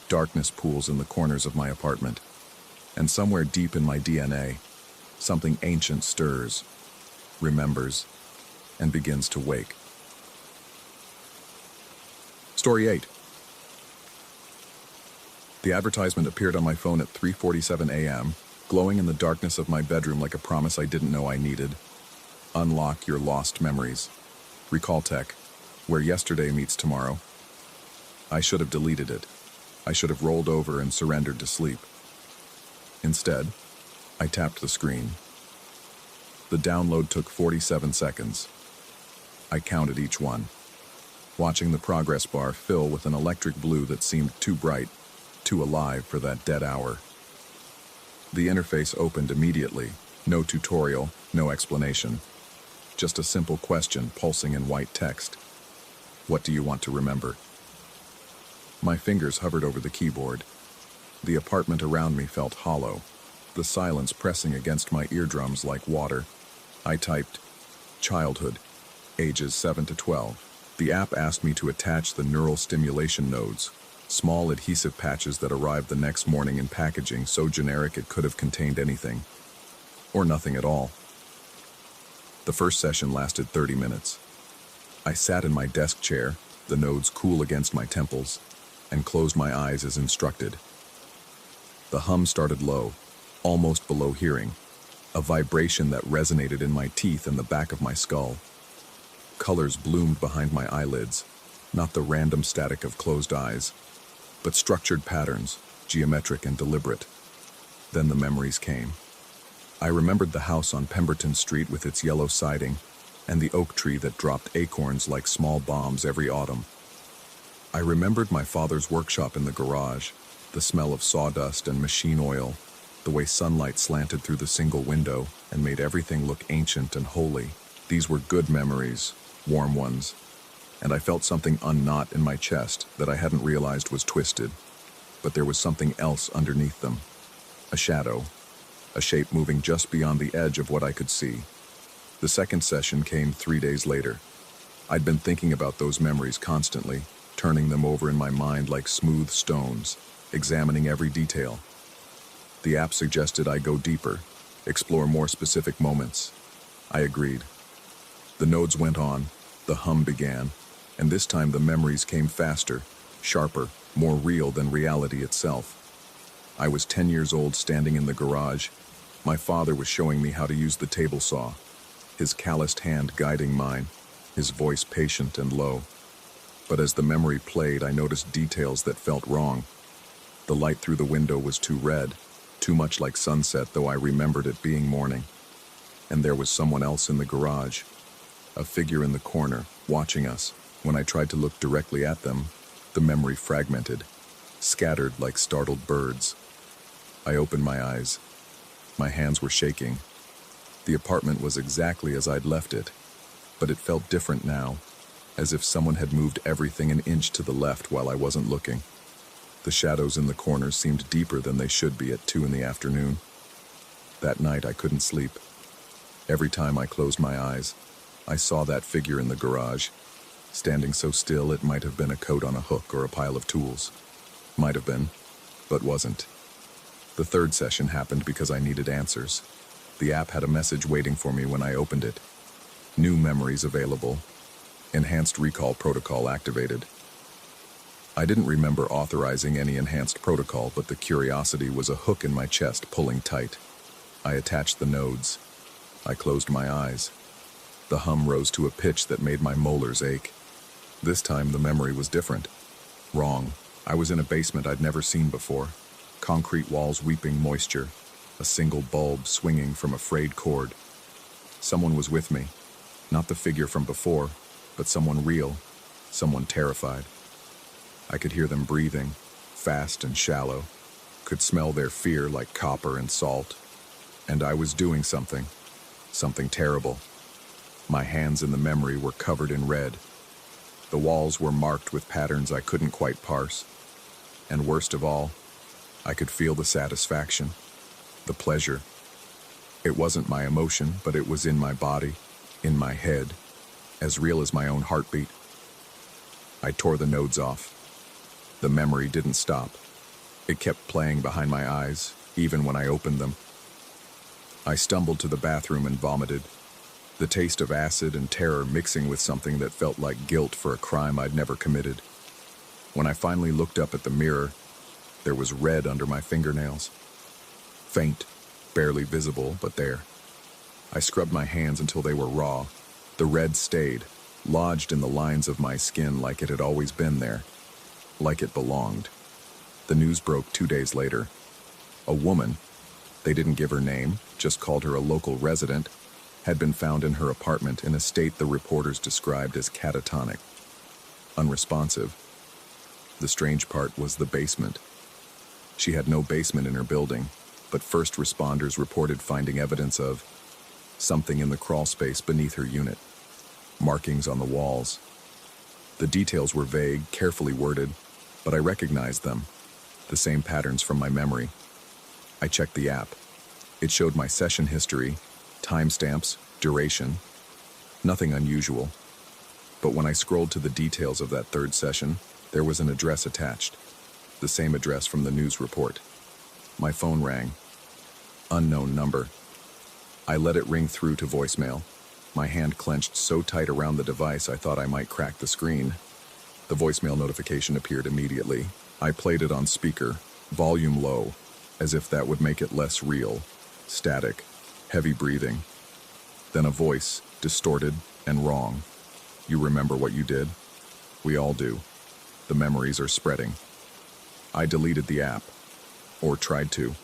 Darkness pools in the corners of my apartment, and somewhere deep in my DNA, something ancient stirs, remembers, and begins to wake. Story 8. The advertisement appeared on my phone at 3:47 a.m., glowing in the darkness of my bedroom like a promise I didn't know I needed. Unlock your lost memories. Recall tech, where yesterday meets tomorrow. I should have deleted it. I should have rolled over and surrendered to sleep. Instead, I tapped the screen. The download took 47 seconds. I counted each one, watching the progress bar fill with an electric blue that seemed too bright, too alive for that dead hour. The interface opened immediately. No tutorial, no explanation. Just a simple question pulsing in white text. What do you want to remember? My fingers hovered over the keyboard. The apartment around me felt hollow, the silence pressing against my eardrums like water. I typed, childhood, ages 7 to 12. The app asked me to attach the neural stimulation nodes, small adhesive patches that arrived the next morning in packaging so generic it could have contained anything. Or nothing at all. The first session lasted 30 minutes. I sat in my desk chair, the nodes cool against my temples, and closed my eyes as instructed. The hum started low, almost below hearing, a vibration that resonated in my teeth and the back of my skull. Colors bloomed behind my eyelids, not the random static of closed eyes, but structured patterns, geometric and deliberate. Then the memories came. I remembered the house on Pemberton Street with its yellow siding, and the oak tree that dropped acorns like small bombs every autumn. I remembered my father's workshop in the garage, the smell of sawdust and machine oil, the way sunlight slanted through the single window and made everything look ancient and holy. These were good memories, warm ones, and I felt something unknot in my chest that I hadn't realized was twisted, but there was something else underneath them. A shadow, a shape moving just beyond the edge of what I could see. The second session came 3 days later. I'd been thinking about those memories constantly, turning them over in my mind like smooth stones, examining every detail. The app suggested I go deeper, explore more specific moments. I agreed. The nodes went on, the hum began, and this time the memories came faster, sharper, more real than reality itself. I was 10 years old standing in the garage. My father was showing me how to use the table saw, his calloused hand guiding mine, his voice patient and low. But as the memory played, I noticed details that felt wrong. The light through the window was too red, too much like sunset, though I remembered it being morning. And there was someone else in the garage, a figure in the corner, watching us. When I tried to look directly at them, the memory fragmented, scattered like startled birds. I opened my eyes. My hands were shaking. The apartment was exactly as I'd left it, but it felt different now, as if someone had moved everything an inch to the left while I wasn't looking. The shadows in the corners seemed deeper than they should be at 2 in the afternoon. That night I couldn't sleep. Every time I closed my eyes, I saw that figure in the garage, standing so still it might have been a coat on a hook or a pile of tools. Might have been, but wasn't. The third session happened because I needed answers. The app had a message waiting for me when I opened it. New memories available. Enhanced recall protocol activated. I didn't remember authorizing any enhanced protocol, but the curiosity was a hook in my chest pulling tight. I attached the nodes. I closed my eyes. The hum rose to a pitch that made my molars ache. This time the memory was different. Wrong. I was in a basement I'd never seen before. Concrete walls weeping moisture, a single bulb swinging from a frayed cord. Someone was with me. Not the figure from before, but someone real, someone terrified. I could hear them breathing, fast and shallow, could smell their fear like copper and salt. And I was doing something terrible. My hands in the memory were covered in red. The walls were marked with patterns I couldn't quite parse. And worst of all, I could feel the satisfaction, the pleasure. It wasn't my emotion, but it was in my body, in my head, as real as my own heartbeat. I tore the nodes off. The memory didn't stop. It kept playing behind my eyes, even when I opened them. I stumbled to the bathroom and vomited, the taste of acid and terror mixing with something that felt like guilt for a crime I'd never committed. When I finally looked up at the mirror, there was red under my fingernails. Faint, barely visible, but there. I scrubbed my hands until they were raw. The red stayed, lodged in the lines of my skin like it had always been there, like it belonged. The news broke 2 days later. A woman, they didn't give her name, just called her a local resident, had been found in her apartment in a state the reporters described as catatonic, unresponsive. The strange part was the basement. She had no basement in her building, but first responders reported finding evidence of something in the crawl space beneath her unit. Markings on the walls. The details were vague, carefully worded, but I recognized them, the same patterns from my memory. I checked the app. It showed my session history, timestamps, duration. Nothing unusual. But when I scrolled to the details of that third session, there was an address attached. The same address from the news report. My phone rang. Unknown number. I let it ring through to voicemail. My hand clenched so tight around the device I thought I might crack the screen. The voicemail notification appeared immediately. I played it on speaker, volume low, as if that would make it less real. Static, heavy breathing. Then a voice, distorted and wrong. You remember what you did? We all do. The memories are spreading. I deleted the app, or tried to.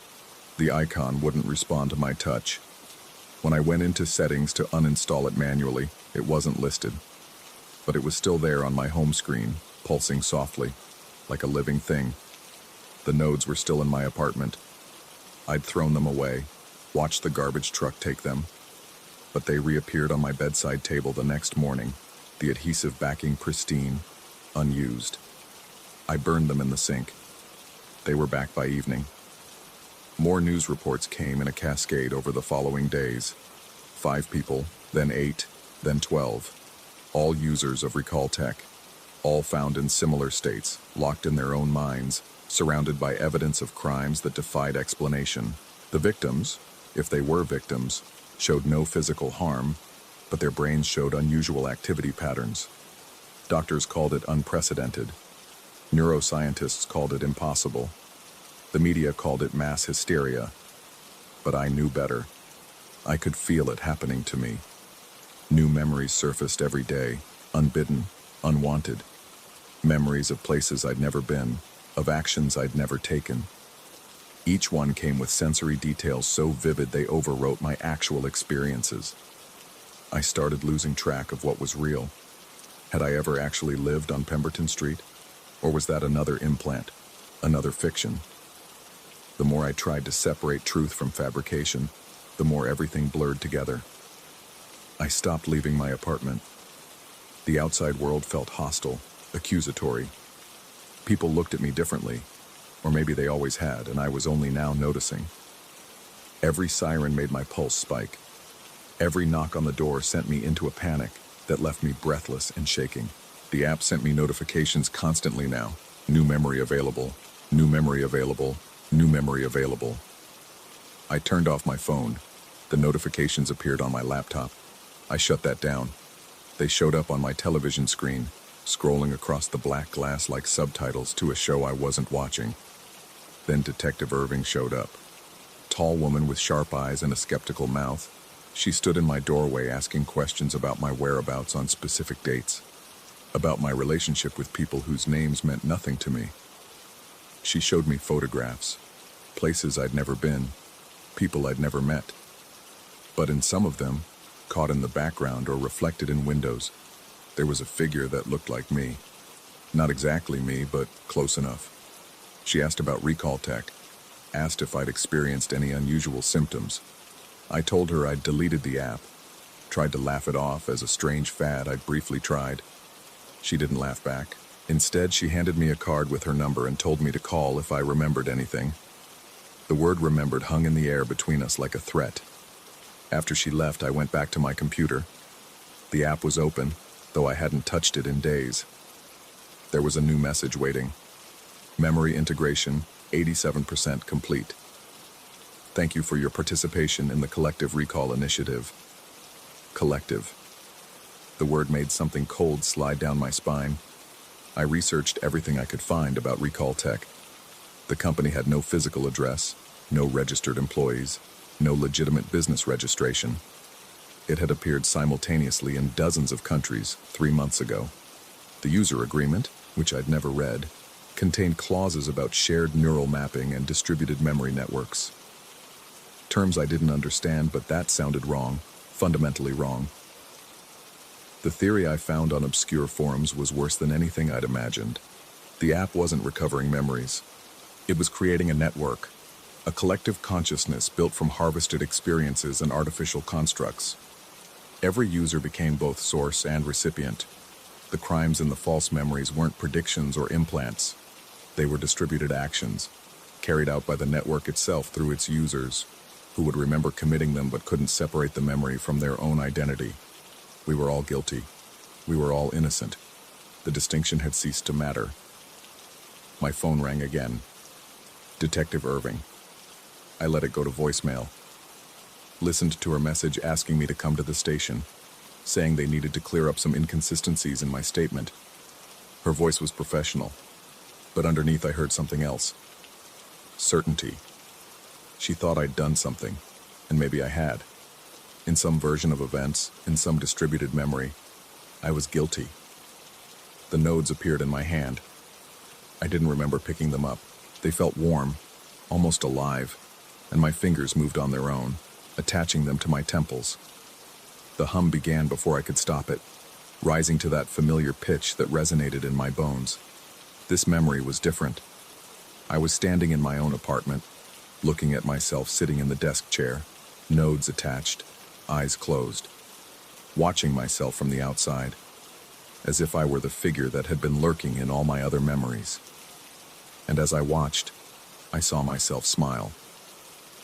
The icon wouldn't respond to my touch. When I went into settings to uninstall it manually, it wasn't listed. But it was still there on my home screen, pulsing softly, like a living thing. The nodes were still in my apartment. I'd thrown them away, watched the garbage truck take them, but they reappeared on my bedside table the next morning, the adhesive backing pristine, unused. I burned them in the sink. They were back by evening. More news reports came in a cascade over the following days. 5 people, then 8, then 12. All users of recall tech. All found in similar states, locked in their own minds, surrounded by evidence of crimes that defied explanation. The victims, if they were victims, showed no physical harm, but their brains showed unusual activity patterns. Doctors called it unprecedented. Neuroscientists called it impossible. The media called it mass hysteria. But I knew better. I could feel it happening to me. New memories surfaced every day, unbidden, unwanted. Memories of places I'd never been, of actions I'd never taken. Each one came with sensory details so vivid they overwrote my actual experiences. I started losing track of what was real. Had I ever actually lived on Pemberton Street? Or was that another implant, another fiction? The more I tried to separate truth from fabrication, the more everything blurred together. I stopped leaving my apartment. The outside world felt hostile, accusatory. People looked at me differently, or maybe they always had, and I was only now noticing. Every siren made my pulse spike. Every knock on the door sent me into a panic that left me breathless and shaking. The app sent me notifications constantly now. New memory available, new memory available, new memory available. I turned off my phone. The notifications appeared on my laptop. I shut that down. They showed up on my television screen, scrolling across the black glass like subtitles to a show I wasn't watching. Then Detective Irving showed up. Tall woman with sharp eyes and a skeptical mouth. She stood in my doorway asking questions about my whereabouts on specific dates. about my relationship with people whose names meant nothing to me. She showed me photographs, places I'd never been, people I'd never met. But in some of them, caught in the background or reflected in windows, there was a figure that looked like me. Not exactly me, but close enough. She asked about recall tech, asked if I'd experienced any unusual symptoms. I told her I'd deleted the app, tried to laugh it off as a strange fad I'd briefly tried. She didn't laugh back. Instead, she handed me a card with her number and told me to call if I remembered anything. The word remembered hung in the air between us like a threat. After she left, I went back to my computer. The app was open, though I hadn't touched it in days. There was a new message waiting. Memory integration, 87% complete. Thank you for your participation in the Collective Recall Initiative. Collective. The word made something cold slide down my spine. I researched everything I could find about recall tech. The company had no physical address, no registered employees, no legitimate business registration. It had appeared simultaneously in dozens of countries 3 months ago. The user agreement, which I'd never read, contained clauses about shared neural mapping and distributed memory networks. Terms I didn't understand, but that sounded wrong, fundamentally wrong. The theory I found on obscure forums was worse than anything I'd imagined. The app wasn't recovering memories. It was creating a network, a collective consciousness built from harvested experiences and artificial constructs. Every user became both source and recipient. The crimes in the false memories weren't predictions or implants. They were distributed actions, carried out by the network itself through its users, who would remember committing them but couldn't separate the memory from their own identity. We were all guilty. We were all innocent. The distinction had ceased to matter. My phone rang again. Detective Irving. I let it go to voicemail. Listened to her message asking me to come to the station, saying they needed to clear up some inconsistencies in my statement. Her voice was professional, but underneath I heard something else. Certainty. She thought I'd done something, and maybe I had. In some version of events, in some distributed memory, I was guilty. The nodes appeared in my hand. I didn't remember picking them up. They felt warm, almost alive, and my fingers moved on their own, attaching them to my temples. The hum began before I could stop it, rising to that familiar pitch that resonated in my bones. This memory was different. I was standing in my own apartment, looking at myself sitting in the desk chair, nodes attached, eyes closed, watching myself from the outside, as if I were the figure that had been lurking in all my other memories. And as I watched, I saw myself smile.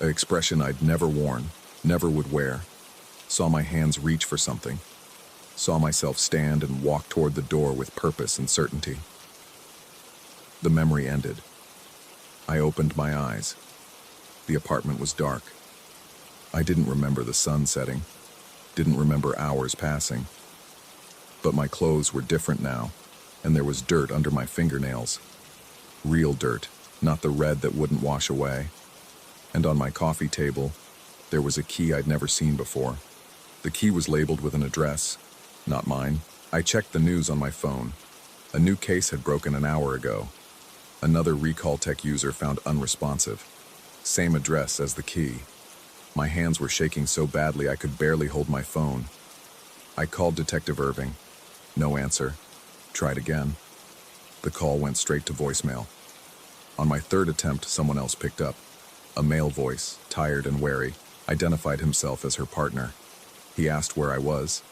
An expression I'd never worn, never would wear. Saw my hands reach for something. Saw myself stand and walk toward the door with purpose and certainty. The memory ended. I opened my eyes. The apartment was dark. I didn't remember the sun setting, didn't remember hours passing. But my clothes were different now, and there was dirt under my fingernails. Real dirt, not the red that wouldn't wash away. And on my coffee table, there was a key I'd never seen before. The key was labeled with an address, not mine. I checked the news on my phone. A new case had broken an hour ago. Another recall tech user found unresponsive. Same address as the key. My hands were shaking so badly I could barely hold my phone. I called Detective Irving. No answer. Tried again. The call went straight to voicemail. On my third attempt, someone else picked up. A male voice, tired and wary, identified himself as her partner. He asked where I was,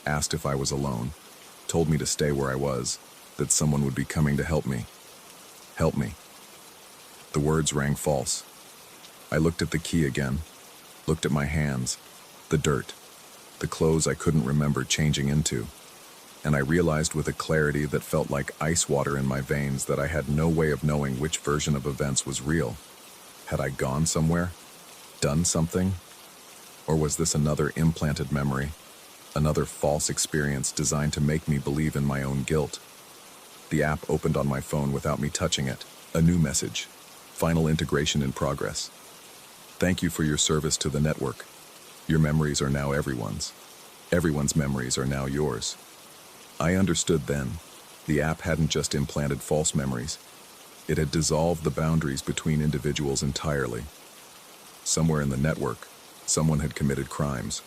asked if I was alone, told me to stay where I was, that someone would be coming to help me. Help me. The words rang false. I looked at the key again, looked at my hands, the dirt, the clothes I couldn't remember changing into, and I realized with a clarity that felt like ice water in my veins that I had no way of knowing which version of events was real. Had I gone somewhere? Done something? Or was this another implanted memory? Another false experience designed to make me believe in my own guilt? The app opened on my phone without me touching it. A new message. Final integration in progress. Thank you for your service to the network. Your memories are now everyone's. Everyone's memories are now yours. I understood then. The app hadn't just implanted false memories. It had dissolved the boundaries between individuals entirely. Somewhere in the network, someone had committed crimes.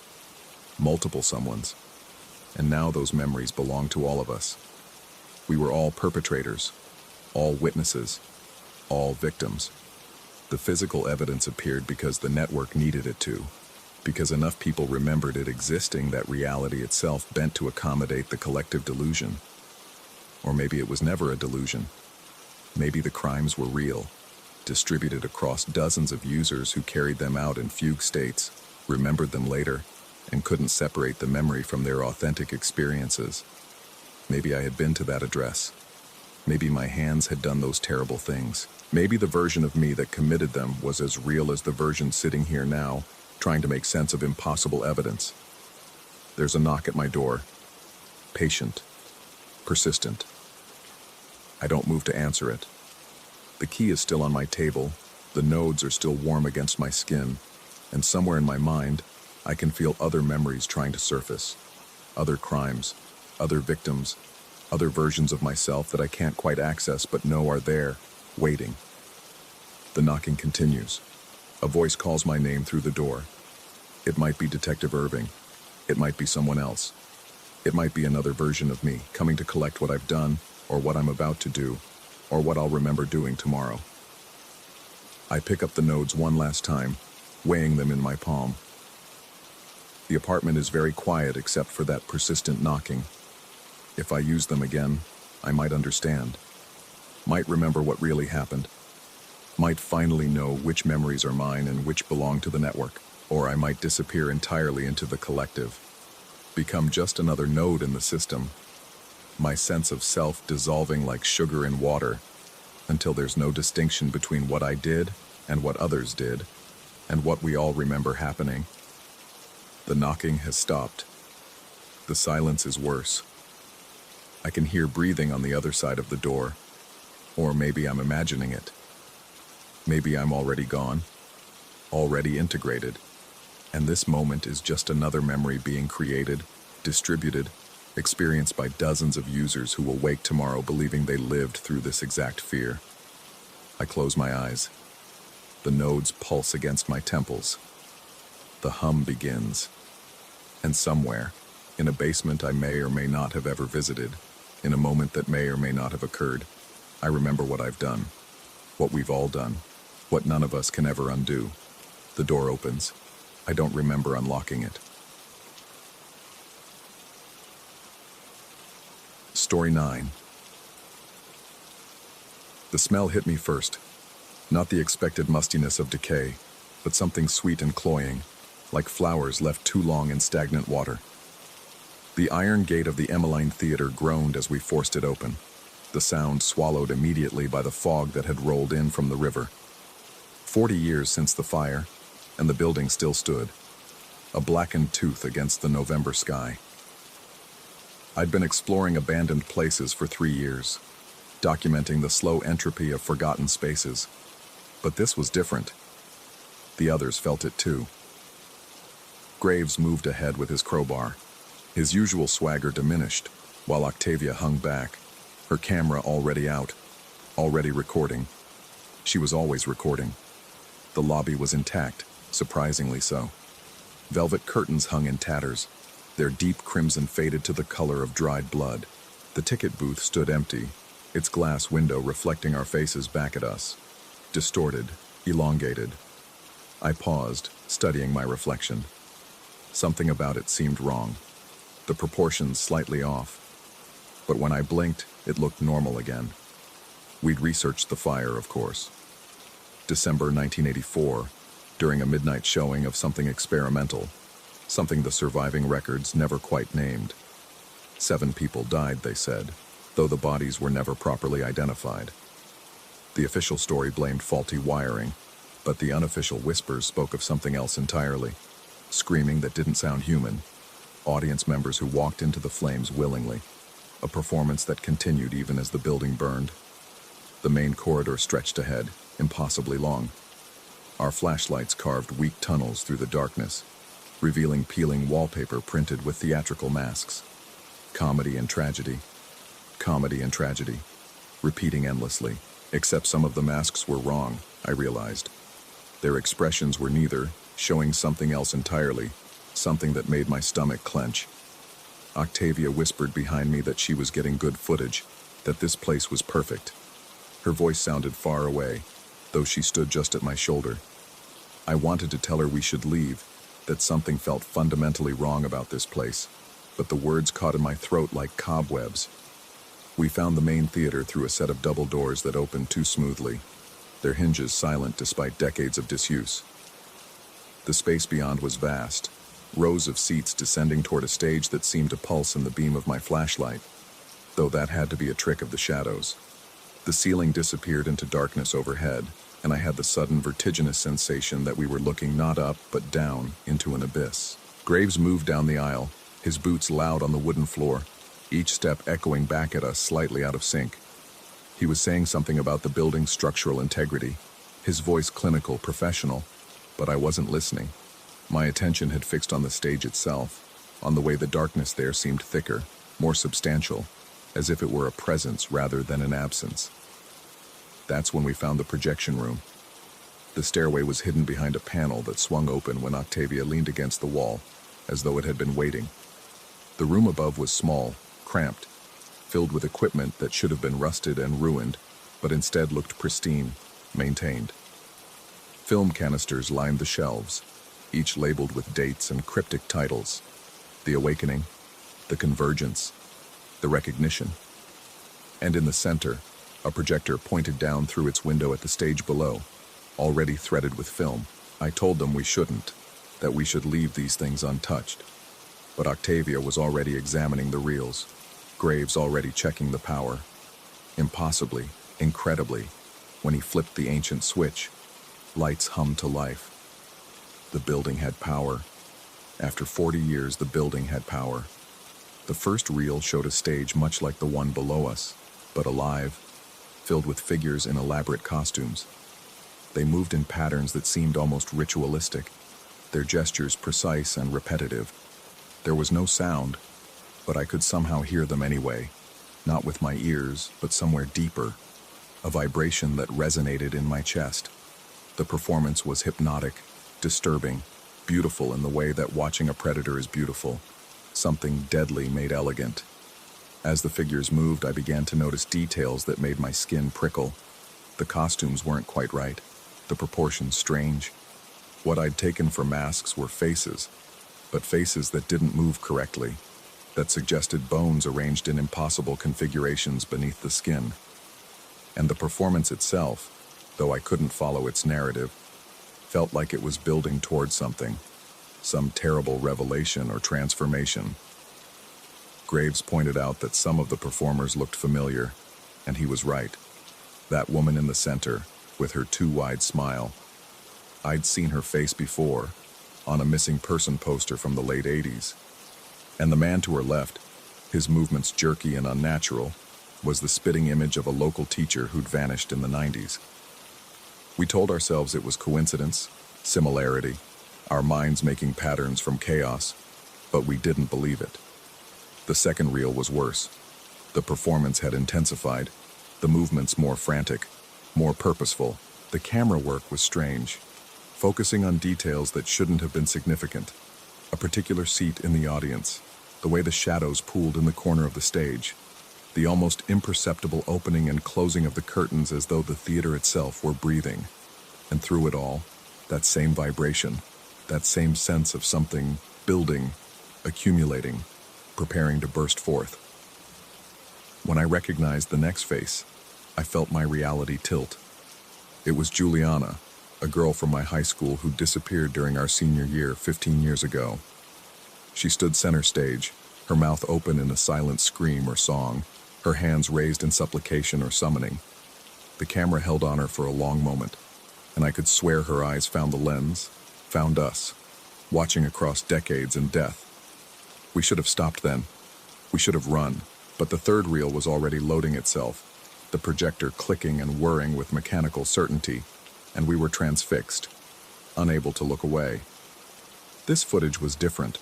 Multiple someones. And now those memories belonged to all of us. We were all perpetrators, all witnesses, all victims. The physical evidence appeared because the network needed it to, because enough people remembered it existing that reality itself bent to accommodate the collective delusion. Or maybe it was never a delusion. Maybe the crimes were real, distributed across dozens of users who carried them out in fugue states, remembered them later, and couldn't separate the memory from their authentic experiences. Maybe I had been to that address. Maybe my hands had done those terrible things. Maybe the version of me that committed them was as real as the version sitting here now, trying to make sense of impossible evidence. There's a knock at my door. Patient. Persistent. I don't move to answer it. The key is still on my table, the nodes are still warm against my skin, and somewhere in my mind, I can feel other memories trying to surface. Other crimes, other victims, other versions of myself that I can't quite access but know are there, waiting. The knocking continues. A voice calls my name through the door. It might be Detective Irving. It might be someone else. It might be another version of me, coming to collect what I've done, or what I'm about to do, or what I'll remember doing tomorrow. I pick up the nodes one last time, weighing them in my palm. The apartment is very quiet except for that persistent knocking. If I use them again, I might understand. Might remember what really happened. Might finally know which memories are mine and which belong to the network. Or I might disappear entirely into the collective. Become just another node in the system. My sense of self dissolving like sugar in water, until there's no distinction between what I did and what others did, and what we all remember happening. The knocking has stopped. The silence is worse. I can hear breathing on the other side of the door. Or maybe I'm imagining it. Maybe I'm already gone, already integrated, and this moment is just another memory being created, distributed, experienced by dozens of users who will wake tomorrow believing they lived through this exact fear. I close my eyes. The nodes pulse against my temples. The hum begins. And somewhere, in a basement I may or may not have ever visited, in a moment that may or may not have occurred, I remember what I've done, what we've all done, what none of us can ever undo. The door opens. I don't remember unlocking it. Story 9. The smell hit me first. Not the expected mustiness of decay, but something sweet and cloying, like flowers left too long in stagnant water. The iron gate of the Emmeline Theater groaned as we forced it open, the sound swallowed immediately by the fog that had rolled in from the river. 40 years since the fire, and the building still stood, a blackened tooth against the November sky. I'd been exploring abandoned places for 3 years, documenting the slow entropy of forgotten spaces. But this was different. The others felt it too. Graves moved ahead with his crowbar. His usual swagger diminished, while Octavia hung back, her camera already out, already recording. She was always recording. The lobby was intact, surprisingly so. Velvet curtains hung in tatters, their deep crimson faded to the color of dried blood. The ticket booth stood empty, its glass window reflecting our faces back at us. Distorted, elongated. I paused, studying my reflection. Something about it seemed wrong. The proportions slightly off. But when I blinked, it looked normal again. We'd researched the fire, of course. December 1984, during a midnight showing of something experimental, something the surviving records never quite named. 7 people died, they said, though the bodies were never properly identified. The official story blamed faulty wiring, but the unofficial whispers spoke of something else entirely. Screaming that didn't sound human. Audience members who walked into the flames willingly. A performance that continued even as the building burned. The main corridor stretched ahead, impossibly long. Our flashlights carved weak tunnels through the darkness, revealing peeling wallpaper printed with theatrical masks. Comedy and tragedy. Comedy and tragedy. Repeating endlessly. Except some of the masks were wrong, I realized. Their expressions were neither, showing something else entirely, something that made my stomach clench. Octavia whispered behind me that she was getting good footage, that this place was perfect. Her voice sounded far away, though she stood just at my shoulder. I wanted to tell her we should leave, that something felt fundamentally wrong about this place, but the words caught in my throat like cobwebs. We found the main theater through a set of double doors that opened too smoothly, their hinges silent despite decades of disuse. The space beyond was vast, rows of seats descending toward a stage that seemed to pulse in the beam of my flashlight, though that had to be a trick of the shadows. The ceiling disappeared into darkness overhead, and I had the sudden vertiginous sensation that we were looking not up but down into an abyss. Graves moved down the aisle, his boots loud on the wooden floor, each step echoing back at us slightly out of sync. He was saying something about the building's structural integrity, his voice clinical, professional, but I wasn't listening. My attention had fixed on the stage itself, on the way the darkness there seemed thicker, more substantial, as if it were a presence rather than an absence. That's when we found the projection room. The stairway was hidden behind a panel that swung open when Octavia leaned against the wall, as though it had been waiting. The room above was small, cramped, filled with equipment that should have been rusted and ruined, but instead looked pristine, maintained. Film canisters lined the shelves, each labeled with dates and cryptic titles. The Awakening, The Convergence, The Recognition. And in the center, a projector pointed down through its window at the stage below, already threaded with film. I told them we shouldn't, that we should leave these things untouched. But Octavia was already examining the reels, Graves already checking the power. Impossibly, incredibly, when he flipped the ancient switch, lights hummed to life. The building had power. After 40 years, the building had power. The first reel showed a stage much like the one below us, but alive, filled with figures in elaborate costumes. They moved in patterns that seemed almost ritualistic, their gestures precise and repetitive. There was no sound, but I could somehow hear them anyway, not with my ears, but somewhere deeper, a vibration that resonated in my chest. The performance was hypnotic, disturbing, beautiful in the way that watching a predator is beautiful, something deadly made elegant. As the figures moved, I began to notice details that made my skin prickle. The costumes weren't quite right, the proportions strange. What I'd taken for masks were faces, but faces that didn't move correctly, that suggested bones arranged in impossible configurations beneath the skin. And the performance itself, though I couldn't follow its narrative, felt like it was building towards something, some terrible revelation or transformation. Graves pointed out that some of the performers looked familiar, and he was right. That woman in the center, with her too wide smile. I'd seen her face before, on a missing person poster from the late 80s. And the man to her left, his movements jerky and unnatural, was the spitting image of a local teacher who'd vanished in the 90s. We told ourselves it was coincidence, similarity, our minds making patterns from chaos, but we didn't believe it. The second reel was worse. The performance had intensified, the movements more frantic, more purposeful. The camera work was strange, focusing on details that shouldn't have been significant. A particular seat in the audience, the way the shadows pooled in the corner of the stage, the almost imperceptible opening and closing of the curtains as though the theater itself were breathing. And through it all, that same vibration, that same sense of something building, accumulating, preparing to burst forth. When I recognized the next face, I felt my reality tilt. It was Juliana, a girl from my high school who disappeared during our senior year 15 years ago. She stood center stage, her mouth open in a silent scream or song, her hands raised in supplication or summoning. The camera held on her for a long moment, and I could swear her eyes found the lens, found us, watching across decades and death. We should have stopped then. We should have run, but the third reel was already loading itself, the projector clicking and whirring with mechanical certainty, and we were transfixed, unable to look away. This footage was different,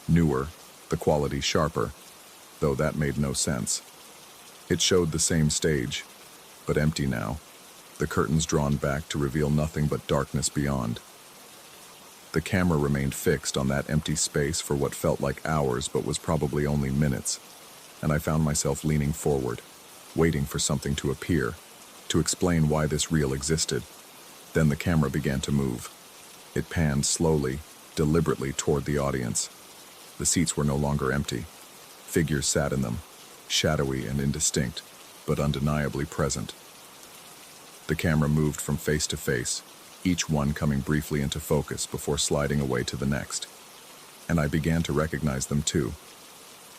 newer, the quality sharper. though that made no sense. It showed the same stage, but empty now, the curtains drawn back to reveal nothing but darkness beyond. The camera remained fixed on that empty space for what felt like hours but was probably only minutes, and I found myself leaning forward, waiting for something to appear, to explain why this reel existed. Then the camera began to move. It panned slowly, deliberately toward the audience. The seats were no longer empty. Figures sat in them, shadowy and indistinct, but undeniably present. The camera moved from face to face, each one coming briefly into focus before sliding away to the next. And I began to recognize them too.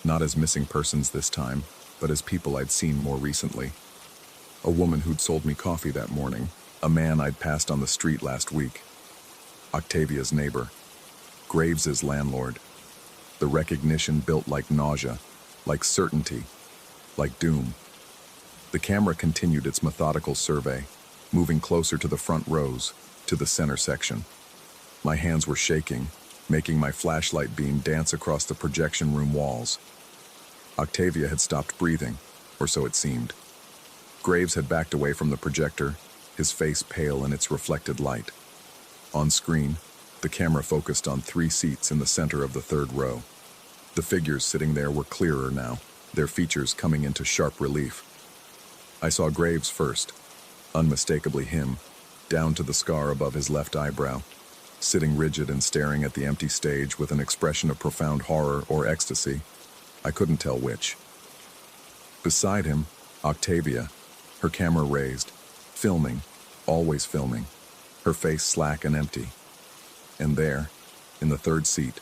Not as missing persons this time, but as people I'd seen more recently. A woman who'd sold me coffee that morning, a man I'd passed on the street last week, Octavia's neighbor, Graves's landlord. The recognition built like nausea, like certainty, like doom. The camera continued its methodical survey, moving closer to the front rows, to the center section. My hands were shaking, making my flashlight beam dance across the projection room walls. Octavia had stopped breathing, or so it seemed. Graves had backed away from the projector, his face pale in its reflected light. On screen, the camera focused on 3 seats in the center of the third row. The figures sitting there were clearer now, their features coming into sharp relief. I saw Graves first, unmistakably him, down to the scar above his left eyebrow, sitting rigid and staring at the empty stage with an expression of profound horror or ecstasy. I couldn't tell which. Beside him, Octavia, her camera raised, filming, always filming, her face slack and empty. And there, in the third seat,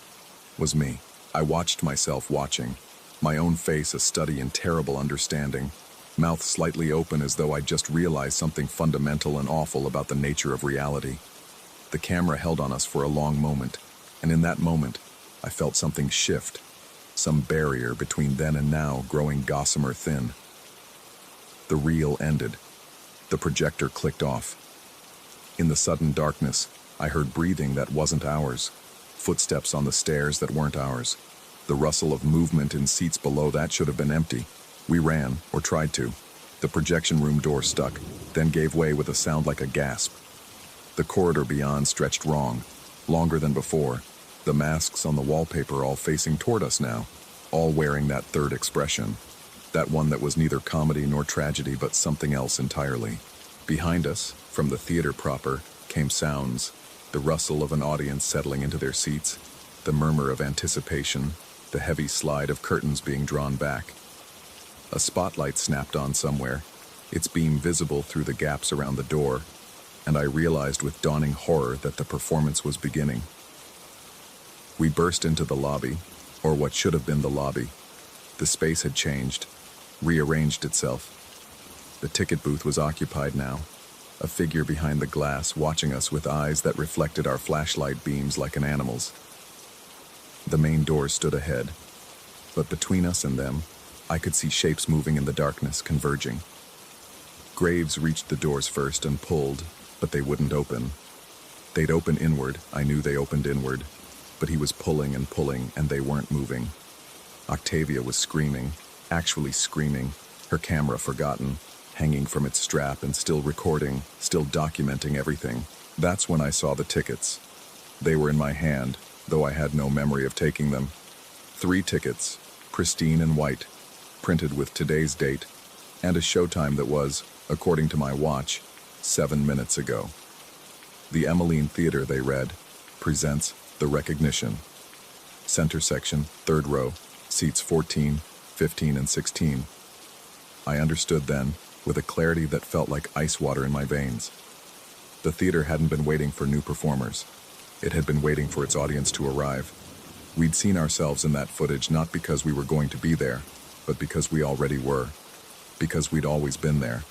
was me. I watched myself watching, my own face a study in terrible understanding, mouth slightly open as though I'd just realized something fundamental and awful about the nature of reality. The camera held on us for a long moment, and in that moment, I felt something shift, some barrier between then and now growing gossamer thin. The reel ended. The projector clicked off. In the sudden darkness, I heard breathing that wasn't ours, footsteps on the stairs that weren't ours. The rustle of movement in seats below that should have been empty. We ran, or tried to. The projection room door stuck, then gave way with a sound like a gasp. The corridor beyond stretched wrong, longer than before, the masks on the wallpaper all facing toward us now, all wearing that third expression, that one that was neither comedy nor tragedy but something else entirely. Behind us, from the theater proper, came sounds, the rustle of an audience settling into their seats, the murmur of anticipation, the heavy slide of curtains being drawn back. A spotlight snapped on somewhere, its beam visible through the gaps around the door, and I realized with dawning horror that the performance was beginning. We burst into the lobby, or what should have been the lobby. The space had changed, rearranged itself. The ticket booth was occupied now, a figure behind the glass watching us with eyes that reflected our flashlight beams like an animal's. The main doors stood ahead, but between us and them, I could see shapes moving in the darkness, converging. Graves reached the doors first and pulled, but they wouldn't open. They'd open inward, I knew they opened inward, but he was pulling, and they weren't moving. Octavia was screaming, actually screaming, her camera forgotten, hanging from its strap and still recording, still documenting everything. That's when I saw the tickets. They were in my hand, though I had no memory of taking them. 3 tickets, pristine and white, printed with today's date, and a showtime that was, according to my watch, 7 minutes ago. The Emmeline Theater, they read, presents The Recognition. Center section, third row, seats 14, 15, and 16. I understood then, with a clarity that felt like ice water in my veins. The theater hadn't been waiting for new performers. It had been waiting for its audience to arrive. We'd seen ourselves in that footage not because we were going to be there, but because we already were. Because we'd always been there.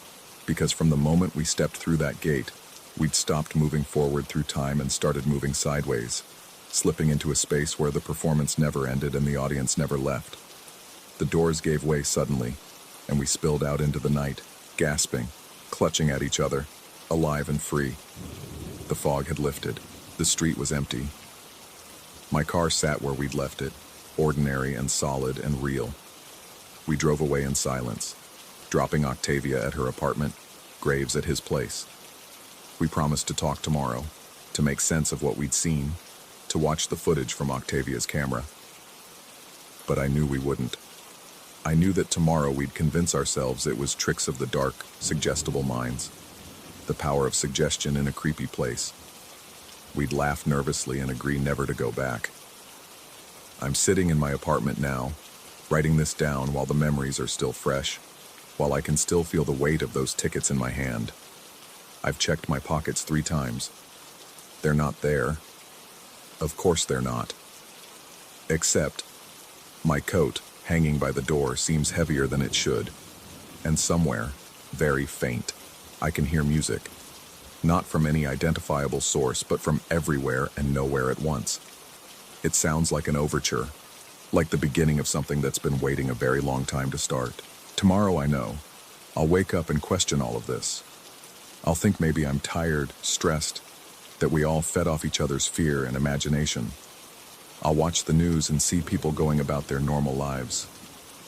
Because from the moment we stepped through that gate, we'd stopped moving forward through time and started moving sideways, slipping into a space where the performance never ended and the audience never left. The doors gave way suddenly, and we spilled out into the night, gasping, clutching at each other, alive and free. The fog had lifted. The street was empty. My car sat where we'd left it, ordinary and solid and real. We drove away in silence, dropping Octavia at her apartment, Graves at his place. We promised to talk tomorrow, to make sense of what we'd seen, to watch the footage from Octavia's camera. But I knew we wouldn't. I knew that tomorrow we'd convince ourselves it was tricks of the dark, suggestible minds, the power of suggestion in a creepy place. We'd laugh nervously and agree never to go back. I'm sitting in my apartment now, writing this down while the memories are still fresh, while I can still feel the weight of those tickets in my hand. I've checked my pockets 3 times. They're not there. Of course they're not. Except, my coat, hanging by the door, seems heavier than it should. And somewhere, very faint, I can hear music. Not from any identifiable source, but from everywhere and nowhere at once. It sounds like an overture, like the beginning of something that's been waiting a very long time to start. Tomorrow, I know, I'll wake up and question all of this. I'll think maybe I'm tired, stressed, that we all fed off each other's fear and imagination. I'll watch the news and see people going about their normal lives,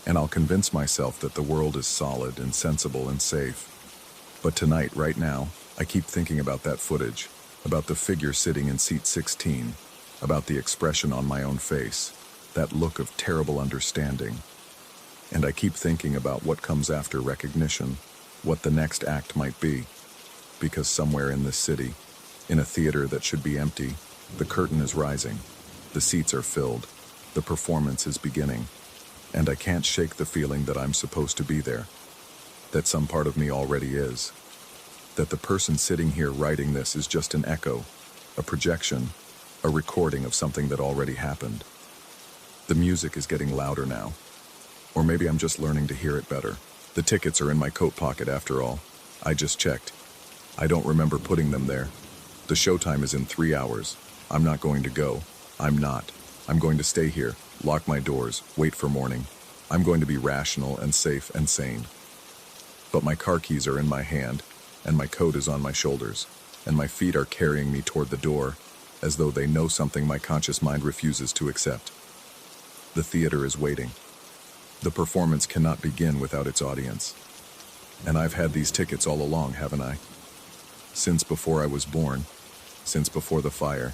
and I'll convince myself that the world is solid and sensible and safe. But tonight, right now, I keep thinking about that footage, about the figure sitting in seat 16, about the expression on my own face, that look of terrible understanding. And I keep thinking about what comes after recognition, what the next act might be. Because somewhere in this city, in a theater that should be empty, the curtain is rising, the seats are filled, the performance is beginning, and I can't shake the feeling that I'm supposed to be there, that some part of me already is, that the person sitting here writing this is just an echo, a projection, a recording of something that already happened. The music is getting louder now, or maybe I'm just learning to hear it better. The tickets are in my coat pocket after all. I just checked. I don't remember putting them there. The showtime is in 3 hours. I'm not going to go. I'm not. I'm going to stay here, lock my doors, wait for morning. I'm going to be rational and safe and sane. But my car keys are in my hand, and my coat is on my shoulders, and my feet are carrying me toward the door, as though they know something my conscious mind refuses to accept. The theater is waiting. The performance cannot begin without its audience. And I've had these tickets all along, haven't I? Since before I was born, since before the fire,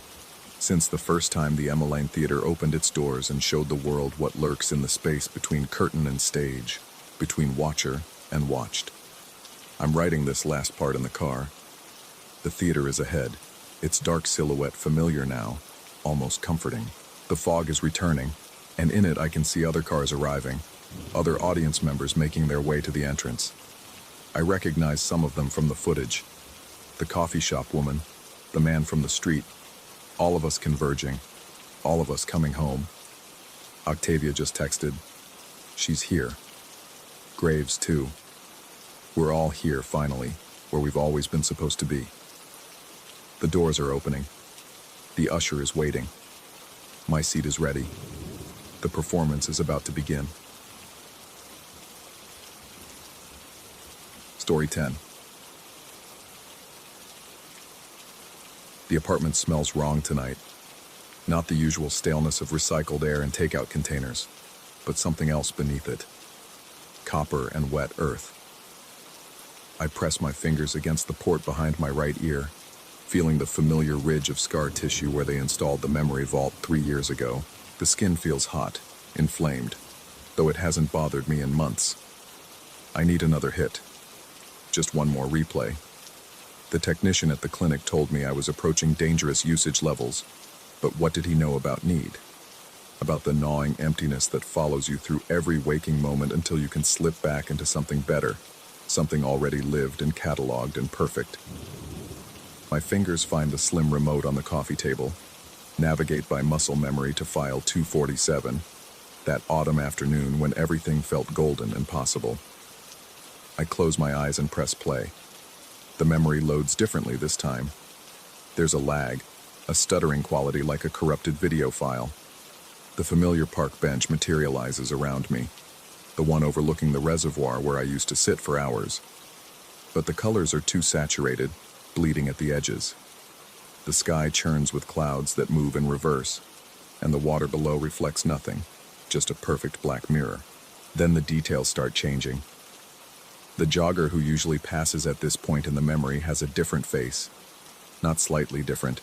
since the first time the Emmeline Theater opened its doors and showed the world what lurks in the space between curtain and stage, between watcher and watched. I'm writing this last part in the car. The theater is ahead, its dark silhouette familiar now, almost comforting. The fog is returning, and in it I can see other cars arriving, other audience members making their way to the entrance. I recognize some of them from the footage. The coffee shop woman, the man from the street, all of us converging, all of us coming home. Octavia just texted. She's here. Graves, too. We're all here, finally, where we've always been supposed to be. The doors are opening. The usher is waiting. My seat is ready. The performance is about to begin. Story 10. The apartment smells wrong tonight. Not the usual staleness of recycled air and takeout containers, but something else beneath it. Copper and wet earth. I press my fingers against the port behind my right ear, feeling the familiar ridge of scar tissue where they installed the memory vault 3 years ago. The skin feels hot, inflamed, though it hasn't bothered me in months. I need another hit. Just one more replay. The technician at the clinic told me I was approaching dangerous usage levels, but what did he know about need? About the gnawing emptiness that follows you through every waking moment until you can slip back into something better, something already lived and cataloged and perfect. My fingers find the slim remote on the coffee table, navigate by muscle memory to file 247, that autumn afternoon when everything felt golden and possible. I close my eyes and press play. The memory loads differently this time. There's a lag, a stuttering quality like a corrupted video file. The familiar park bench materializes around me, the one overlooking the reservoir where I used to sit for hours. But the colors are too saturated, bleeding at the edges. The sky churns with clouds that move in reverse, and the water below reflects nothing, just a perfect black mirror. Then the details start changing. The jogger who usually passes at this point in the memory has a different face. Not slightly different,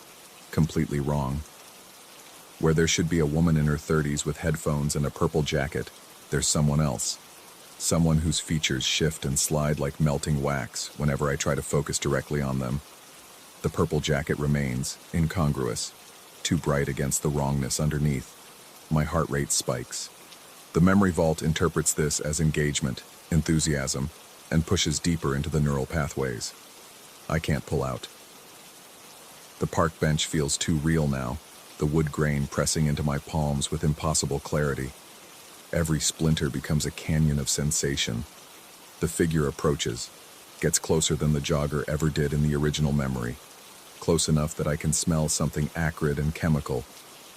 completely wrong. Where there should be a woman in her 30s with headphones and a purple jacket, there's someone else. Someone whose features shift and slide like melting wax whenever I try to focus directly on them. The purple jacket remains, incongruous, too bright against the wrongness underneath. My heart rate spikes. The memory vault interprets this as engagement, enthusiasm, and pushes deeper into the neural pathways. I can't pull out. The park bench feels too real now, the wood grain pressing into my palms with impossible clarity. Every splinter becomes a canyon of sensation. The figure approaches, gets closer than the jogger ever did in the original memory, close enough that I can smell something acrid and chemical,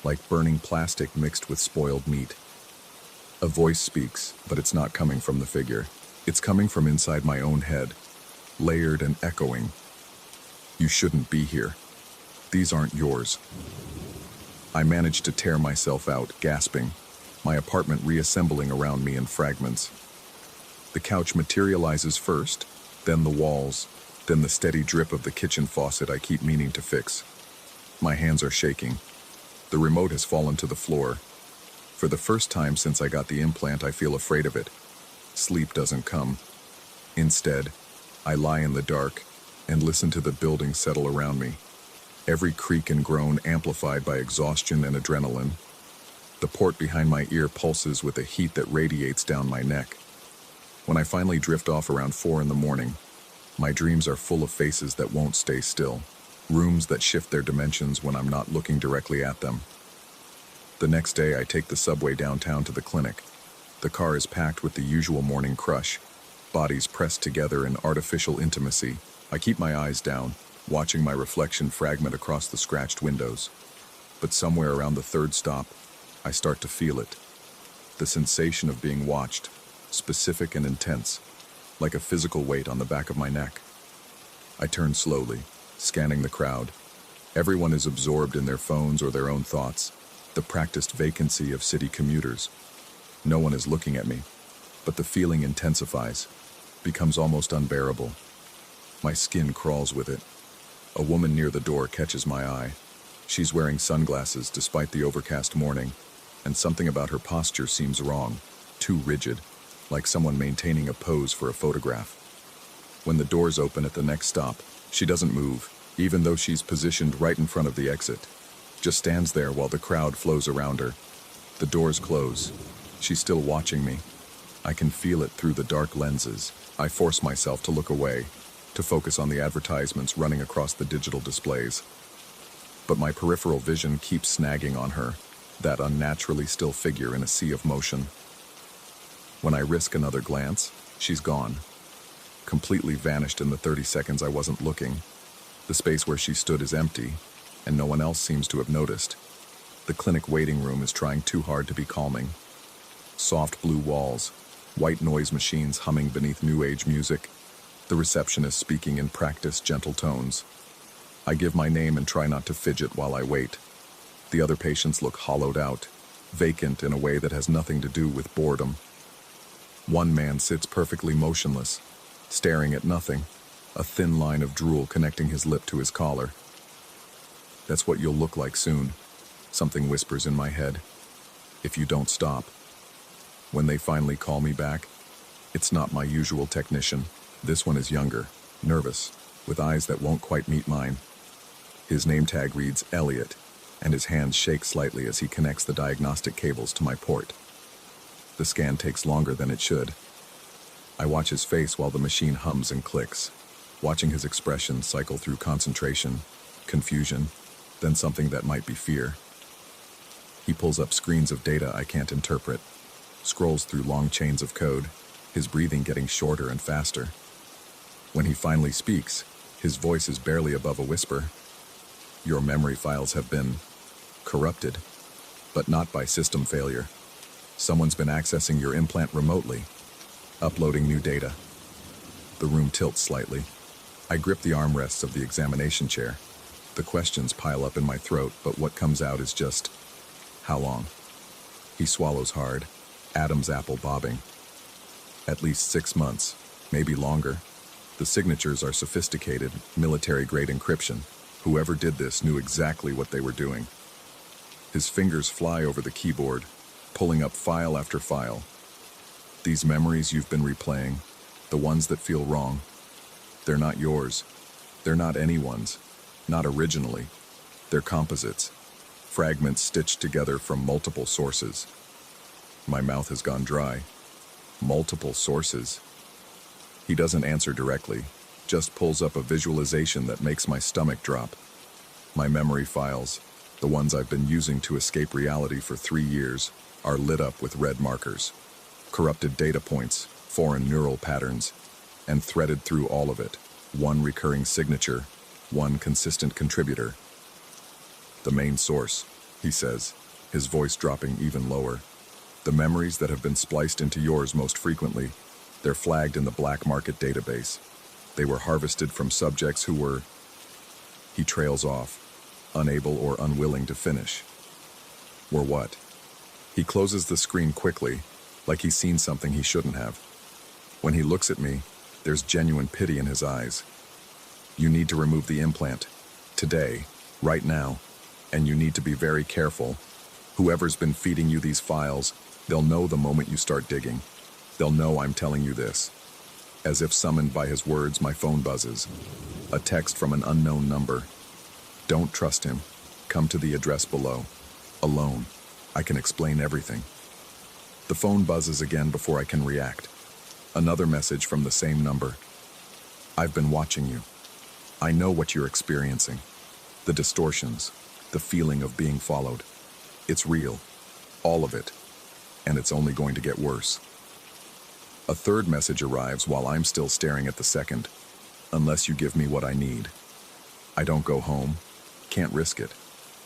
like burning plastic mixed with spoiled meat. A voice speaks, but it's not coming from the figure. It's coming from inside my own head, layered and echoing. You shouldn't be here. These aren't yours. I manage to tear myself out, gasping, my apartment reassembling around me in fragments. The couch materializes first, then the walls, then the steady drip of the kitchen faucet I keep meaning to fix. My hands are shaking. The remote has fallen to the floor. For the first time since I got the implant, I feel afraid of it. Sleep doesn't come. Instead, I lie in the dark and listen to the building settle around me. Every creak and groan amplified by exhaustion and adrenaline. The port behind my ear pulses with a heat that radiates down my neck. When I finally drift off around 4 in the morning, my dreams are full of faces that won't stay still, rooms that shift their dimensions when I'm not looking directly at them. The next day, I take the subway downtown to the clinic. The car is packed with the usual morning crush, bodies pressed together in artificial intimacy. I keep my eyes down, watching my reflection fragment across the scratched windows. But somewhere around the third stop, I start to feel it. The sensation of being watched, specific and intense, like a physical weight on the back of my neck. I turn slowly, scanning the crowd. Everyone is absorbed in their phones or their own thoughts, the practiced vacancy of city commuters. No one is looking at me, but the feeling intensifies, becomes almost unbearable. My skin crawls with it. A woman near the door catches my eye. She's wearing sunglasses despite the overcast morning, and something about her posture seems wrong, too rigid, like someone maintaining a pose for a photograph. When the doors open at the next stop, she doesn't move, even though she's positioned right in front of the exit. Just stands there while the crowd flows around her. The doors close. She's still watching me. I can feel it through the dark lenses. I force myself to look away, to focus on the advertisements running across the digital displays. But my peripheral vision keeps snagging on her, that unnaturally still figure in a sea of motion. When I risk another glance, she's gone. Completely vanished in the 30 seconds I wasn't looking. The space where she stood is empty, and no one else seems to have noticed. The clinic waiting room is trying too hard to be calming. Soft blue walls, white noise machines humming beneath new age music, the receptionist speaking in practiced gentle tones. I give my name and try not to fidget while I wait. The other patients look hollowed out, vacant in a way that has nothing to do with boredom. One man sits perfectly motionless, staring at nothing, a thin line of drool connecting his lip to his collar. That's what you'll look like soon, something whispers in my head, if you don't stop. When they finally call me back, it's not my usual technician. This one is younger, nervous, with eyes that won't quite meet mine. His name tag reads Elliot, and his hands shake slightly as he connects the diagnostic cables to my port. The scan takes longer than it should. I watch his face while the machine hums and clicks, watching his expression cycle through concentration, confusion, then something that might be fear. He pulls up screens of data I can't interpret, scrolls through long chains of code, his breathing getting shorter and faster. When he finally speaks, his voice is barely above a whisper. Your memory files have been corrupted, but not by system failure. Someone's been accessing your implant remotely, uploading new data. The room tilts slightly. I grip the armrests of the examination chair. The questions pile up in my throat, but what comes out is just, how long? He swallows hard, Adam's apple bobbing. At least 6 months, maybe longer. The signatures are sophisticated, military-grade encryption. Whoever did this knew exactly what they were doing. His fingers fly over the keyboard, pulling up file after file. These memories you've been replaying, the ones that feel wrong, they're not yours. They're not anyone's. Not originally. They're composites. Fragments stitched together from multiple sources. My mouth has gone dry. Multiple sources. He doesn't answer directly, just pulls up a visualization that makes my stomach drop. My memory files, the ones I've been using to escape reality for 3 years, are lit up with red markers. Corrupted data points, foreign neural patterns, and threaded through all of it, one recurring signature, one consistent contributor. The main source, he says, his voice dropping even lower. The memories that have been spliced into yours most frequently, they're flagged in the black market database. They were harvested from subjects who were... He trails off, unable or unwilling to finish. Or what? He closes the screen quickly, like he's seen something he shouldn't have. When he looks at me, there's genuine pity in his eyes. You need to remove the implant. Today, right now. And you need to be very careful. Whoever's been feeding you these files, they'll know the moment you start digging. They'll know I'm telling you this. As if summoned by his words, my phone buzzes. A text from an unknown number. Don't trust him. Come to the address below. Alone. I can explain everything. The phone buzzes again before I can react. Another message from the same number. I've been watching you. I know what you're experiencing. The distortions, the feeling of being followed. It's real. All of it. And it's only going to get worse. A third message arrives while I'm still staring at the second. Unless you give me what I need. I don't go home. Can't risk it.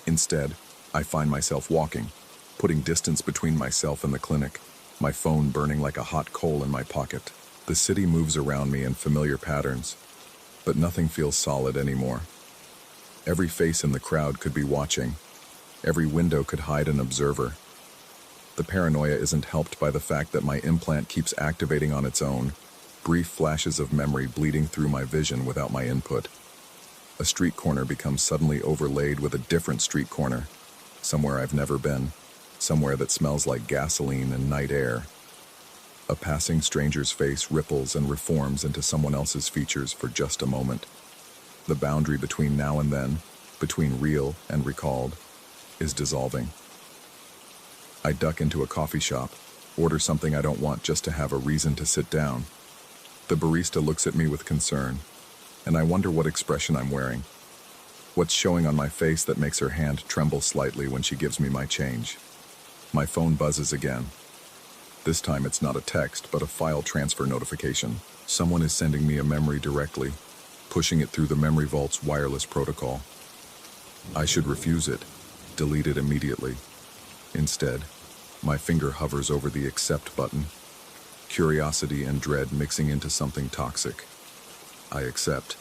Instead, I find myself walking, putting distance between myself and the clinic, my phone burning like a hot coal in my pocket. The city moves around me in familiar patterns, but nothing feels solid anymore. Every face in the crowd could be watching. Every window could hide an observer. The paranoia isn't helped by the fact that my implant keeps activating on its own, brief flashes of memory bleeding through my vision without my input. A street corner becomes suddenly overlaid with a different street corner, somewhere I've never been, somewhere that smells like gasoline and night air. A passing stranger's face ripples and reforms into someone else's features for just a moment. The boundary between now and then, between real and recalled, is dissolving. I duck into a coffee shop, order something I don't want just to have a reason to sit down. The barista looks at me with concern, and I wonder what expression I'm wearing. What's showing on my face that makes her hand tremble slightly when she gives me my change. My phone buzzes again. This time it's not a text, but a file transfer notification. Someone is sending me a memory directly, pushing it through the memory vault's wireless protocol. I should refuse it, delete it immediately. Instead, my finger hovers over the accept button, curiosity and dread mixing into something toxic. I accept.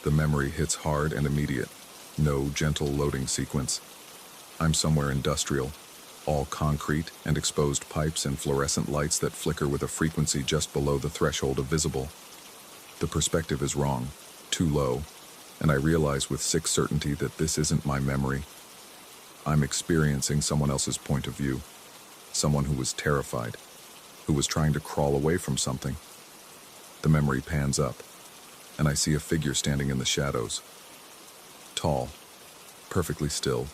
The memory hits hard and immediate. No gentle loading sequence. I'm somewhere industrial, all concrete and exposed pipes and fluorescent lights that flicker with a frequency just below the threshold of visible. The perspective is wrong, too low, and I realize with sick certainty that this isn't my memory. I'm experiencing someone else's point of view, someone who was terrified, who was trying to crawl away from something. The memory pans up, and I see a figure standing in the shadows. Tall, perfectly still,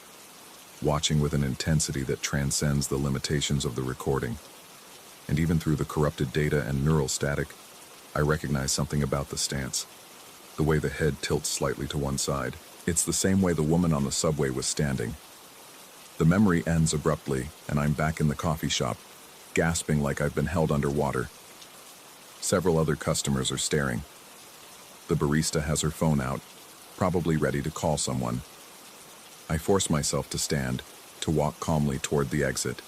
watching with an intensity that transcends the limitations of the recording. And even through the corrupted data and neural static, I recognize something about the stance. The way the head tilts slightly to one side. It's the same way the woman on the subway was standing. The memory ends abruptly, and I'm back in the coffee shop, gasping like I've been held underwater. Several other customers are staring. The barista has her phone out, probably ready to call someone. I force myself to stand, to walk calmly toward the exit,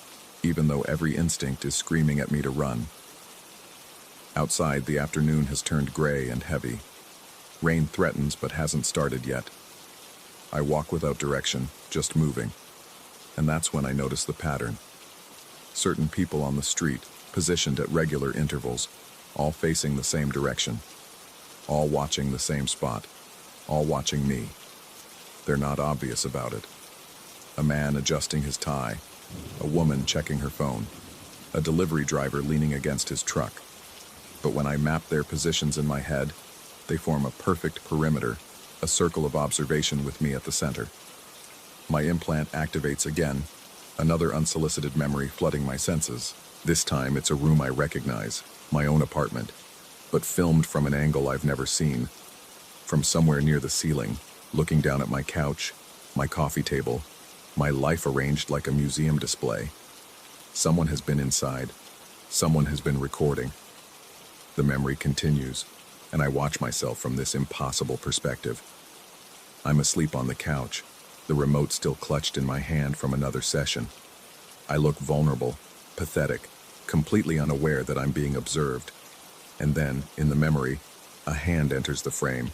even though every instinct is screaming at me to run. Outside, the afternoon has turned gray and heavy. Rain threatens but hasn't started yet. I walk without direction, just moving. And that's when I notice the pattern. Certain people on the street, positioned at regular intervals, all facing the same direction, all watching the same spot, all watching me. They're not obvious about it. A man adjusting his tie, a woman checking her phone, a delivery driver leaning against his truck. But when I map their positions in my head, they form a perfect perimeter, a circle of observation with me at the center. My implant activates again, another unsolicited memory flooding my senses. This time it's a room I recognize, my own apartment, but filmed from an angle I've never seen. From somewhere near the ceiling, looking down at my couch, my coffee table, my life arranged like a museum display. Someone has been inside. Someone has been recording. The memory continues, and I watch myself from this impossible perspective. I'm asleep on the couch, the remote still clutched in my hand from another session. I look vulnerable, pathetic, completely unaware that I'm being observed. And then, in the memory, a hand enters the frame.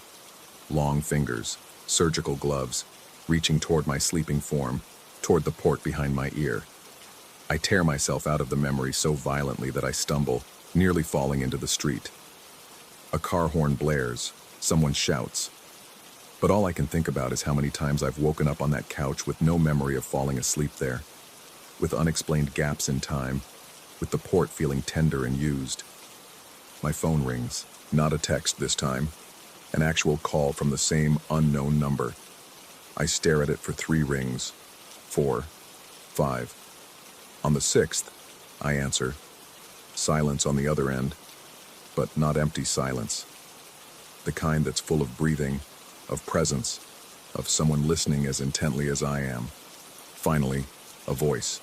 Long fingers, surgical gloves, reaching toward my sleeping form, toward the port behind my ear. I tear myself out of the memory so violently that I stumble, nearly falling into the street. A car horn blares, someone shouts. But all I can think about is how many times I've woken up on that couch with no memory of falling asleep there, with unexplained gaps in time, with the port feeling tender and used. My phone rings, not a text this time, an actual call from the same unknown number. I stare at it for 3 rings, 4, 5. On the 6th, I answer. Silence on the other end, but not empty silence. The kind that's full of breathing, of presence, of someone listening as intently as I am. Finally, a voice.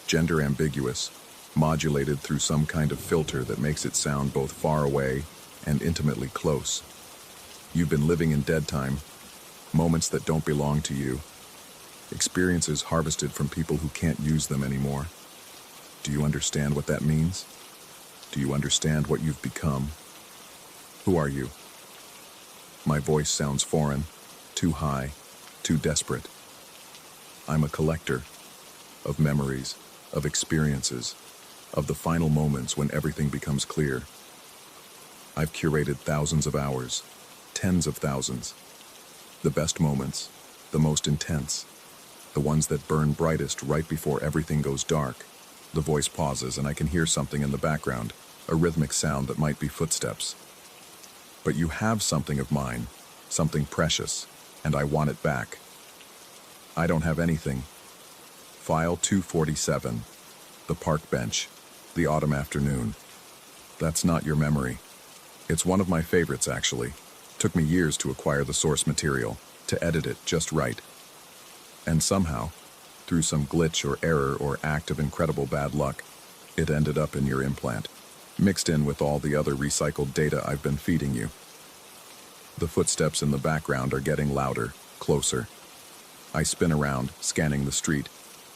Gender ambiguous, modulated through some kind of filter that makes it sound both far away and intimately close. You've been living in dead time, moments that don't belong to you, experiences harvested from people who can't use them anymore. Do you understand what that means? Do you understand what you've become? Who are you? My voice sounds foreign, too high, too desperate. I'm a collector of memories, of experiences, of the final moments when everything becomes clear. I've curated thousands of hours, tens of thousands. The best moments, the most intense, the ones that burn brightest right before everything goes dark. The voice pauses and I can hear something in the background, a rhythmic sound that might be footsteps. But you have something of mine, something precious, and I want it back. I don't have anything. File 247, the park bench, the autumn afternoon. That's not your memory. It's one of my favorites, actually. Took me years to acquire the source material, to edit it just right. And somehow, through some glitch or error or act of incredible bad luck, it ended up in your implant, mixed in with all the other recycled data I've been feeding you. The footsteps in the background are getting louder, closer. I spin around, scanning the street,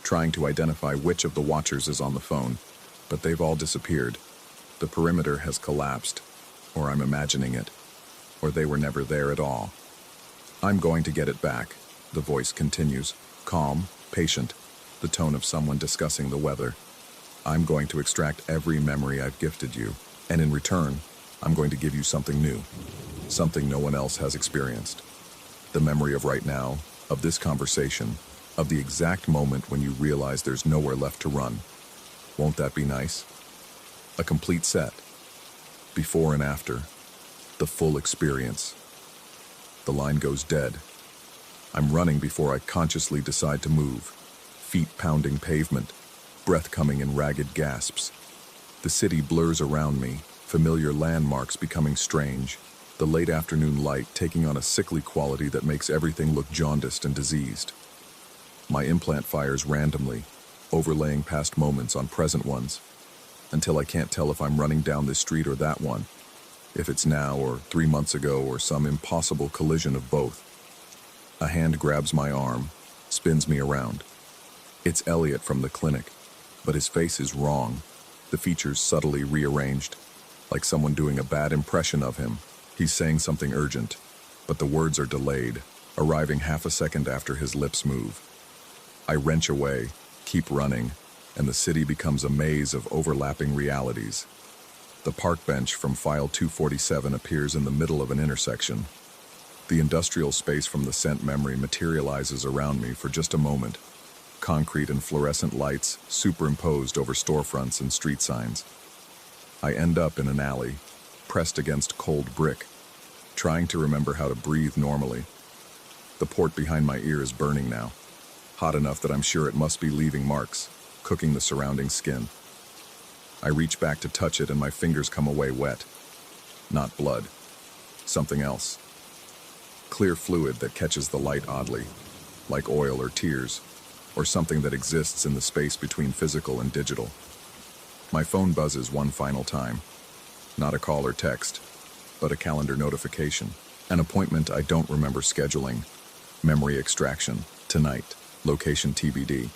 trying to identify which of the watchers is on the phone, but they've all disappeared. The perimeter has collapsed, or I'm imagining it, or they were never there at all. I'm going to get it back, the voice continues, calm, patient, the tone of someone discussing the weather. I'm going to extract every memory I've gifted you, and in return, I'm going to give you something new, something no one else has experienced. The memory of right now, of this conversation, of the exact moment when you realize there's nowhere left to run. Won't that be nice? A complete set. Before and after. The full experience. The line goes dead. I'm running before I consciously decide to move. Feet pounding pavement, breath coming in ragged gasps. The city blurs around me, familiar landmarks becoming strange, the late afternoon light taking on a sickly quality that makes everything look jaundiced and diseased. My implant fires randomly, overlaying past moments on present ones, until I can't tell if I'm running down this street or that one, if it's now or 3 months ago or some impossible collision of both. A hand grabs my arm, spins me around. It's Elliot from the clinic, but his face is wrong, the features subtly rearranged, like someone doing a bad impression of him. He's saying something urgent, but the words are delayed, arriving half a second after his lips move. I wrench away, keep running, and the city becomes a maze of overlapping realities. The park bench from File 247 appears in the middle of an intersection. The industrial space from the scent memory materializes around me for just a moment. Concrete and fluorescent lights superimposed over storefronts and street signs. I end up in an alley, pressed against cold brick, trying to remember how to breathe normally. The port behind my ear is burning now, hot enough that I'm sure it must be leaving marks, cooking the surrounding skin. I reach back to touch it and my fingers come away wet. Not blood. Something else. Clear fluid that catches the light oddly, like oil or tears, or something that exists in the space between physical and digital. My phone buzzes one final time. Not a call or text, but a calendar notification. An appointment I don't remember scheduling. Memory extraction. Tonight. Location TBD.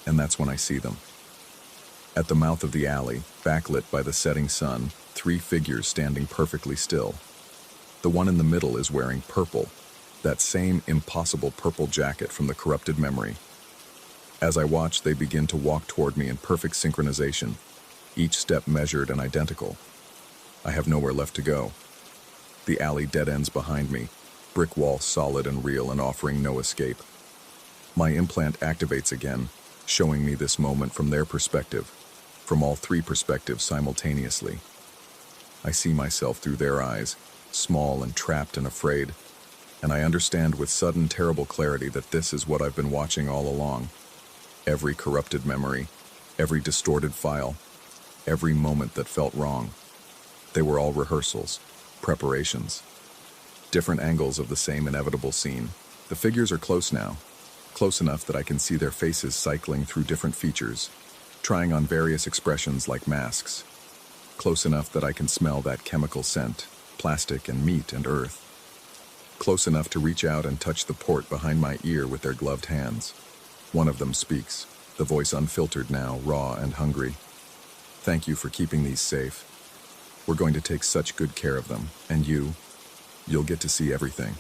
And that's when I see them. At the mouth of the alley, backlit by the setting sun, 3 figures standing perfectly still. The one in the middle is wearing purple, that same impossible purple jacket from the corrupted memory. As I watch, they begin to walk toward me in perfect synchronization, each step measured and identical. I have nowhere left to go. The alley dead ends behind me, brick wall solid and real and offering no escape. My implant activates again, showing me this moment from their perspective, from all 3 perspectives simultaneously. I see myself through their eyes, small and trapped and afraid, and I understand with sudden terrible clarity that this is what I've been watching all along. Every corrupted memory, every distorted file, every moment that felt wrong. They were all rehearsals, preparations, different angles of the same inevitable scene. The figures are close now, close enough that I can see their faces cycling through different features, trying on various expressions like masks. Close enough that I can smell that chemical scent, plastic and meat and earth. Close enough to reach out and touch the port behind my ear with their gloved hands. One of them speaks, the voice unfiltered now, raw and hungry. Thank you for keeping these safe. We're going to take such good care of them, and you'll get to see everything,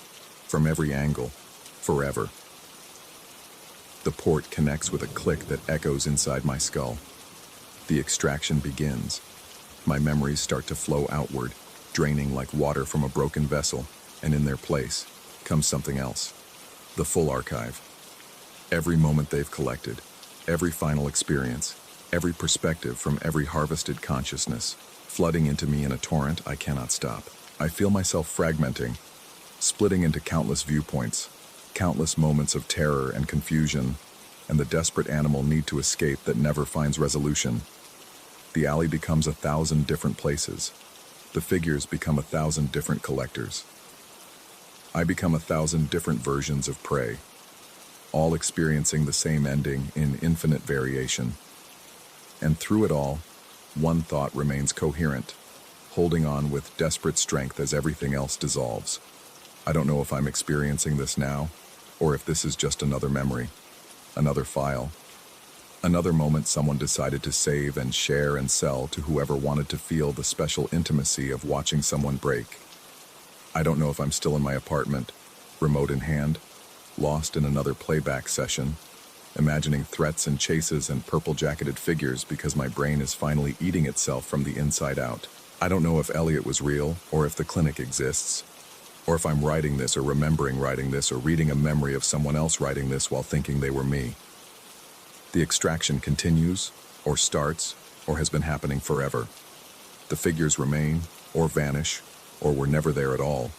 from every angle, forever. The port connects with a click that echoes inside my skull. The extraction begins. My memories start to flow outward, draining like water from a broken vessel, and in their place comes something else. The full archive. Every moment they've collected, every final experience, every perspective from every harvested consciousness, flooding into me in a torrent I cannot stop. I feel myself fragmenting, splitting into countless viewpoints, countless moments of terror and confusion, and the desperate animal need to escape that never finds resolution. The alley becomes 1,000 different places. The figures become 1,000 different collectors. I become 1,000 different versions of prey, all experiencing the same ending in infinite variation. And through it all, one thought remains coherent, holding on with desperate strength as everything else dissolves. I don't know if I'm experiencing this now, or if this is just another memory, another file, another moment someone decided to save and share and sell to whoever wanted to feel the special intimacy of watching someone break. I don't know if I'm still in my apartment, remote in hand, lost in another playback session, imagining threats and chases and purple-jacketed figures because my brain is finally eating itself from the inside out. I don't know if Elliot was real, or if the clinic exists, or if I'm writing this or remembering writing this or reading a memory of someone else writing this while thinking they were me. The extraction continues, or starts, or has been happening forever. The figures remain, or vanish, or were never there at all.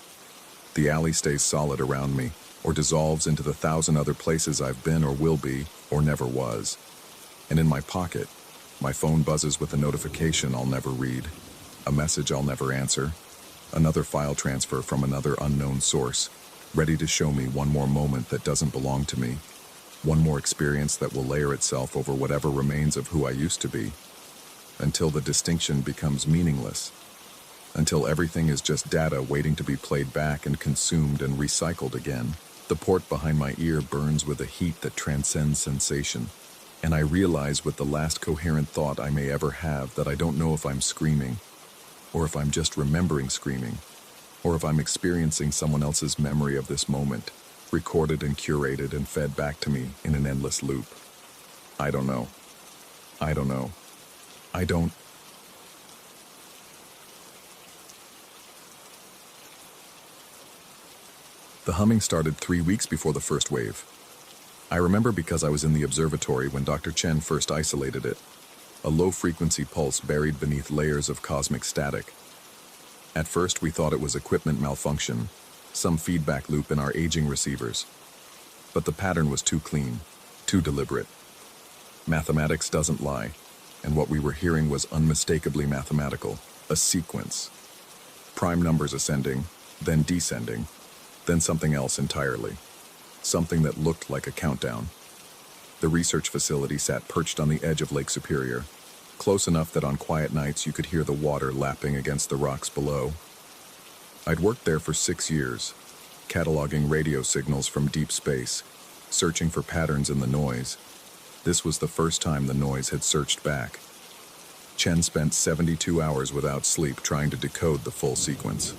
The alley stays solid around me, or dissolves into the 1,000 other places I've been or will be, or never was. And in my pocket, my phone buzzes with a notification I'll never read, a message I'll never answer, another file transfer from another unknown source, ready to show me one more moment that doesn't belong to me, one more experience that will layer itself over whatever remains of who I used to be, until the distinction becomes meaningless, until everything is just data waiting to be played back and consumed and recycled again. The port behind my ear burns with a heat that transcends sensation, and I realize with the last coherent thought I may ever have that I don't know if I'm screaming, or if I'm just remembering screaming, or if I'm experiencing someone else's memory of this moment, recorded and curated and fed back to me in an endless loop. I don't know. I don't know. I don't... The humming started 3 weeks before the first wave. I remember because I was in the observatory when Dr. Chen first isolated it. A low-frequency pulse buried beneath layers of cosmic static. At first, we thought it was equipment malfunction, some feedback loop in our aging receivers. But the pattern was too clean, too deliberate. Mathematics doesn't lie, and what we were hearing was unmistakably mathematical, a sequence. Prime numbers ascending, then descending, then something else entirely. Something that looked like a countdown. The research facility sat perched on the edge of Lake Superior, close enough that on quiet nights you could hear the water lapping against the rocks below. I'd worked there for 6 years, cataloging radio signals from deep space, searching for patterns in the noise. This was the first time the noise had searched back. Chen spent 72 hours without sleep trying to decode the full sequence.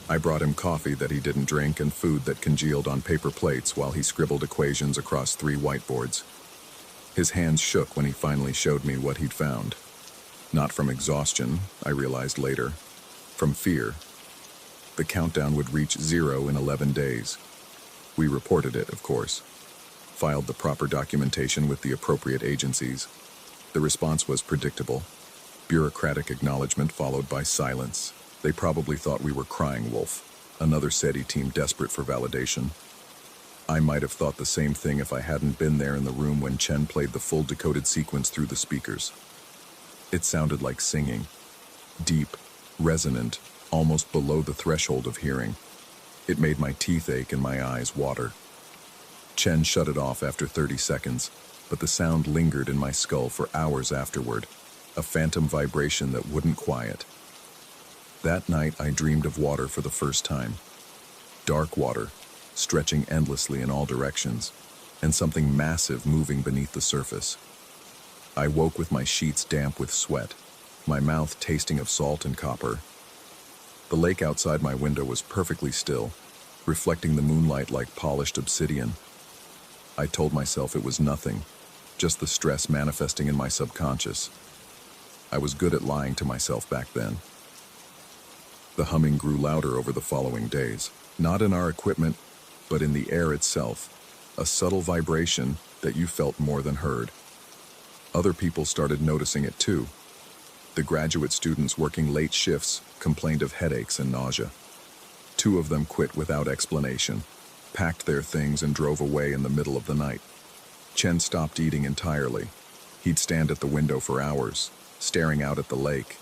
I brought him coffee that he didn't drink and food that congealed on paper plates while he scribbled equations across 3 whiteboards. His hands shook when he finally showed me what he'd found. Not from exhaustion, I realized later. From fear. The countdown would reach 0 in 11 days. We reported it, of course. Filed the proper documentation with the appropriate agencies. The response was predictable. Bureaucratic acknowledgement followed by silence. They probably thought we were crying wolf, another SETI team desperate for validation. I might have thought the same thing if I hadn't been there in the room when Chen played the full decoded sequence through the speakers. It sounded like singing. Deep, resonant, almost below the threshold of hearing. It made my teeth ache and my eyes water. Chen shut it off after 30 seconds, but the sound lingered in my skull for hours afterward, a phantom vibration that wouldn't quiet. That night, I dreamed of water for the first time. Dark water, stretching endlessly in all directions, and something massive moving beneath the surface. I woke with my sheets damp with sweat, my mouth tasting of salt and copper. The lake outside my window was perfectly still, reflecting the moonlight like polished obsidian. I told myself it was nothing, just the stress manifesting in my subconscious. I was good at lying to myself back then. The humming grew louder over the following days, not in our equipment, but in the air itself, a subtle vibration that you felt more than heard. Other people started noticing it too. The graduate students working late shifts complained of headaches and nausea. 2 of them quit without explanation, packed their things and drove away in the middle of the night. Chen stopped eating entirely. He'd stand at the window for hours, staring out at the lake,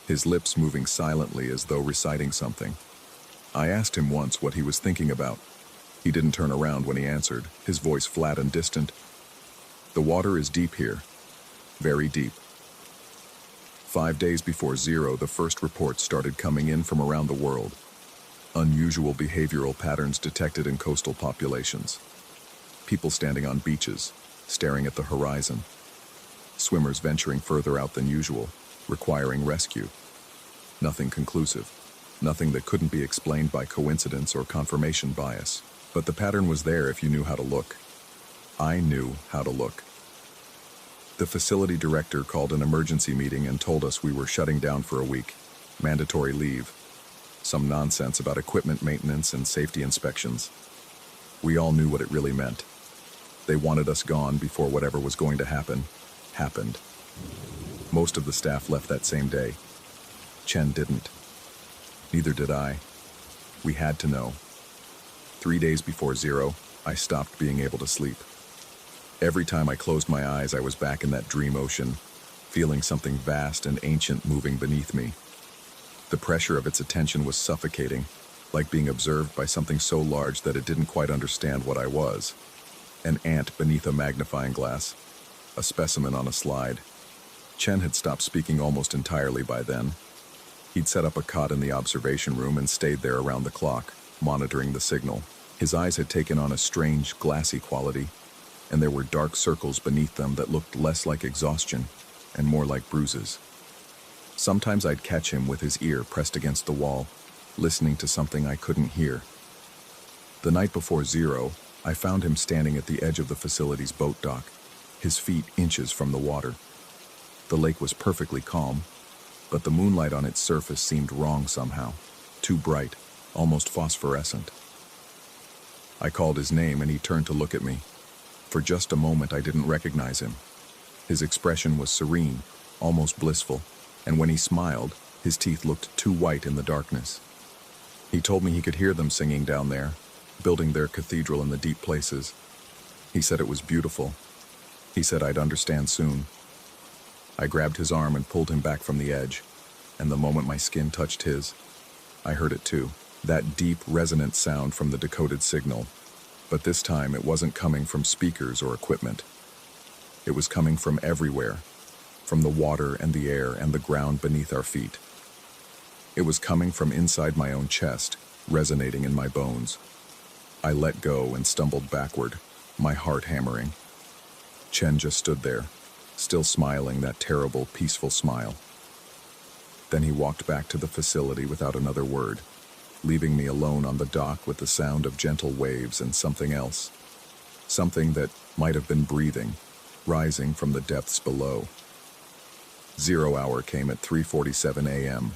his lips moving silently as though reciting something. I asked him once what he was thinking about. He didn't turn around when he answered, his voice flat and distant. The water is deep here. Very deep. 5 days before 0, the first reports started coming in from around the world. Unusual behavioral patterns detected in coastal populations. People standing on beaches, staring at the horizon. Swimmers venturing further out than usual, requiring rescue. Nothing conclusive. Nothing that couldn't be explained by coincidence or confirmation bias. But the pattern was there if you knew how to look. I knew how to look. The facility director called an emergency meeting and told us we were shutting down for a week. Mandatory leave. Some nonsense about equipment maintenance and safety inspections. We all knew what it really meant. They wanted us gone before whatever was going to happen, happened. Most of the staff left that same day. Chen didn't. Neither did I. We had to know. 3 days before 0, I stopped being able to sleep. Every time I closed my eyes, I was back in that dream ocean, feeling something vast and ancient moving beneath me. The pressure of its attention was suffocating, like being observed by something so large that it didn't quite understand what I was. An ant beneath a magnifying glass, a specimen on a slide. Chen had stopped speaking almost entirely by then. He'd set up a cot in the observation room and stayed there around the clock, monitoring the signal. His eyes had taken on a strange, glassy quality, and there were dark circles beneath them that looked less like exhaustion and more like bruises. Sometimes I'd catch him with his ear pressed against the wall, listening to something I couldn't hear. The night before 0, I found him standing at the edge of the facility's boat dock, his feet inches from the water. The lake was perfectly calm, but the moonlight on its surface seemed wrong somehow, too bright, almost phosphorescent. I called his name and he turned to look at me. For just a moment I didn't recognize him. His expression was serene, almost blissful, and when he smiled, his teeth looked too white in the darkness. He told me he could hear them singing down there, building their cathedral in the deep places. He said it was beautiful. He said I'd understand soon. I grabbed his arm and pulled him back from the edge, and the moment my skin touched his, I heard it too. That deep, resonant sound from the decoded signal. But this time it wasn't coming from speakers or equipment. It was coming from everywhere, from the water and the air and the ground beneath our feet. It was coming from inside my own chest, resonating in my bones. I let go and stumbled backward, my heart hammering. Chen just stood there, still smiling that terrible, peaceful smile. Then he walked back to the facility without another word, leaving me alone on the dock with the sound of gentle waves and something else. Something that might have been breathing, rising from the depths below. 0 hour came at 3:47 a.m.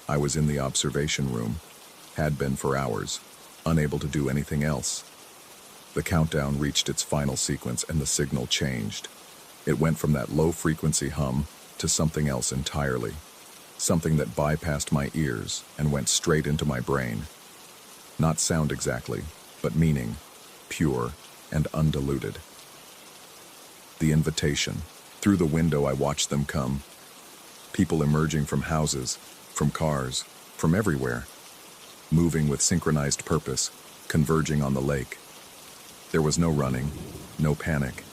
I was in the observation room, had been for hours, unable to do anything else. The countdown reached its final sequence and the signal changed. It went from that low-frequency hum to something else entirely. Something that bypassed my ears and went straight into my brain. Not sound exactly, but meaning, pure and undiluted. The invitation. Through the window I watched them come. People emerging from houses, from cars, from everywhere. Moving with synchronized purpose, converging on the lake. There was no running, no panic.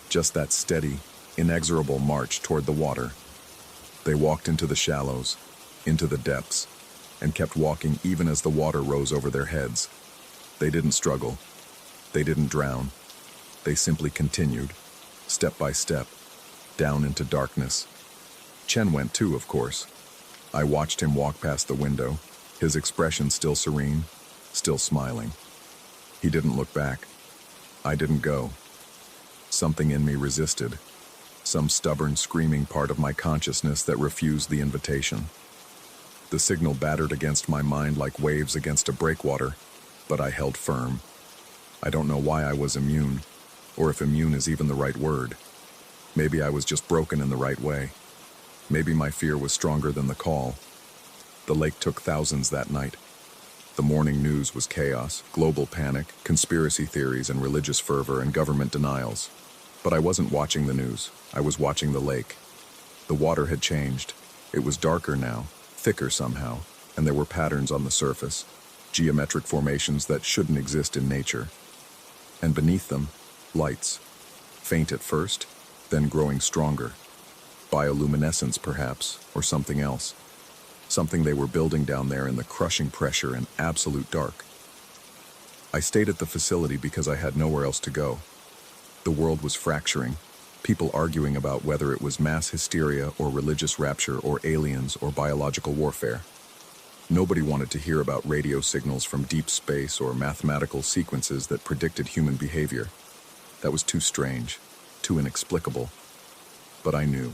Just that steady, inexorable march toward the water. They walked into the shallows, into the depths, and kept walking even as the water rose over their heads. They didn't struggle. They didn't drown. They simply continued, step by step, down into darkness. Chen went too, of course. I watched him walk past the window, his expression still serene, still smiling. He didn't look back. I didn't go. Something in me resisted. Some stubborn, screaming part of my consciousness that refused the invitation. The signal battered against my mind like waves against a breakwater, but I held firm. I don't know why I was immune, or if immune is even the right word. Maybe I was just broken in the right way. Maybe my fear was stronger than the call. The lake took thousands that night. The morning news was chaos, global panic, conspiracy theories and religious fervor and government denials. But I wasn't watching the news. I was watching the lake. The water had changed. It was darker now, thicker somehow, and there were patterns on the surface, geometric formations that shouldn't exist in nature. And beneath them, lights. Faint at first, then growing stronger. Bioluminescence, perhaps, or something else. Something they were building down there in the crushing pressure and absolute dark. I stayed at the facility because I had nowhere else to go. The world was fracturing, people arguing about whether it was mass hysteria or religious rapture or aliens or biological warfare. Nobody wanted to hear about radio signals from deep space or mathematical sequences that predicted human behavior. That was too strange, too inexplicable. But I knew.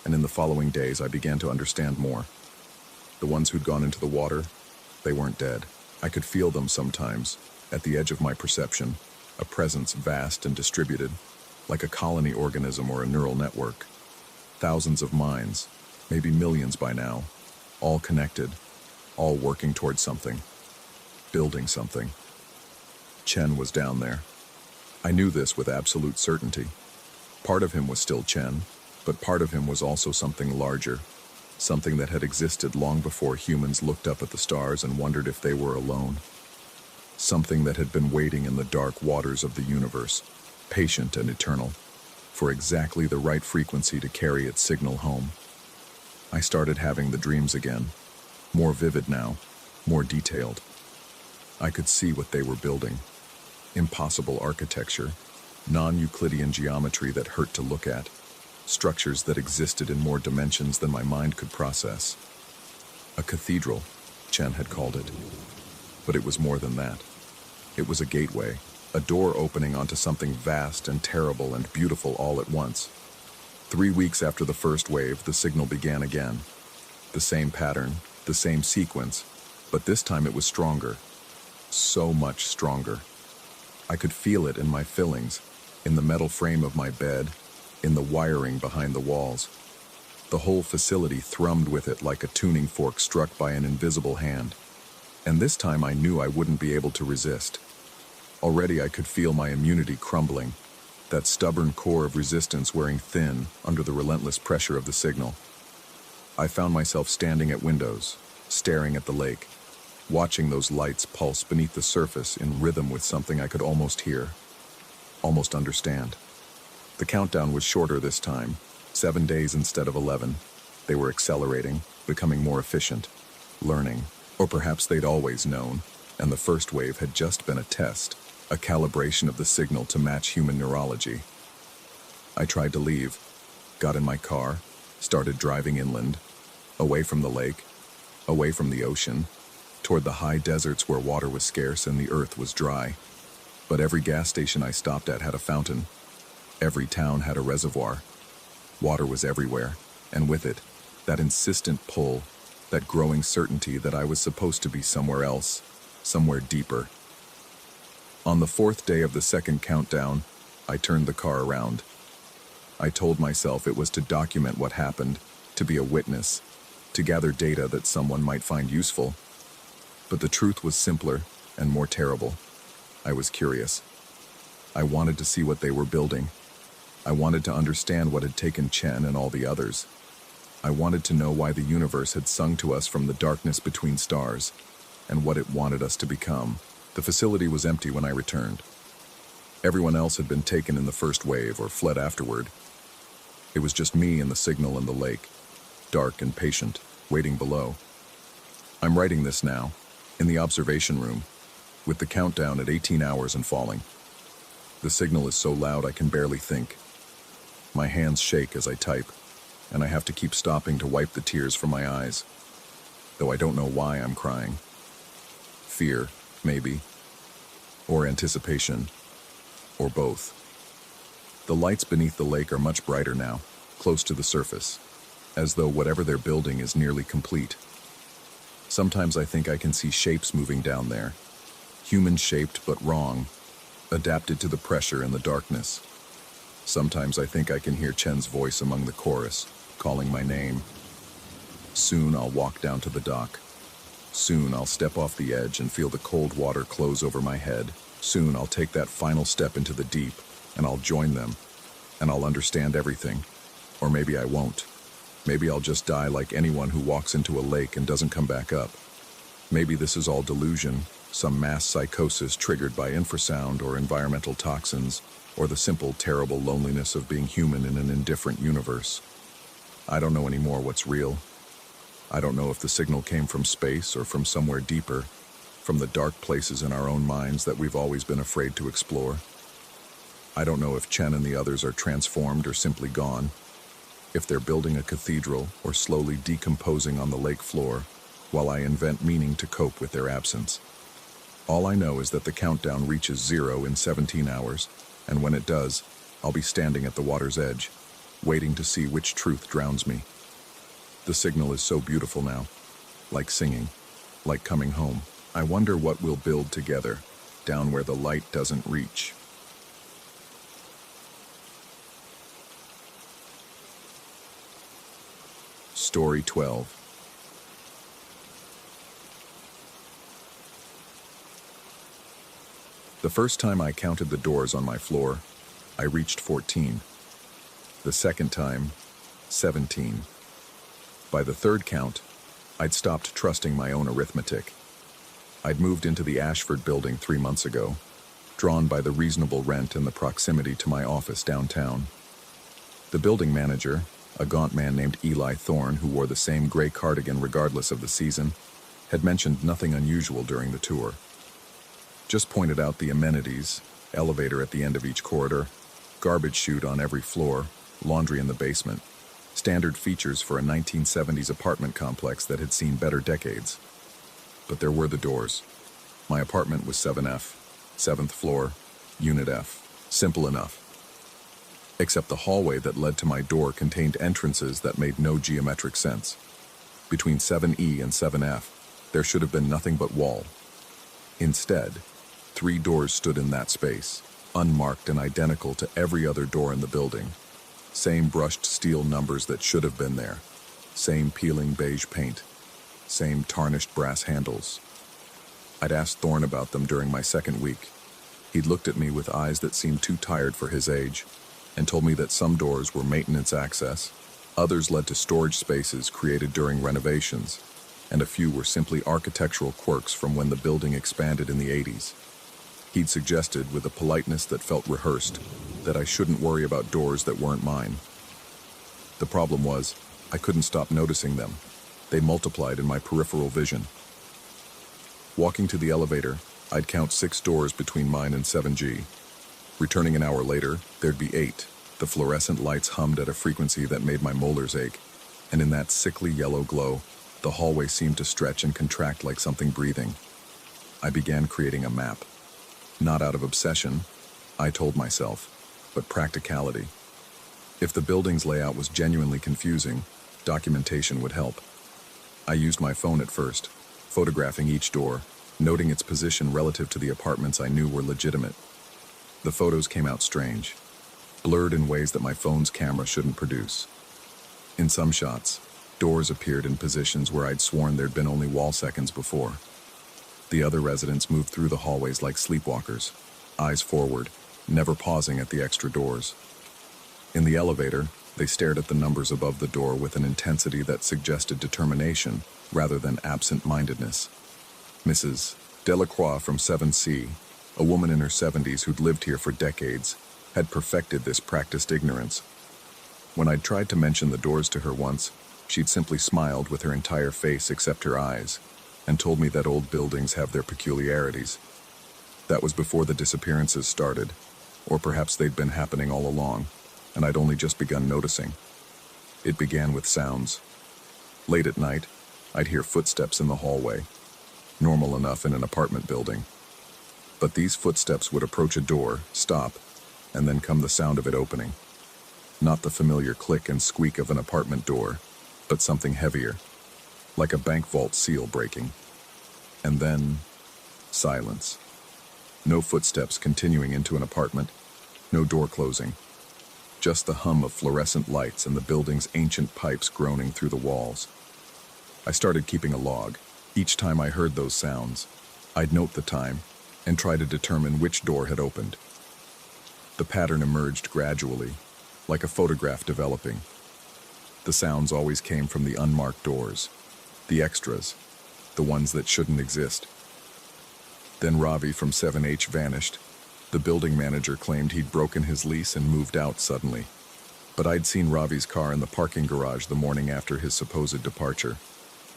And in the following days, I began to understand more. The ones who'd gone into the water, they weren't dead. I could feel them sometimes, at the edge of my perception, a presence vast and distributed, like a colony organism or a neural network. Thousands of minds, maybe millions by now, all connected, all working towards something, building something. Chen was down there. I knew this with absolute certainty. Part of him was still Chen, but part of him was also something larger, something that had existed long before humans looked up at the stars and wondered if they were alone. Something that had been waiting in the dark waters of the universe, patient and eternal, for exactly the right frequency to carry its signal home. I started having the dreams again, more vivid now, more detailed. I could see what they were building. Impossible architecture, non-Euclidean geometry that hurt to look at, structures that existed in more dimensions than my mind could process. A cathedral, Chen had called it. But it was more than that. It was a gateway, a door opening onto something vast and terrible and beautiful all at once. 3 weeks after the first wave, the signal began again. The same pattern, the same sequence, but this time it was stronger. So much stronger. I could feel it in my fillings, in the metal frame of my bed, in the wiring behind the walls. The whole facility thrummed with it like a tuning fork struck by an invisible hand. And this time I knew I wouldn't be able to resist. Already I could feel my immunity crumbling, that stubborn core of resistance wearing thin under the relentless pressure of the signal. I found myself standing at windows, staring at the lake, watching those lights pulse beneath the surface in rhythm with something I could almost hear, almost understand. The countdown was shorter this time, 7 days instead of 11. They were accelerating, becoming more efficient, learning, or perhaps they'd always known, and the first wave had just been a test, a calibration of the signal to match human neurology. I tried to leave, got in my car, started driving inland, away from the lake, away from the ocean, toward the high deserts where water was scarce and the earth was dry. But every gas station I stopped at had a fountain. Every town had a reservoir. Water was everywhere, and with it, that insistent pull, that growing certainty that I was supposed to be somewhere else, somewhere deeper. On the 4th day of the second countdown, I turned the car around. I told myself it was to document what happened, to be a witness, to gather data that someone might find useful. But the truth was simpler and more terrible. I was curious. I wanted to see what they were building. I wanted to understand what had taken Chen and all the others. I wanted to know why the universe had sung to us from the darkness between stars, and what it wanted us to become. The facility was empty when I returned. Everyone else had been taken in the first wave or fled afterward. It was just me and the signal and the lake, dark and patient, waiting below. I'm writing this now, in the observation room, with the countdown at 18 hours and falling. The signal is so loud I can barely think. My hands shake as I type, and I have to keep stopping to wipe the tears from my eyes, though I don't know why I'm crying. Fear, maybe, or anticipation, or both. The lights beneath the lake are much brighter now, close to the surface, as though whatever they're building is nearly complete. Sometimes I think I can see shapes moving down there, human-shaped but wrong, adapted to the pressure and the darkness. Sometimes I think I can hear Chen's voice among the chorus, calling my name. Soon I'll walk down to the dock. Soon I'll step off the edge and feel the cold water close over my head. Soon I'll take that final step into the deep, and I'll join them, and I'll understand everything. Or maybe I won't. Maybe I'll just die like anyone who walks into a lake and doesn't come back up. Maybe this is all delusion, some mass psychosis triggered by infrasound or environmental toxins, or the simple, terrible loneliness of being human in an indifferent universe. I don't know anymore what's real. I don't know if the signal came from space or from somewhere deeper, from the dark places in our own minds that we've always been afraid to explore. I don't know if Chen and the others are transformed or simply gone, if they're building a cathedral or slowly decomposing on the lake floor, while I invent meaning to cope with their absence. All I know is that the countdown reaches 0 in 17 hours, and when it does, I'll be standing at the water's edge, waiting to see which truth drowns me. The signal is so beautiful now, like singing, like coming home. I wonder what we'll build together, down where the light doesn't reach. Story 12. The first time I counted the doors on my floor, I reached 14. The second time, 17. By the third count, I'd stopped trusting my own arithmetic. I'd moved into the Ashford building 3 months ago, drawn by the reasonable rent and the proximity to my office downtown. The building manager, a gaunt man named Eli Thorne who wore the same gray cardigan regardless of the season, had mentioned nothing unusual during the tour. Just pointed out the amenities, elevator at the end of each corridor, garbage chute on every floor, laundry in the basement, standard features for a 1970s apartment complex that had seen better decades. But there were the doors. My apartment was 7F, 7th floor, Unit F. Simple enough. except the hallway that led to my door contained entrances that made no geometric sense. Between 7E and 7F, there should have been nothing but wall. Instead, 3 doors stood in that space, unmarked and identical to every other door in the building. Same brushed steel numbers that should have been there. Same peeling beige paint. Same tarnished brass handles. I'd asked Thorne about them during my second week. He'd looked at me with eyes that seemed too tired for his age, and told me that some doors were maintenance access, others led to storage spaces created during renovations, and a few were simply architectural quirks from when the building expanded in the 80s. He'd suggested, with a politeness that felt rehearsed, that I shouldn't worry about doors that weren't mine. The problem was, I couldn't stop noticing them. They multiplied in my peripheral vision. Walking to the elevator, I'd count 6 doors between mine and 7G. Returning an hour later, there'd be 8. The fluorescent lights hummed at a frequency that made my molars ache, and in that sickly yellow glow, the hallway seemed to stretch and contract like something breathing. I began creating a map. Not out of obsession, I told myself, but practicality. If the building's layout was genuinely confusing, documentation would help. I used my phone at first, photographing each door, noting its position relative to the apartments I knew were legitimate. The photos came out strange, blurred in ways that my phone's camera shouldn't produce. In some shots, doors appeared in positions where I'd sworn there'd been only wall seconds before. The other residents moved through the hallways like sleepwalkers, eyes forward, never pausing at the extra doors. In the elevator, they stared at the numbers above the door with an intensity that suggested determination rather than absent-mindedness. Mrs. Delacroix from 7C, a woman in her 70s who'd lived here for decades, had perfected this practiced ignorance. When I'd tried to mention the doors to her once, she'd simply smiled with her entire face except her eyes, and told me that old buildings have their peculiarities. That was before the disappearances started, or perhaps they'd been happening all along, and I'd only just begun noticing. It began with sounds. Late at night, I'd hear footsteps in the hallway, normal enough in an apartment building. But these footsteps would approach a door, stop, and then come the sound of it opening. Not the familiar click and squeak of an apartment door, but something heavier, like a bank vault seal breaking. And then, silence. No footsteps continuing into an apartment, no door closing. Just the hum of fluorescent lights and the building's ancient pipes groaning through the walls. I started keeping a log. Each time I heard those sounds, I'd note the time and try to determine which door had opened. The pattern emerged gradually, like a photograph developing. The sounds always came from the unmarked doors, the extras, the ones that shouldn't exist. Then Ravi from 7H vanished. The building manager claimed he'd broken his lease and moved out suddenly. But I'd seen Ravi's car in the parking garage the morning after his supposed departure.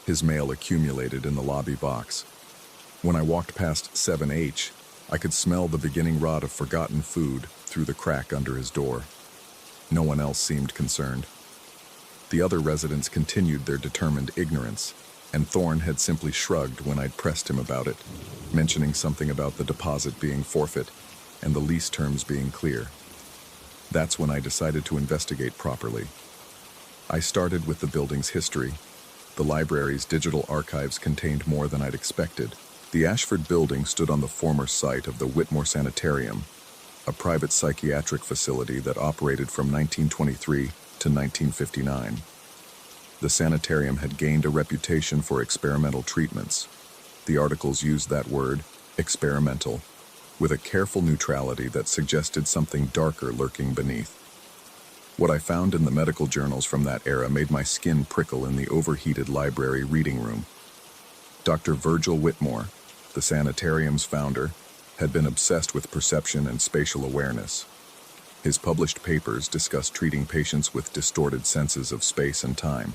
His mail accumulated in the lobby box. When I walked past 7H, I could smell the beginning rot of forgotten food through the crack under his door. No one else seemed concerned. The other residents continued their determined ignorance, and Thorne had simply shrugged when I'd pressed him about it, mentioning something about the deposit being forfeit and the lease terms being clear. That's when I decided to investigate properly. I started with the building's history. The library's digital archives contained more than I'd expected. The Ashford building stood on the former site of the Whitmore Sanitarium, a private psychiatric facility that operated from 1923 to 1959. The sanitarium had gained a reputation for experimental treatments. The articles used that word, experimental, with a careful neutrality that suggested something darker lurking beneath. What I found in the medical journals from that era made my skin prickle in the overheated library reading room. Dr. Virgil Whitmore, the sanitarium's founder, had been obsessed with perception and spatial awareness. His published papers discussed treating patients with distorted senses of space and time,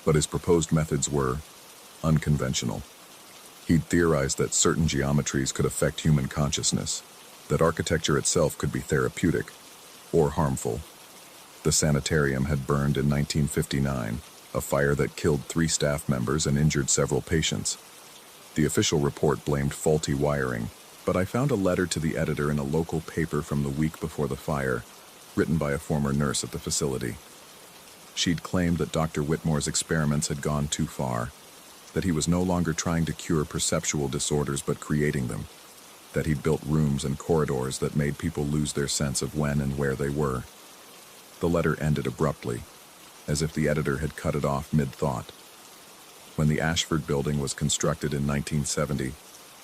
but his proposed methods were unconventional. He'd theorized that certain geometries could affect human consciousness, that architecture itself could be therapeutic or harmful. The sanitarium had burned in 1959, a fire that killed 3 staff members and injured several patients. The official report blamed faulty wiring, but I found a letter to the editor in a local paper from the week before the fire. written by a former nurse at the facility. She'd claimed that Dr. Whitmore's experiments had gone too far, that he was no longer trying to cure perceptual disorders but creating them, that he'd built rooms and corridors that made people lose their sense of when and where they were. The letter ended abruptly, as if the editor had cut it off mid-thought. When the Ashford building was constructed in 1970,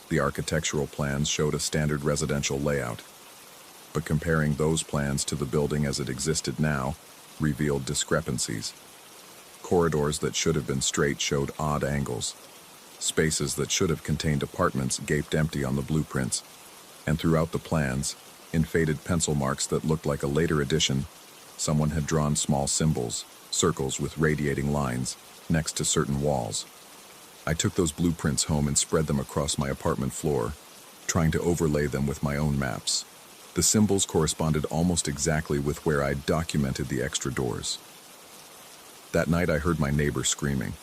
the architectural plans showed a standard residential layout. But comparing those plans to the building as it existed now revealed discrepancies. Corridors that should have been straight showed odd angles. Spaces that should have contained apartments gaped empty on the blueprints, and throughout the plans, in faded pencil marks that looked like a later addition, someone had drawn small symbols, circles with radiating lines, next to certain walls. I took those blueprints home and spread them across my apartment floor, trying to overlay them with my own maps. The symbols corresponded almost exactly with where I'd documented the extra doors. That night I heard my neighbor screaming.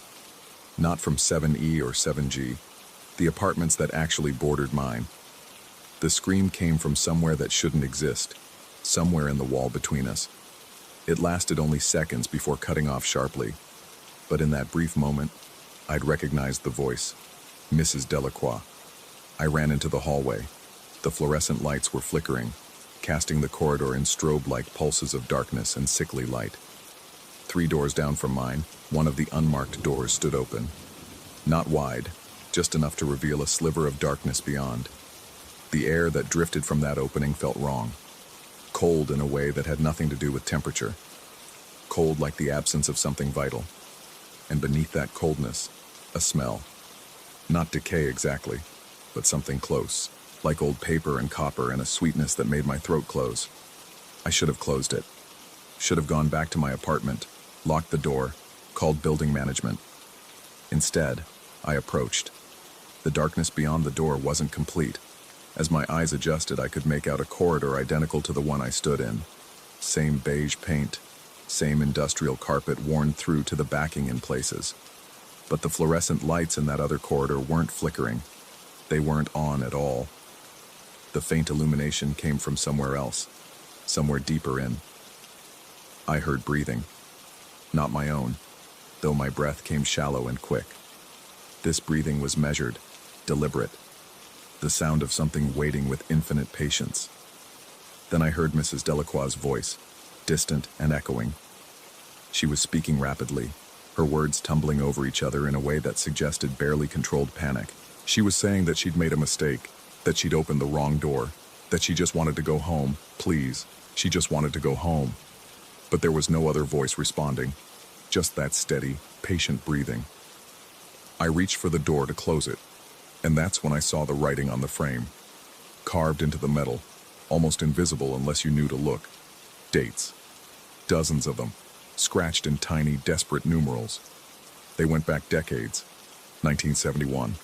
Not from 7E or 7G, the apartments that actually bordered mine. The scream came from somewhere that shouldn't exist, somewhere in the wall between us. It lasted only seconds before cutting off sharply, but in that brief moment, I'd recognized the voice, Mrs. Delacroix. I ran into the hallway. The fluorescent lights were flickering, casting the corridor in strobe-like pulses of darkness and sickly light. 3 doors down from mine, one of the unmarked doors stood open. Not wide, just enough to reveal a sliver of darkness beyond. The air that drifted from that opening felt wrong. Cold in a way that had nothing to do with temperature. Cold like the absence of something vital. And beneath that coldness, a smell. Not decay exactly, but something close, like old paper and copper and a sweetness that made my throat close. I should have closed it. Should have gone back to my apartment, locked the door, called building management. Instead, I approached. The darkness beyond the door wasn't complete. As my eyes adjusted, I could make out a corridor identical to the one I stood in. Same beige paint, same industrial carpet worn through to the backing in places. But the fluorescent lights in that other corridor weren't flickering. They weren't on at all. The faint illumination came from somewhere else, somewhere deeper in. I heard breathing. Not my own, though my breath came shallow and quick. This breathing was measured, deliberate. The sound of something waiting with infinite patience. Then I heard Mrs. Delacroix's voice, distant and echoing. She was speaking rapidly, her words tumbling over each other in a way that suggested barely controlled panic. She was saying that she'd made a mistake, that she'd opened the wrong door, that she just wanted to go home, please. She just wanted to go home. But there was no other voice responding, just that steady, patient breathing. I reached for the door to close it, and that's when I saw the writing on the frame, carved into the metal, almost invisible unless you knew to look. Dates. Dozens of them, scratched in tiny, desperate numerals. They went back decades. 1971,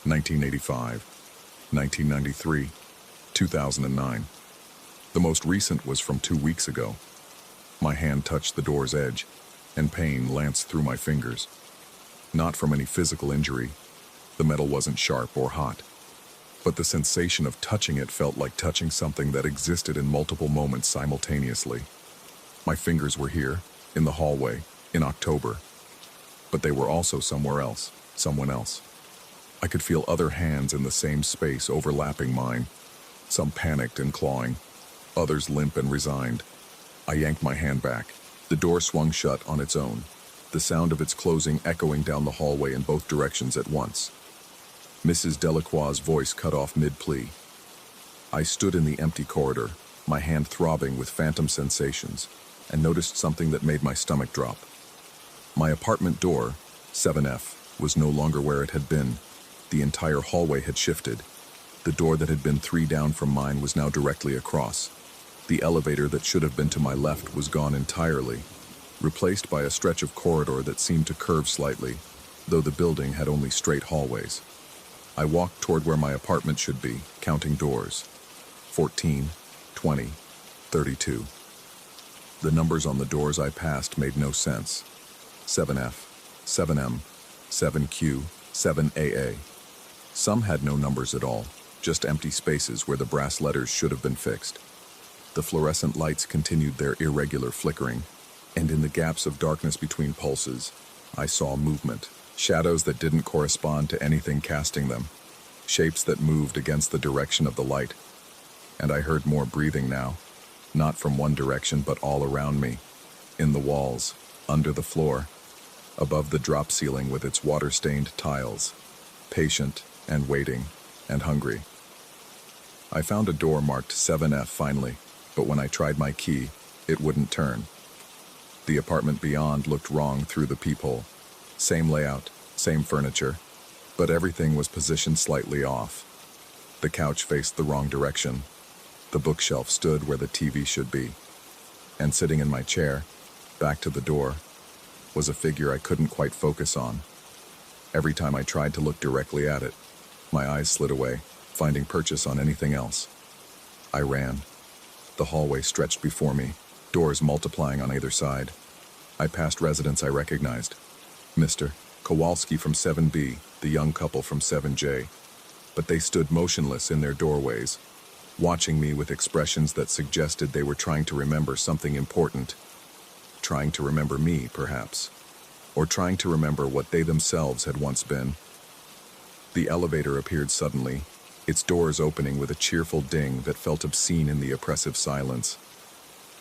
1985, 1993, 2009. The most recent was from 2 weeks ago. My hand touched the door's edge, and pain lanced through my fingers. Not from any physical injury. The metal wasn't sharp or hot. But the sensation of touching it felt like touching something that existed in multiple moments simultaneously. My fingers were here, in the hallway, in October. But they were also somewhere else, someone else. I could feel other hands in the same space overlapping mine. Some panicked and clawing, others limp and resigned. I yanked my hand back. The door swung shut on its own, the sound of its closing echoing down the hallway in both directions at once. Mrs. Delacroix's voice cut off mid-plea. I stood in the empty corridor, my hand throbbing with phantom sensations, and noticed something that made my stomach drop. My apartment door, 7F, was no longer where it had been. The entire hallway had shifted. The door that had been 3 down from mine was now directly across. The elevator that should have been to my left was gone entirely, replaced by a stretch of corridor that seemed to curve slightly, though the building had only straight hallways. I walked toward where my apartment should be, counting doors. 14, 20, 32. The numbers on the doors I passed made no sense. 7F, 7M, 7Q, 7AA. Some had no numbers at all, just empty spaces where the brass letters should have been fixed. The fluorescent lights continued their irregular flickering, and in the gaps of darkness between pulses, I saw movement, shadows that didn't correspond to anything casting them, shapes that moved against the direction of the light. And I heard more breathing now, not from one direction but all around me, in the walls, under the floor, above the drop ceiling with its water-stained tiles, patient and waiting and hungry. I found a door marked 7F finally, but when I tried my key, it wouldn't turn. The apartment beyond looked wrong through the peephole. Same layout, same furniture, but everything was positioned slightly off. The couch faced the wrong direction. The bookshelf stood where the TV should be. And sitting in my chair, back to the door, was a figure I couldn't quite focus on. Every time I tried to look directly at it, my eyes slid away, finding purchase on anything else. I ran. The hallway stretched before me, doors multiplying on either side. I passed residents I recognized. Mr. Kowalski from 7B, the young couple from 7J. But they stood motionless in their doorways, watching me with expressions that suggested they were trying to remember something important. Trying to remember me, perhaps. Or trying to remember what they themselves had once been. The elevator appeared suddenly, its doors opening with a cheerful ding that felt obscene in the oppressive silence.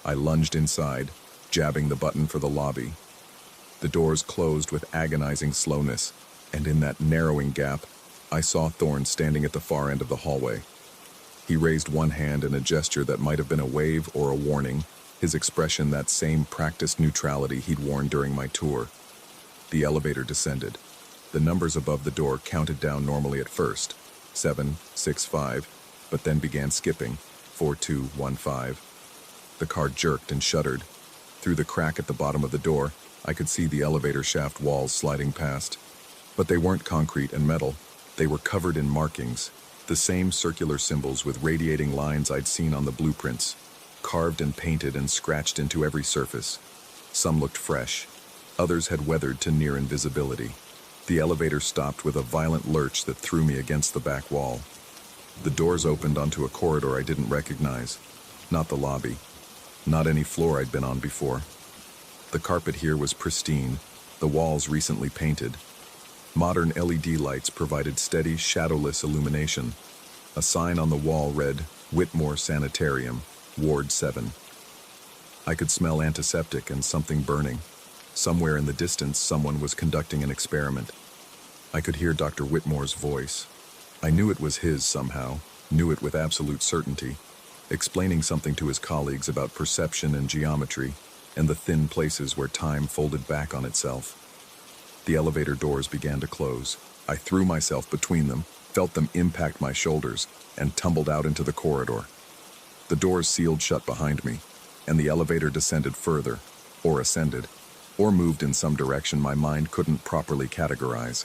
I lunged inside, jabbing the button for the lobby. The doors closed with agonizing slowness, and in that narrowing gap, I saw Thorne standing at the far end of the hallway. He raised one hand in a gesture that might have been a wave or a warning, his expression that same practiced neutrality he'd worn during my tour. The elevator descended. The numbers above the door counted down normally at first, 7, 6, 5, but then began skipping, 4, 2, 1, 5. The car jerked and shuddered. Through the crack at the bottom of the door, I could see the elevator shaft walls sliding past. But they weren't concrete and metal. They were covered in markings, the same circular symbols with radiating lines I'd seen on the blueprints, carved and painted and scratched into every surface. Some looked fresh. Others had weathered to near invisibility. The elevator stopped with a violent lurch that threw me against the back wall. The doors opened onto a corridor I didn't recognize. Not the lobby. Not any floor I'd been on before. The carpet here was pristine, the walls recently painted. Modern LED lights provided steady, shadowless illumination. A sign on the wall read, Whitmore Sanitarium, Ward 7. I could smell antiseptic and something burning. Somewhere in the distance, someone was conducting an experiment. I could hear Dr. Whitmore's voice. I knew it was his somehow, knew it with absolute certainty, explaining something to his colleagues about perception and geometry, and the thin places where time folded back on itself. The elevator doors began to close. I threw myself between them, felt them impact my shoulders, and tumbled out into the corridor. The doors sealed shut behind me, and the elevator descended further, or ascended, or moved in some direction my mind couldn't properly categorize.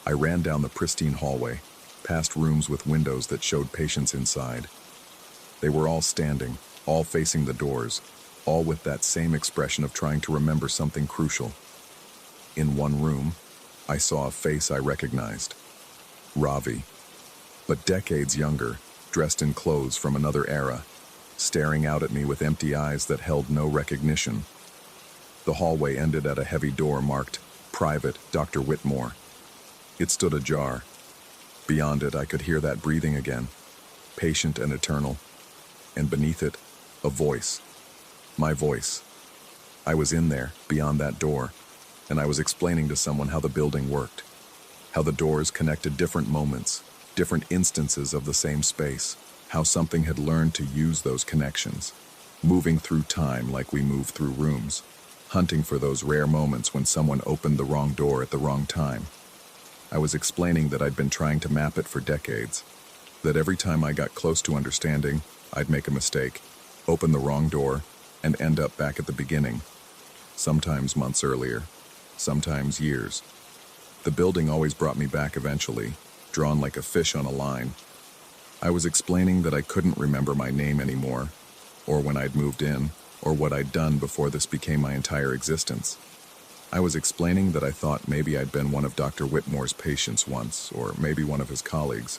I ran down the pristine hallway, past rooms with windows that showed patients inside. They were all standing, all facing the doors, all with that same expression of trying to remember something crucial. In one room, I saw a face I recognized. Ravi, but decades younger, dressed in clothes from another era, staring out at me with empty eyes that held no recognition. The hallway ended at a heavy door marked, Private Dr. Whitmore. It stood ajar. Beyond it, I could hear that breathing again, patient and eternal. And beneath it, a voice. My voice. I was in there, beyond that door, and I was explaining to someone how the building worked, how the doors connected different moments, different instances of the same space, how something had learned to use those connections, moving through time like we move through rooms, hunting for those rare moments when someone opened the wrong door at the wrong time. I was explaining that I'd been trying to map it for decades, that every time I got close to understanding, I'd make a mistake, open the wrong door, and end up back at the beginning, sometimes months earlier, sometimes years. The building always brought me back eventually, drawn like a fish on a line. I was explaining that I couldn't remember my name anymore, or when I'd moved in, or what I'd done before this became my entire existence. I was explaining that I thought maybe I'd been one of Dr. Whitmore's patients once, or maybe one of his colleagues.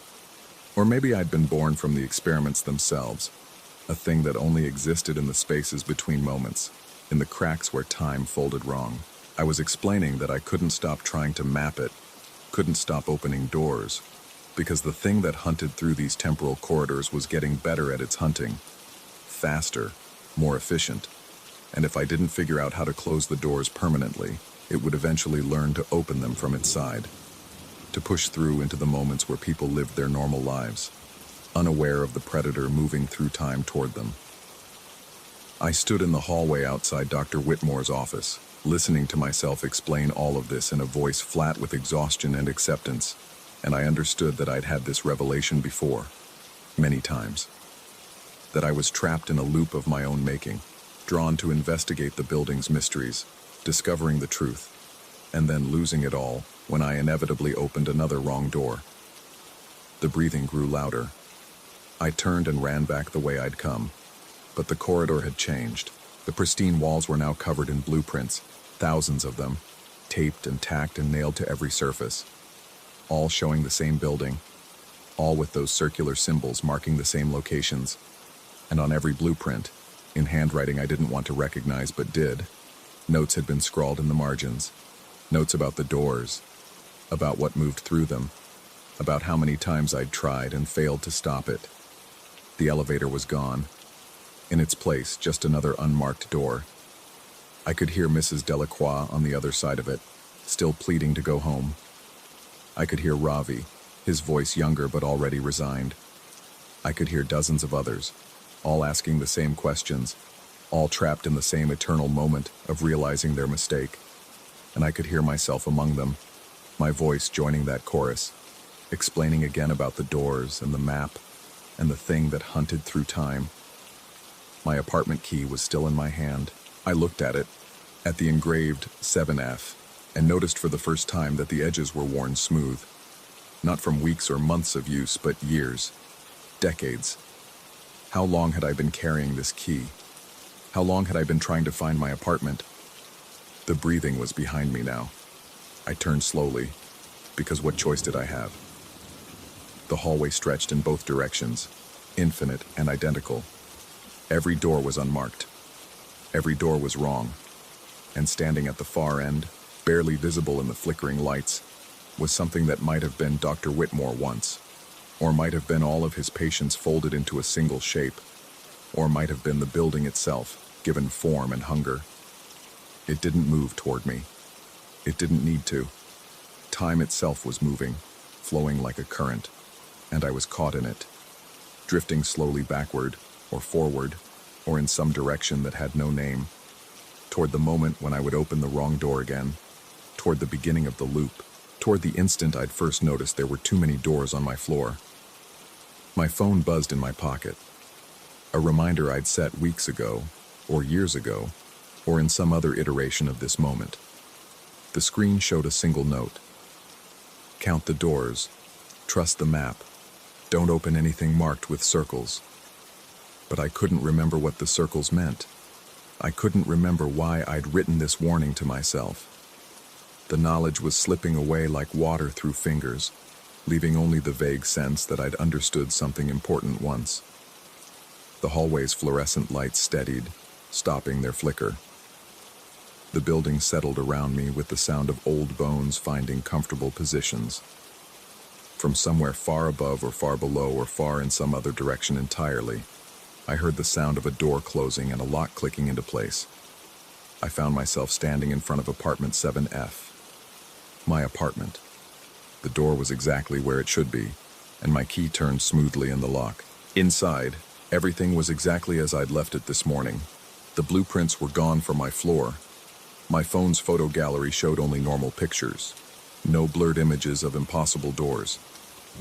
Or maybe I'd been born from the experiments themselves. a thing that only existed in the spaces between moments, in the cracks where time folded wrong. I was explaining that I couldn't stop trying to map it, couldn't stop opening doors, because the thing that hunted through these temporal corridors was getting better at its hunting, faster, more efficient, and if I didn't figure out how to close the doors permanently, it would eventually learn to open them from its side, to push through into the moments where people lived their normal lives, unaware of the predator moving through time toward them. I stood in the hallway outside Dr. Whitmore's office, listening to myself explain all of this in a voice flat with exhaustion and acceptance, and I understood that I'd had this revelation before, many times. That I was trapped in a loop of my own making, drawn to investigate the building's mysteries, discovering the truth, and then losing it all when I inevitably opened another wrong door. The breathing grew louder. I turned and ran back the way I'd come, but the corridor had changed. The pristine walls were now covered in blueprints, thousands of them, taped and tacked and nailed to every surface, all showing the same building, all with those circular symbols marking the same locations, and on every blueprint, in handwriting I didn't want to recognize but did, notes had been scrawled in the margins, notes about the doors, about what moved through them, about how many times I'd tried and failed to stop it. The elevator was gone. In its place, just another unmarked door. I could hear Mrs. Delacroix on the other side of it, still pleading to go home. I could hear Ravi, his voice younger but already resigned. I could hear dozens of others, all asking the same questions, all trapped in the same eternal moment of realizing their mistake. And I could hear myself among them, my voice joining that chorus, explaining again about the doors and the map and the thing that hunted through time. My apartment key was still in my hand. I looked at it, at the engraved 7F, and noticed for the first time that the edges were worn smooth. Not from weeks or months of use, but years, decades. How long had I been carrying this key? How long had I been trying to find my apartment? The breathing was behind me now. I turned slowly, because what choice did I have? The hallway stretched in both directions, infinite and identical. Every door was unmarked. Every door was wrong. And standing at the far end, barely visible in the flickering lights, was something that might have been Dr. Whitmore once, or might have been all of his patients folded into a single shape, or might have been the building itself, given form and hunger. It didn't move toward me. It didn't need to. Time itself was moving, flowing like a current, and I was caught in it, drifting slowly backward, or forward, or in some direction that had no name, toward the moment when I would open the wrong door again, toward the beginning of the loop, toward the instant I'd first noticed there were too many doors on my floor. My phone buzzed in my pocket, a reminder I'd set weeks ago, or years ago, or in some other iteration of this moment. The screen showed a single note. Count the doors, trust the map, don't open anything marked with circles. But I couldn't remember what the circles meant. I couldn't remember why I'd written this warning to myself. The knowledge was slipping away like water through fingers, leaving only the vague sense that I'd understood something important once. The hallway's fluorescent lights steadied, stopping their flicker. The building settled around me with the sound of old bones finding comfortable positions. From somewhere far above or far below or far in some other direction entirely, I heard the sound of a door closing and a lock clicking into place. I found myself standing in front of apartment 7F. My apartment. The door was exactly where it should be, and my key turned smoothly in the lock. Inside, everything was exactly as I'd left it this morning. The blueprints were gone from my floor. My phone's photo gallery showed only normal pictures. No blurred images of impossible doors.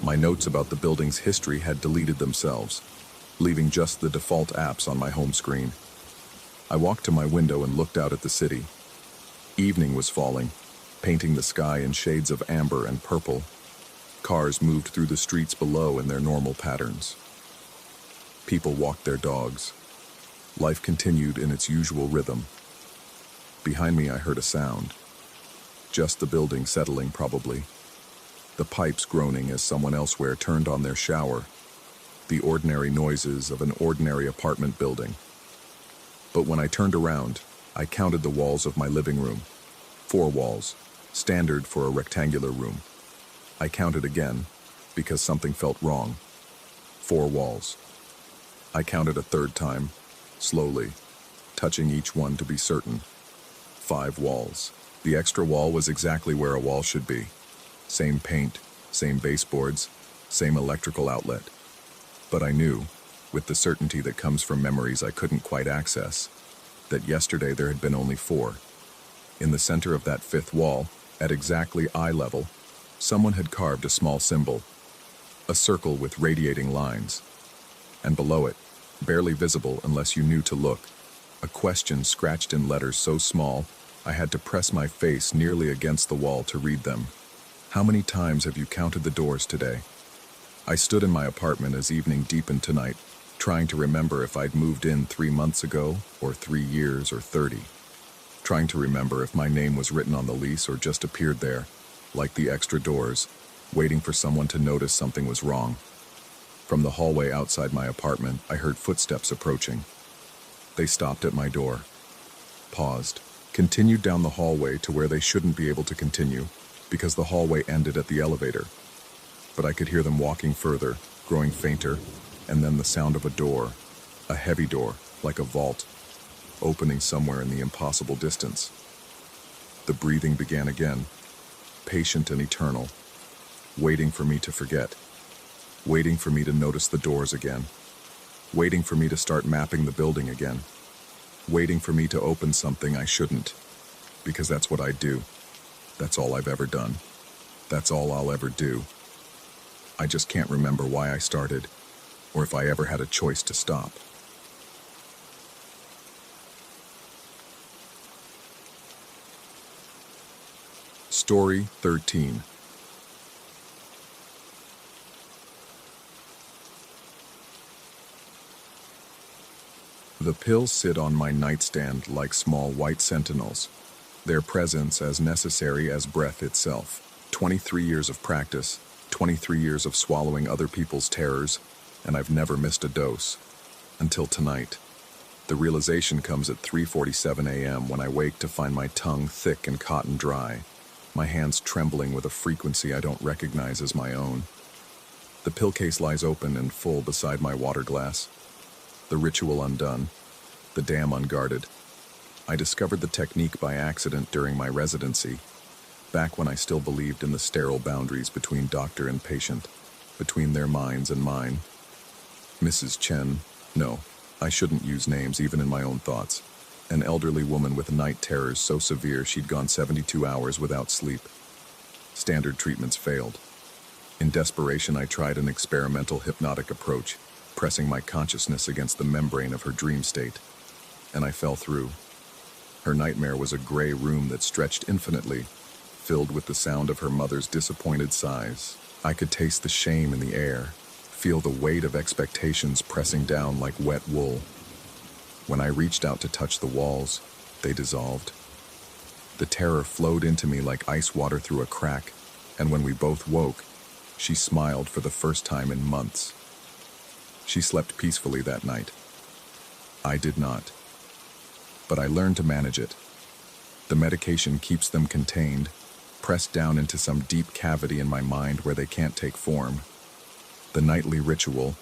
My notes about the building's history had deleted themselves, leaving just the default apps on my home screen. I walked to my window and looked out at the city. Evening was falling, painting the sky in shades of amber and purple. Cars moved through the streets below in their normal patterns. People walked their dogs. Life continued in its usual rhythm. Behind me I heard a sound. Just the building settling, probably. The pipes groaning as someone elsewhere turned on their shower. the ordinary noises of an ordinary apartment building. But when I turned around, I counted the walls of my living room. 4 walls, standard for a rectangular room. I counted again, because something felt wrong. 4 walls. I counted a third time, slowly, touching each one to be certain. 5 walls. The extra wall was exactly where a wall should be. Same paint, same baseboards, same electrical outlet. But I knew, with the certainty that comes from memories I couldn't quite access, that yesterday there had been only 4. In the center of that 5th wall, at exactly eye level, someone had carved a small symbol, a circle with radiating lines. And below it, barely visible unless you knew to look, a question scratched in letters so small I had to press my face nearly against the wall to read them. How many times have you counted the doors today? I stood in my apartment as evening deepened tonight, trying to remember if I'd moved in 3 months ago, or 3 years, or 30. Trying to remember if my name was written on the lease or just appeared there, like the extra doors, waiting for someone to notice something was wrong. From the hallway outside my apartment, I heard footsteps approaching. They stopped at my door, paused, continued down the hallway to where they shouldn't be able to continue, because the hallway ended at the elevator. But I could hear them walking further, growing fainter, and then the sound of a door, a heavy door, like a vault, opening somewhere in the impossible distance. The breathing began again, patient and eternal, waiting for me to forget, waiting for me to notice the doors again, waiting for me to start mapping the building again, waiting for me to open something I shouldn't, because that's what I do. That's all I've ever done. That's all I'll ever do. I just can't remember why I started, or if I ever had a choice to stop. Story 13. The pills sit on my nightstand like small white sentinels, their presence as necessary as breath itself. 23 years of practice, 23 years of swallowing other people's terrors, and I've never missed a dose. Until tonight. The realization comes at 3:47 a.m. when I wake to find my tongue thick and cotton dry, my hands trembling with a frequency I don't recognize as my own. The pill case lies open and full beside my water glass. The ritual undone, the dam unguarded. I discovered the technique by accident during my residency, back when I still believed in the sterile boundaries between doctor and patient, between their minds and mine. Mrs. Chen, no, I shouldn't use names even in my own thoughts, an elderly woman with night terrors so severe she'd gone 72 hours without sleep. Standard treatments failed. In desperation, I tried an experimental hypnotic approach, pressing my consciousness against the membrane of her dream state, and I fell through. Her nightmare was a gray room that stretched infinitely, filled with the sound of her mother's disappointed sighs. I could taste the shame in the air, feel the weight of expectations pressing down like wet wool. When I reached out to touch the walls, they dissolved. The terror flowed into me like ice water through a crack, and when we both woke, she smiled for the first time in months. She slept peacefully that night. I did not. But I learned to manage it. The medication keeps them contained, pressed down into some deep cavity in my mind where they can't take form. The nightly ritual,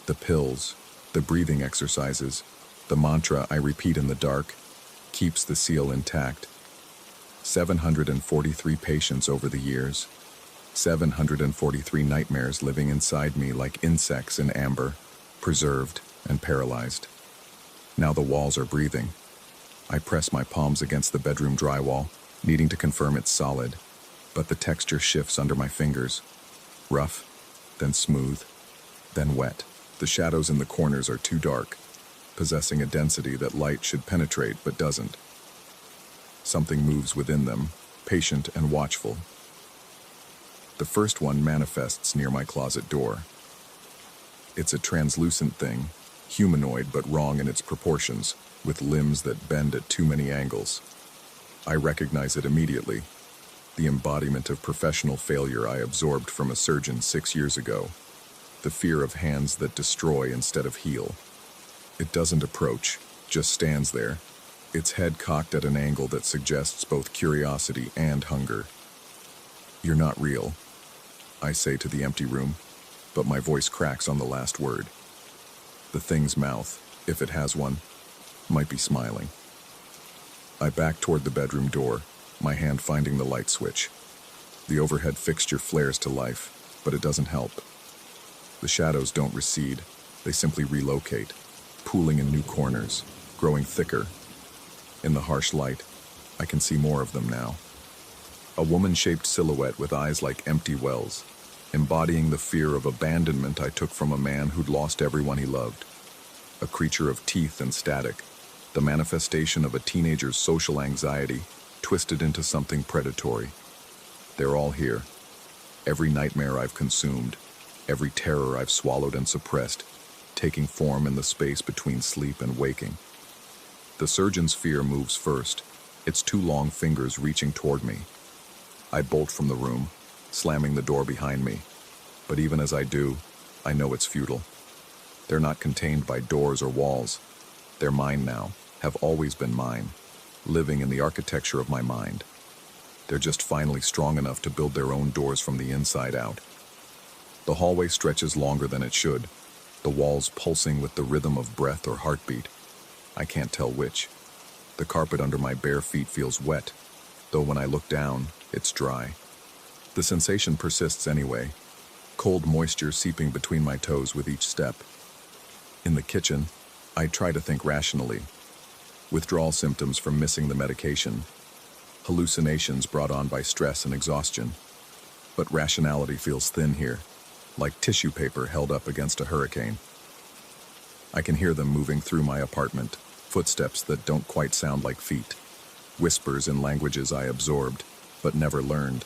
the pills, the breathing exercises, the mantra I repeat in the dark, keeps the seal intact. 743 patients over the years, 743 nightmares living inside me like insects in amber, preserved and paralyzed. Now the walls are breathing. I press my palms against the bedroom drywall, needing to confirm it's solid, but the texture shifts under my fingers. Rough, then smooth, then wet. The shadows in the corners are too dark, possessing a density that light should penetrate but doesn't. Something moves within them, patient and watchful. The first one manifests near my closet door. It's a translucent thing, humanoid but wrong in its proportions, with limbs that bend at too many angles. I recognize it immediately, the embodiment of professional failure I absorbed from a surgeon 6 years ago. the fear of hands that destroy instead of heal. It doesn't approach, just stands there, its head cocked at an angle that suggests both curiosity and hunger. "You're not real," I say to the empty room, but my voice cracks on the last word. The thing's mouth, if it has one, might be smiling. I back toward the bedroom door, my hand finding the light switch. The overhead fixture flares to life, but it doesn't help. The shadows don't recede, they simply relocate, pooling in new corners, growing thicker. In the harsh light, I can see more of them now. A woman-shaped silhouette with eyes like empty wells, embodying the fear of abandonment I took from a man who'd lost everyone he loved. A creature of teeth and static, the manifestation of a teenager's social anxiety twisted into something predatory. They're all here. Every nightmare I've consumed, every terror I've swallowed and suppressed, taking form in the space between sleep and waking. The surgeon's fear moves first, its two long fingers reaching toward me. I bolt from the room, slamming the door behind me. But even as I do, I know it's futile. They're not contained by doors or walls. They're mine now, have always been mine, living in the architecture of my mind. They're just finally strong enough to build their own doors from the inside out. The hallway stretches longer than it should, the walls pulsing with the rhythm of breath or heartbeat. I can't tell which. The carpet under my bare feet feels wet, though when I look down, it's dry. The sensation persists anyway, cold moisture seeping between my toes with each step. In the kitchen, I try to think rationally. Withdrawal symptoms from missing the medication, hallucinations brought on by stress and exhaustion. But rationality feels thin here, like tissue paper held up against a hurricane. I can hear them moving through my apartment, footsteps that don't quite sound like feet, whispers in languages I absorbed, but never learned.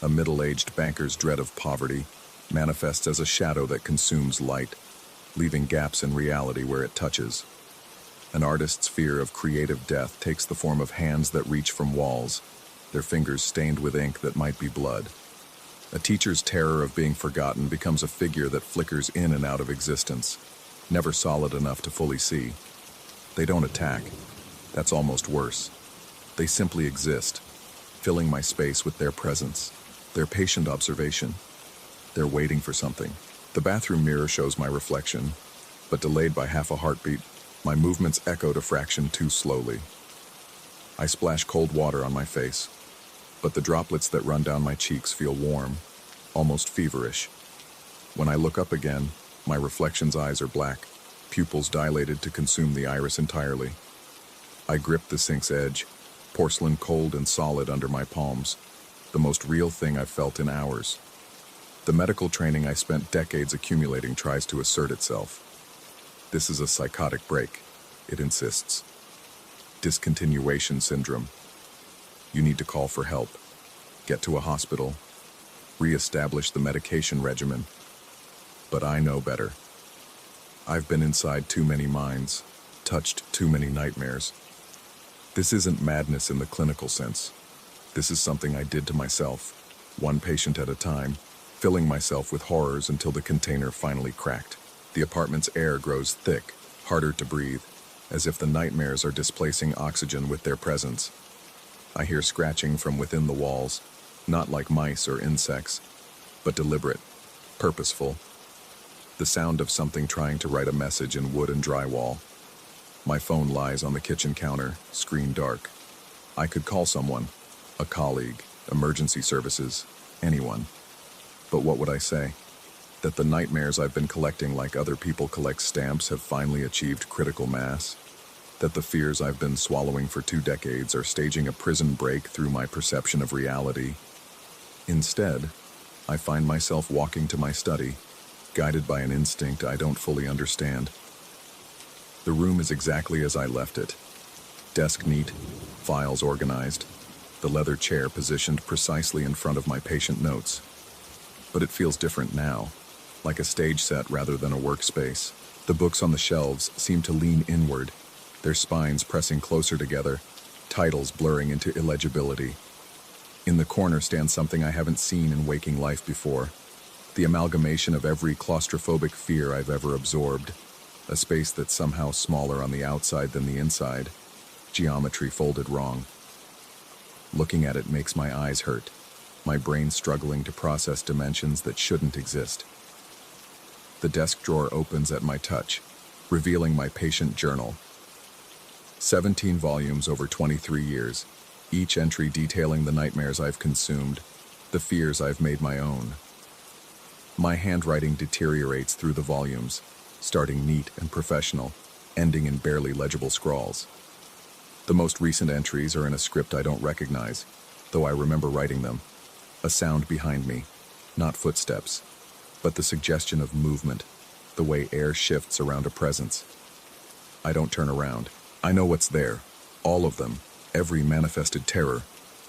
A middle-aged banker's dread of poverty manifests as a shadow that consumes light, leaving gaps in reality where it touches. An artist's fear of creative death takes the form of hands that reach from walls, their fingers stained with ink that might be blood. A teacher's terror of being forgotten becomes a figure that flickers in and out of existence, never solid enough to fully see. They don't attack. That's almost worse. They simply exist, filling my space with their presence, their patient observation. They're waiting for something. The bathroom mirror shows my reflection, but delayed by half a heartbeat, my movements echoed a fraction too slowly. I splash cold water on my face, but the droplets that run down my cheeks feel warm, almost feverish. When I look up again, my reflection's eyes are black, pupils dilated to consume the iris entirely. I grip the sink's edge, porcelain cold and solid under my palms, the most real thing I've felt in hours. The medical training I spent decades accumulating tries to assert itself. This is a psychotic break, it insists. Discontinuation syndrome. You need to call for help, get to a hospital, re-establish the medication regimen. But I know better. I've been inside too many minds, touched too many nightmares. This isn't madness in the clinical sense. This is something I did to myself, one patient at a time, filling myself with horrors until the container finally cracked. The apartment's air grows thick, harder to breathe, as if the nightmares are displacing oxygen with their presence. I hear scratching from within the walls, not like mice or insects, but deliberate, purposeful. The sound of something trying to write a message in wood and drywall. My phone lies on the kitchen counter, screen dark. I could call someone, a colleague, emergency services, anyone. But what would I say? That the nightmares I've been collecting like other people collect stamps have finally achieved critical mass? That the fears I've been swallowing for 2 decades are staging a prison break through my perception of reality? Instead, I find myself walking to my study, guided by an instinct I don't fully understand. The room is exactly as I left it. Desk neat, files organized, the leather chair positioned precisely in front of my patient notes. But it feels different now, like a stage set rather than a workspace. The books on the shelves seem to lean inward, their spines pressing closer together, titles blurring into illegibility. In the corner stands something I haven't seen in waking life before, The amalgamation of every claustrophobic fear I've ever absorbed. A space that's somehow smaller on the outside than the inside. Geometry folded wrong. Looking at it makes my eyes hurt. My brain struggling to process dimensions that shouldn't exist. The desk drawer opens at my touch, revealing my patient journal. 17 volumes over 23 years, each entry detailing the nightmares I've consumed, the fears I've made my own. My handwriting deteriorates through the volumes, starting neat and professional, ending in barely legible scrawls. The most recent entries are in a script I don't recognize, though I remember writing them. A sound behind me, not footsteps, but the suggestion of movement, the way air shifts around a presence. I don't turn around. I know what's there, all of them, every manifested terror,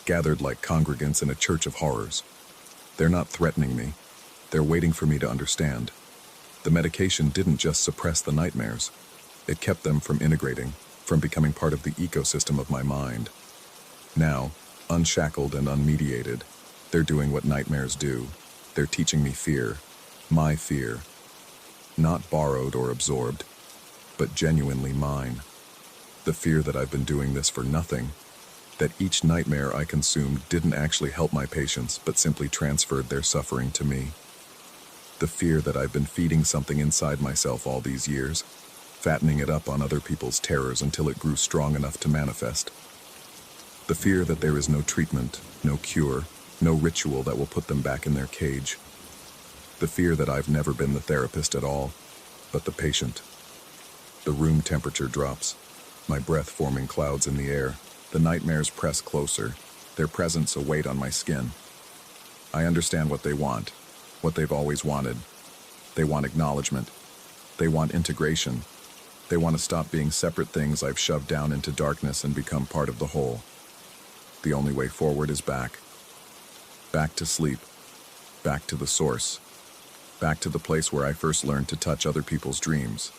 gathered like congregants in a church of horrors. They're not threatening me. They're waiting for me to understand. The medication didn't just suppress the nightmares. It kept them from integrating, from becoming part of the ecosystem of my mind. Now, unshackled and unmediated, they're doing what nightmares do. They're teaching me fear. My fear. Not borrowed or absorbed, but genuinely mine. The fear that I've been doing this for nothing, that each nightmare I consumed didn't actually help my patients, but simply transferred their suffering to me. The fear that I've been feeding something inside myself all these years, fattening it up on other people's terrors until it grew strong enough to manifest. The fear that there is no treatment, no cure, no ritual that will put them back in their cage. The fear that I've never been the therapist at all, but the patient. The room temperature drops, my breath forming clouds in the air. The nightmares press closer, their presence a weight on my skin. I understand what they want, what they've always wanted. They want acknowledgement. They want integration. They want to stop being separate things I've shoved down into darkness and become part of the whole. The only way forward is back. Back to sleep. Back to the source. Back to the place where I first learned to touch other people's dreams.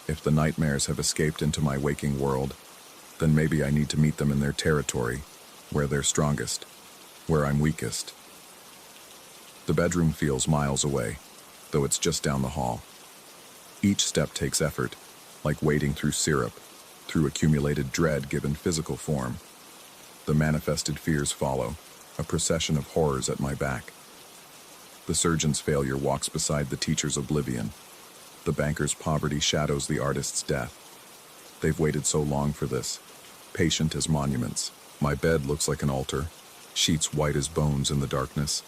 If the nightmares have escaped into my waking world, then maybe I need to meet them in their territory, where they're strongest, where I'm weakest. The bedroom feels miles away, though it's just down the hall. Each step takes effort, like wading through syrup, through accumulated dread given physical form. The manifested fears follow, a procession of horrors at my back. The surgeon's failure walks beside the teacher's oblivion. The banker's poverty shadows the artist's death. They've waited so long for this, patient as monuments. My bed looks like an altar, sheets white as bones in the darkness.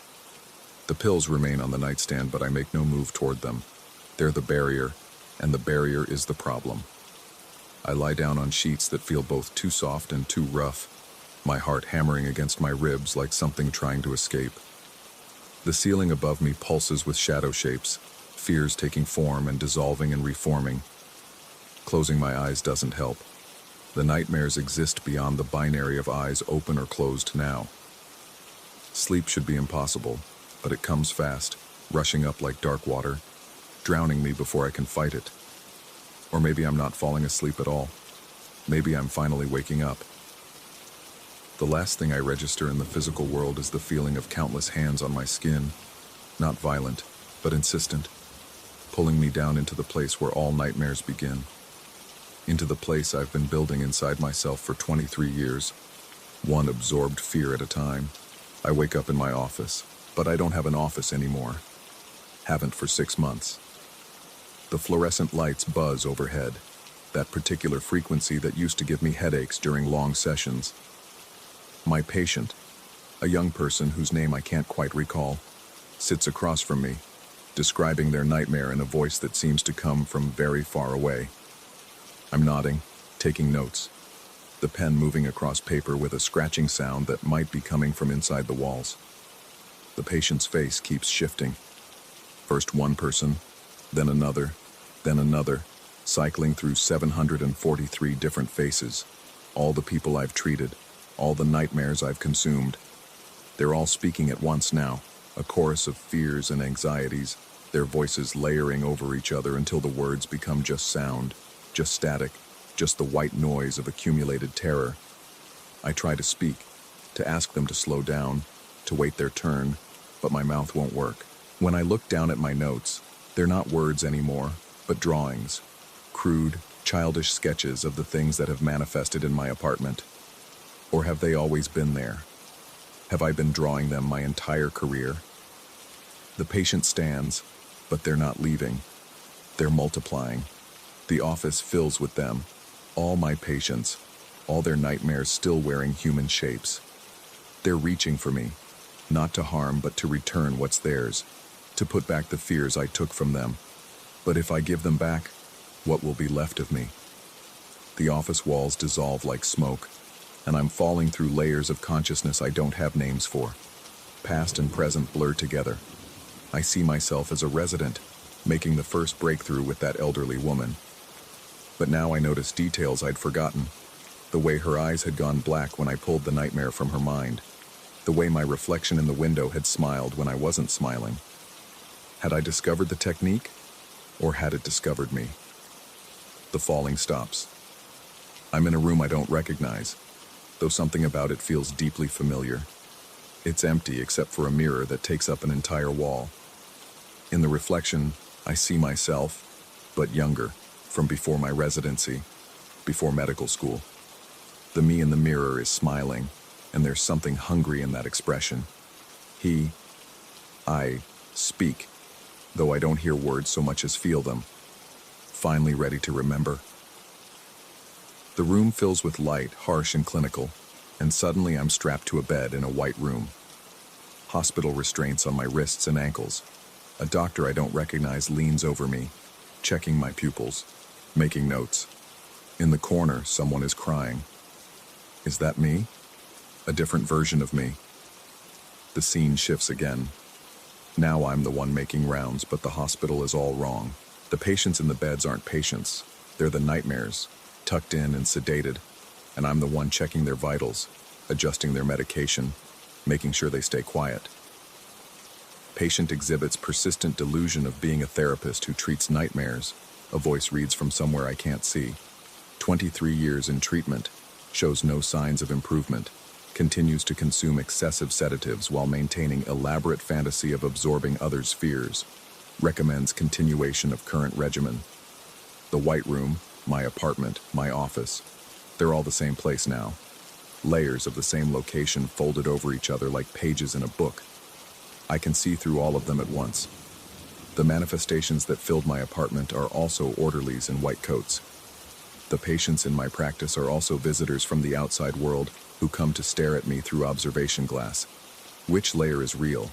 The pills remain on the nightstand, but I make no move toward them. They're the barrier, and the barrier is the problem. I lie down on sheets that feel both too soft and too rough, my heart hammering against my ribs like something trying to escape. The ceiling above me pulses with shadow shapes, fears taking form and dissolving and reforming. Closing my eyes doesn't help. The nightmares exist beyond the binary of eyes open or closed now. Sleep should be impossible, but it comes fast, rushing up like dark water, drowning me before I can fight it. Or maybe I'm not falling asleep at all. Maybe I'm finally waking up. The last thing I register in the physical world is the feeling of countless hands on my skin, not violent, but insistent, pulling me down into the place where all nightmares begin. Into the place I've been building inside myself for 23 years, one absorbed fear at a time. I wake up in my office, but I don't have an office anymore. Haven't for 6 months. The fluorescent lights buzz overhead, that particular frequency that used to give me headaches during long sessions. My patient, a young person whose name I can't quite recall, sits across from me, describing their nightmare in a voice that seems to come from very far away. I'm nodding, taking notes, the pen moving across paper with a scratching sound that might be coming from inside the walls. The patient's face keeps shifting. First one person, then another, cycling through 743 different faces, all the people I've treated, all the nightmares I've consumed. They're all speaking at once now, a chorus of fears and anxieties, their voices layering over each other until the words become just sound, just static, just the white noise of accumulated terror. I try to speak, to ask them to slow down, to wait their turn, but my mouth won't work. When I look down at my notes, they're not words anymore, but drawings. Crude, childish sketches of the things that have manifested in my apartment. Or have they always been there? Have I been drawing them my entire career? The patient stands, but they're not leaving. They're multiplying. The office fills with them. All my patients, all their nightmares still wearing human shapes. They're reaching for me, not to harm but to return what's theirs, to put back the fears I took from them. But if I give them back, what will be left of me? The office walls dissolve like smoke, and I'm falling through layers of consciousness I don't have names for. Past and present blur together. I see myself as a resident, making the first breakthrough with that elderly woman. But now I notice details I'd forgotten. The way her eyes had gone black when I pulled the nightmare from her mind. The way my reflection in the window had smiled when I wasn't smiling. Had I discovered the technique, or had it discovered me? The falling stops. I'm in a room I don't recognize, though something about it feels deeply familiar. It's empty except for a mirror that takes up an entire wall. In the reflection, I see myself, but younger, from before my residency, before medical school. The me in the mirror is smiling, and there's something hungry in that expression. I speak, though I don't hear words so much as feel them. Finally ready to remember. The room fills with light, harsh and clinical, and suddenly I'm strapped to a bed in a white room. Hospital restraints on my wrists and ankles. A doctor I don't recognize leans over me, checking my pupils, making notes. In the corner, someone is crying. Is that me? A different version of me. The scene shifts again. Now I'm the one making rounds, but the hospital is all wrong. The patients in the beds aren't patients. They're the nightmares, tucked in and sedated, and I'm the one checking their vitals, adjusting their medication, making sure they stay quiet. Patient exhibits persistent delusion of being a therapist who treats nightmares. A voice reads from somewhere I can't see. 23 years in treatment, shows no signs of improvement, continues to consume excessive sedatives while maintaining elaborate fantasy of absorbing others' fears, recommends continuation of current regimen. The white room, my apartment, my office, they're all the same place now. Layers of the same location folded over each other like pages in a book. I can see through all of them at once. The manifestations that filled my apartment are also orderlies in white coats. The patients in my practice are also visitors from the outside world who come to stare at me through observation glass. Which layer is real?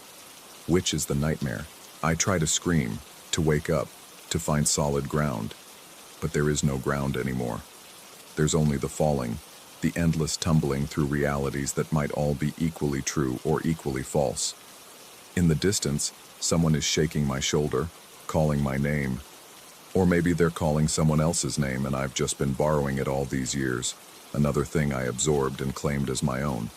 Which is the nightmare? I try to scream, to wake up, to find solid ground. But there is no ground anymore. There's only the falling, the endless tumbling through realities that might all be equally true or equally false. In the distance, someone is shaking my shoulder, calling my name. Or maybe they're calling someone else's name and I've just been borrowing it all these years, another thing I absorbed and claimed as my own.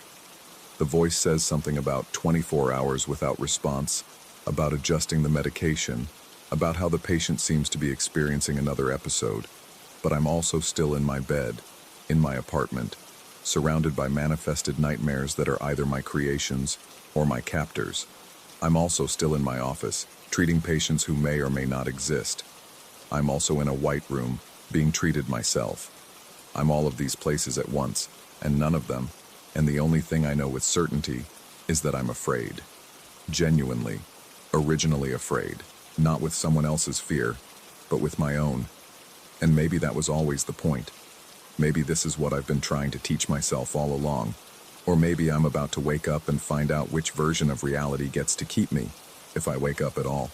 The voice says something about 24 hours without response, about adjusting the medication, about how the patient seems to be experiencing another episode. But I'm also still in my bed, in my apartment, surrounded by manifested nightmares that are either my creations or my captors. I'm also still in my office, treating patients who may or may not exist. I'm also in a white room, being treated myself. I'm all of these places at once, and none of them, and the only thing I know with certainty is that I'm afraid. Genuinely, originally afraid, not with someone else's fear, but with my own. And maybe that was always the point. Maybe this is what I've been trying to teach myself all along. Or maybe I'm about to wake up and find out which version of reality gets to keep me, if I wake up at all.